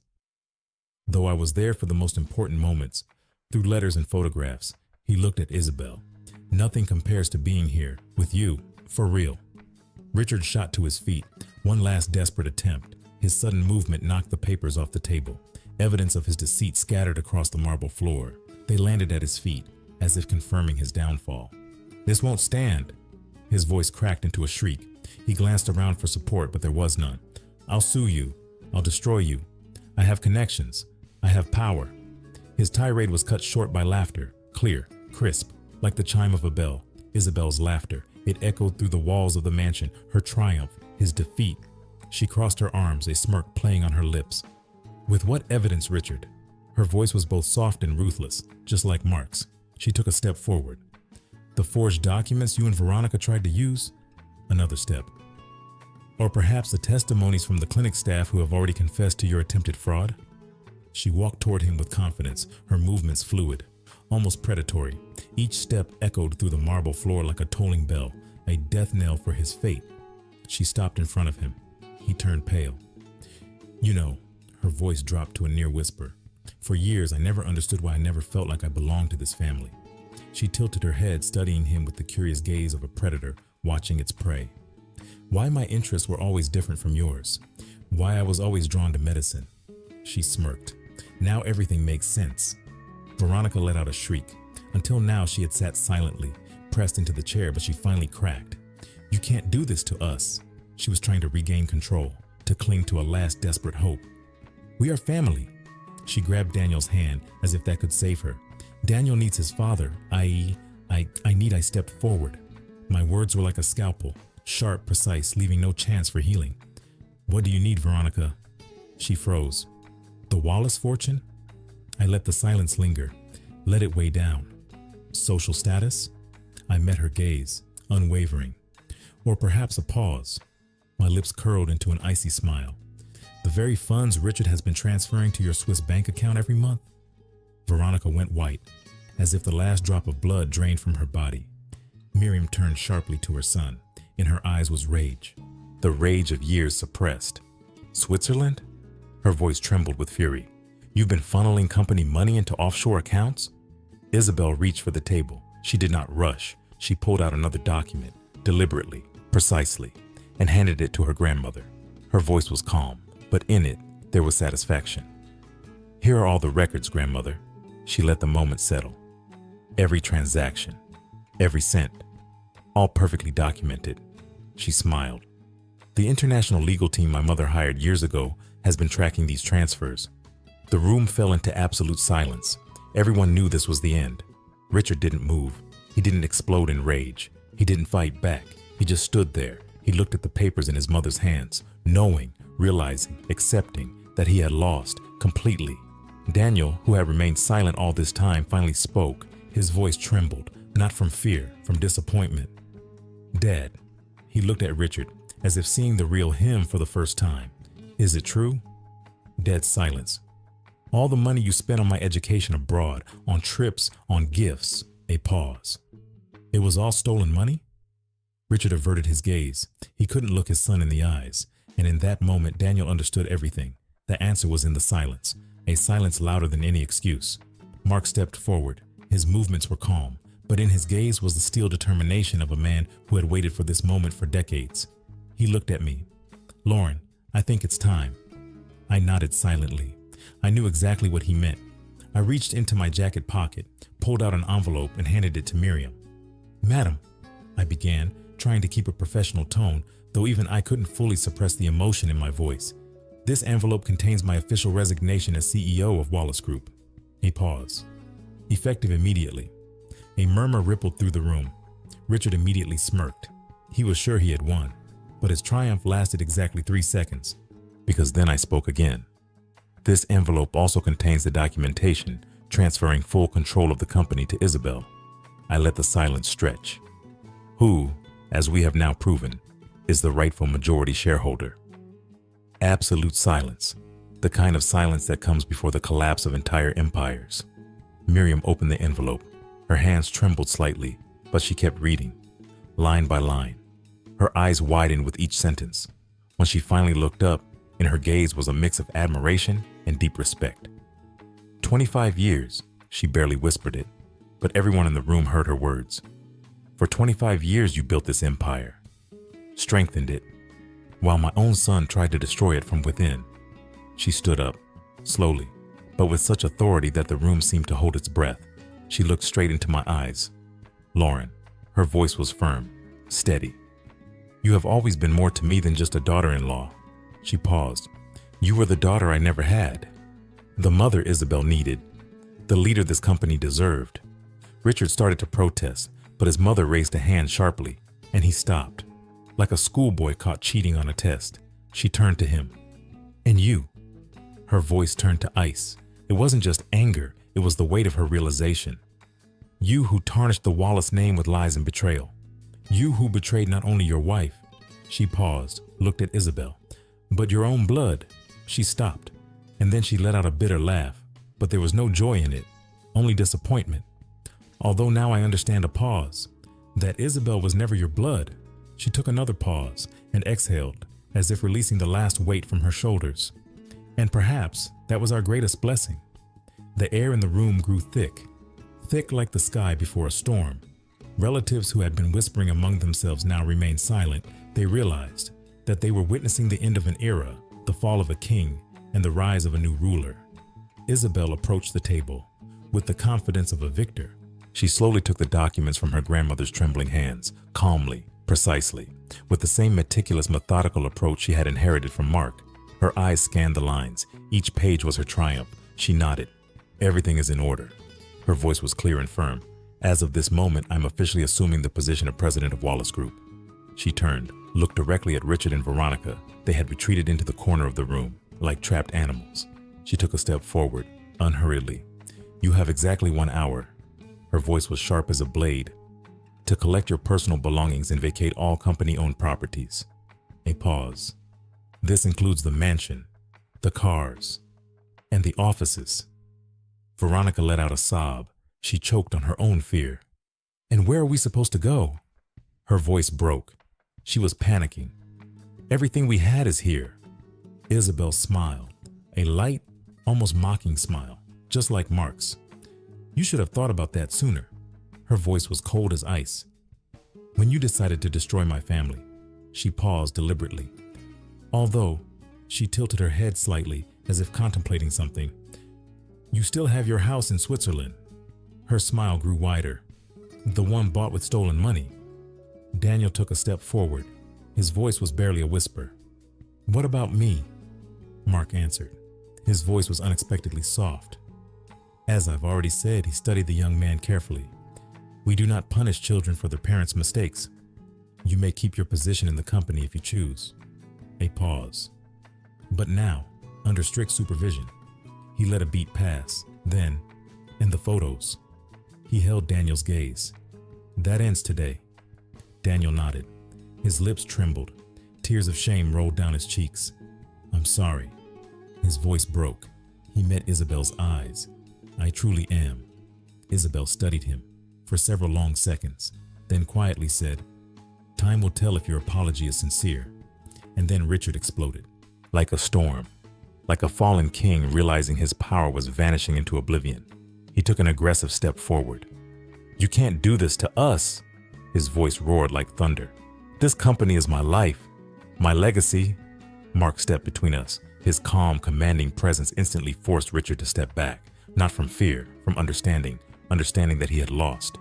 Though I was there for the most important moments, through letters and photographs, he looked at Isabel. Nothing compares to being here, with you, for real. Richard shot to his feet, one last desperate attempt. His sudden movement knocked the papers off the table. Evidence of his deceit scattered across the marble floor. They landed at his feet, as if confirming his downfall. "This won't stand." His voice cracked into a shriek. He glanced around for support, but there was none. "I'll sue you. I'll destroy you. I have connections. I have power." His tirade was cut short by laughter, clear, crisp, like the chime of a bell. Isabel's laughter. It echoed through the walls of the mansion, her triumph, his defeat. She crossed her arms, a smirk playing on her lips. "With what evidence, Richard?" Her voice was both soft and ruthless, just like Mark's. She took a step forward. "The forged documents you and Veronica tried to use?" Another step. "Or perhaps the testimonies from the clinic staff who have already confessed to your attempted fraud?" She walked toward him with confidence, her movements fluid, almost predatory. Each step echoed through the marble floor like a tolling bell, a death knell for his fate. She stopped in front of him. He turned pale. "You know," her voice dropped to a near whisper, "for years I never understood why I never felt like I belonged to this family." She tilted her head, studying him with the curious gaze of a predator watching its prey. "Why my interests were always different from yours. Why I was always drawn to medicine." She smirked. Now everything makes sense. Veronica let out a shriek. Until now she had sat silently, pressed into the chair, but she finally cracked. "You can't do this to us." She was trying to regain control, to cling to a last desperate hope. "We are family." She grabbed Daniel's hand as if that could save her. "Daniel needs his father, I stepped forward. My words were like a scalpel, sharp, precise, leaving no chance for healing. "What do you need, Veronica?" She froze. "The Wallace fortune?" I let the silence linger, let it weigh down. "Social status?" I met her gaze, unwavering. Or perhaps a pause. My lips curled into an icy smile. "The very funds Richard has been transferring to your Swiss bank account every month?" Veronica went white, as if the last drop of blood drained from her body. Miriam turned sharply to her son. In her eyes was rage, the rage of years suppressed. "Switzerland?" Her voice trembled with fury. "You've been funneling company money into offshore accounts?" Isabel reached for the table. She did not rush. She pulled out another document, deliberately, precisely, and handed it to her grandmother. Her voice was calm, but in it, there was satisfaction. "Here are all the records, grandmother." She let the moment settle. Every transaction, every cent, all perfectly documented. She smiled. "The international legal team my mother hired years ago has been tracking these transfers." The room fell into absolute silence. Everyone knew this was the end. Richard didn't move. He didn't explode in rage. He didn't fight back. He just stood there. He looked at the papers in his mother's hands, knowing, realizing, accepting that he had lost completely. Daniel, who had remained silent all this time, finally spoke. His voice trembled, not from fear, from disappointment. "Dad." He looked at Richard, as if seeing the real him for the first time. "Is it true?" Dead silence. "All the money you spent on my education abroad, on trips, on gifts." A pause. "It was all stolen money?" Richard averted his gaze. He couldn't look his son in the eyes, and in that moment Daniel understood everything. The answer was in the silence, a silence louder than any excuse. Mark stepped forward. His movements were calm, but in his gaze was the steel determination of a man who had waited for this moment for decades. He looked at me. "Lauren, I think it's time." I nodded silently. I knew exactly what he meant. I reached into my jacket pocket, pulled out an envelope, and handed it to Miriam. "Madam," I began, trying to keep a professional tone, though even I couldn't fully suppress the emotion in my voice. "This envelope contains my official resignation as CEO of Wallace Group." A pause. "Effective immediately." A murmur rippled through the room. Richard immediately smirked. He was sure he had won, but his triumph lasted exactly 3 seconds, because then I spoke again. "This envelope also contains the documentation transferring full control of the company to Isabel." I let the silence stretch. "Who, as we have now proven, is the rightful majority shareholder." Absolute silence, the kind of silence that comes before the collapse of entire empires. Miriam opened the envelope. Her hands trembled slightly, but she kept reading, line by line. Her eyes widened with each sentence. When she finally looked up, in her gaze was a mix of admiration and deep respect. 25 years, she barely whispered it, but everyone in the room heard her words. "For 25 years you built this empire, strengthened it, while my own son tried to destroy it from within." She stood up, slowly, but with such authority that the room seemed to hold its breath. She looked straight into my eyes. "Lauren," her voice was firm, steady. "You have always been more to me than just a daughter-in-law." She paused. "You were the daughter I never had, the mother Isabel needed, the leader this company deserved." Richard started to protest, but his mother raised a hand sharply, and he stopped. Like a schoolboy caught cheating on a test, she turned to him. "And you?" Her voice turned to ice. It wasn't just anger, it was the weight of her realization. "You who tarnished the Wallace name with lies and betrayal. You who betrayed not only your wife," she paused, looked at Isabel, "but your own blood." She stopped, and then she let out a bitter laugh, but there was no joy in it, only disappointment. "Although now I understand a pause, that Isabel was never your blood." She took another pause and exhaled, as if releasing the last weight from her shoulders. "And perhaps that was our greatest blessing." The air in the room grew thick, thick like the sky before a storm. Relatives who had been whispering among themselves now remained silent. They realized that they were witnessing the end of an era, the fall of a king, and the rise of a new ruler. Isabel approached the table with the confidence of a victor. She slowly took the documents from her grandmother's trembling hands, calmly, precisely, with the same meticulous, methodical approach she had inherited from Mark. Her eyes scanned the lines. Each page was her triumph. She nodded. "Everything is in order." Her voice was clear and firm. "As of this moment, I'm officially assuming the position of president of Wallace Group." She turned, looked directly at Richard and Veronica. They had retreated into the corner of the room, like trapped animals. She took a step forward, unhurriedly. "You have exactly 1 hour." Her voice was sharp as a blade. "To collect your personal belongings and vacate all company-owned properties." A pause. "This includes the mansion, the cars, and the offices." Veronica let out a sob. She choked on her own fear. "And where are we supposed to go?" Her voice broke. She was panicking. "Everything we had is here." Isabel smiled, a light, almost mocking smile, just like Mark's. "You should have thought about that sooner." Her voice was cold as ice. "When you decided to destroy my family." She paused deliberately. "Although," she tilted her head slightly as if contemplating something, "you still have your house in Switzerland." Her smile grew wider. "The one bought with stolen money." Daniel took a step forward. His voice was barely a whisper. "What about me?" Mark answered. His voice was unexpectedly soft. "As I've already said," he studied the young man carefully. "We do not punish children for their parents' mistakes. You may keep your position in the company if you choose." A pause. "But now, under strict supervision." He let a beat pass. Then, "In the photos." He held Daniel's gaze. "That ends today." Daniel nodded. His lips trembled. Tears of shame rolled down his cheeks. "I'm sorry." His voice broke. He met Isabel's eyes. "I truly am." Isabel studied him for several long seconds, then quietly said, "Time will tell if your apology is sincere." And then Richard exploded. Like a storm, like a fallen king realizing his power was vanishing into oblivion. He took an aggressive step forward. "You can't do this to us!" His voice roared like thunder. "This company is my life, my legacy." Mark stepped between us. His calm, commanding presence instantly forced Richard to step back, not from fear, from understanding that he had lost.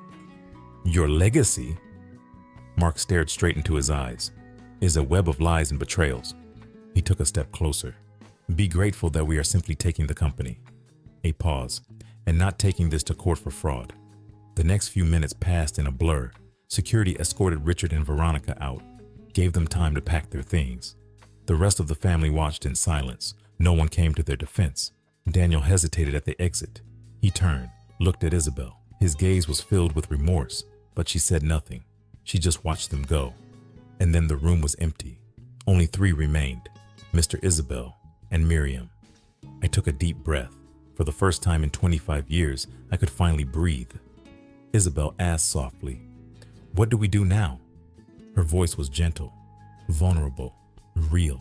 "Your legacy?" Mark stared straight into his eyes. "Is a web of lies and betrayals." He took a step closer. "Be grateful that we are simply taking the company." A pause. "And not taking this to court for fraud." The next few minutes passed in a blur. Security escorted Richard and Veronica out, gave them time to pack their things. The rest of the family watched in silence. No one came to their defense. Daniel hesitated at the exit. He turned, looked at Isabel. His gaze was filled with remorse, but she said nothing. She just watched them go. And then the room was empty. Only 3 remained, Mr. Isabel and Miriam. I took a deep breath. For the first time in 25 years, I could finally breathe. Isabel asked softly, "What do we do now?" Her voice was gentle, vulnerable, real.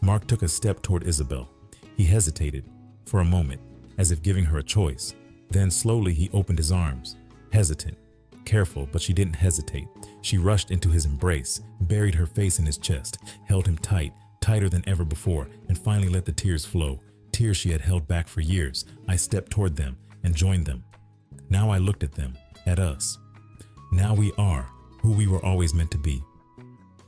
Mark took a step toward Isabel. He hesitated for a moment, as if giving her a choice. Then slowly he opened his arms, hesitant, careful, but she didn't hesitate. She rushed into his embrace, buried her face in his chest, held him tight, tighter than ever before, and finally let the tears flow. tears she had held back for years, I stepped toward them and joined them. Now I looked at them, at us. Now we are who we were always meant to be.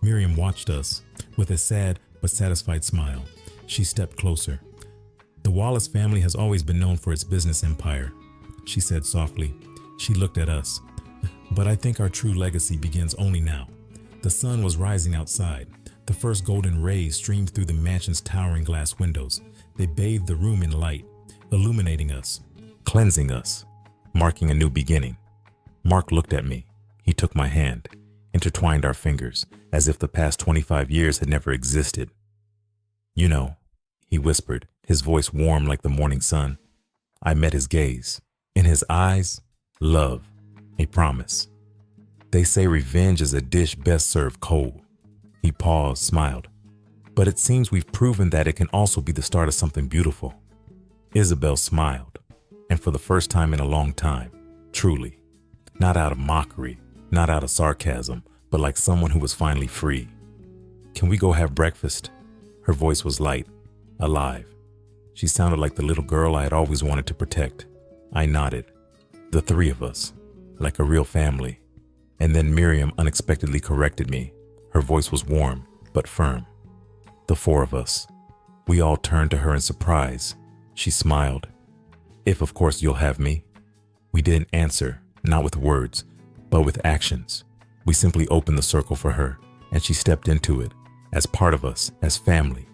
Miriam watched us with a sad but satisfied smile. She stepped closer. The Wallace family has always been known for its business empire, she said softly. She looked at us. But I think our true legacy begins only now. The sun was rising outside. The first golden rays streamed through the mansion's towering glass windows. They bathed the room in light, illuminating us, cleansing us, marking a new beginning. Mark looked at me. He took my hand, intertwined our fingers, as if the past 25 years had never existed. You know, he whispered, his voice warm like the morning sun. I met his gaze. In his eyes, love, a promise. They say revenge is a dish best served cold. He paused, smiled. But it seems we've proven that it can also be the start of something beautiful. Isabel smiled, and for the first time in a long time, truly. Not out of mockery, not out of sarcasm, but like someone who was finally free. Can we go have breakfast? Her voice was light, alive. She sounded like the little girl I had always wanted to protect. I nodded. The three of us, like a real family. And then Miriam unexpectedly corrected me. Her voice was warm, but firm. The four of us. We all turned to her in surprise. She smiled. If of course you'll have me. We didn't answer, not with words, but with actions. We simply opened the circle for her, and she stepped into it, as part of us, as family.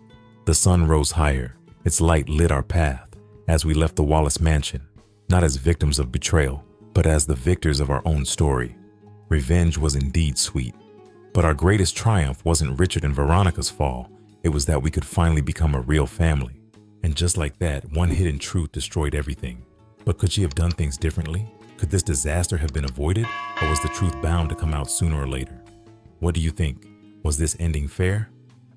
The sun rose higher. Its light lit our path as we left the Wallace mansion, not as victims of betrayal, but as the victors of our own story. Revenge was indeed sweet. But our greatest triumph wasn't Richard and Veronica's fall. It was that we could finally become a real family. And just like that, one hidden truth destroyed everything. But could she have done things differently? Could this disaster have been avoided? Or was the truth bound to come out sooner or later? What do you think? Was this ending fair?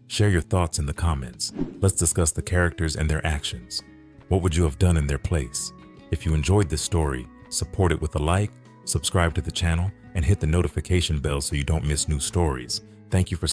Share your thoughts in the comments. Let's discuss the characters and their actions. What would you have done in their place? If you enjoyed this story, support it with a like, subscribe to the channel, and hit the notification bell so you don't miss new stories. Thank you for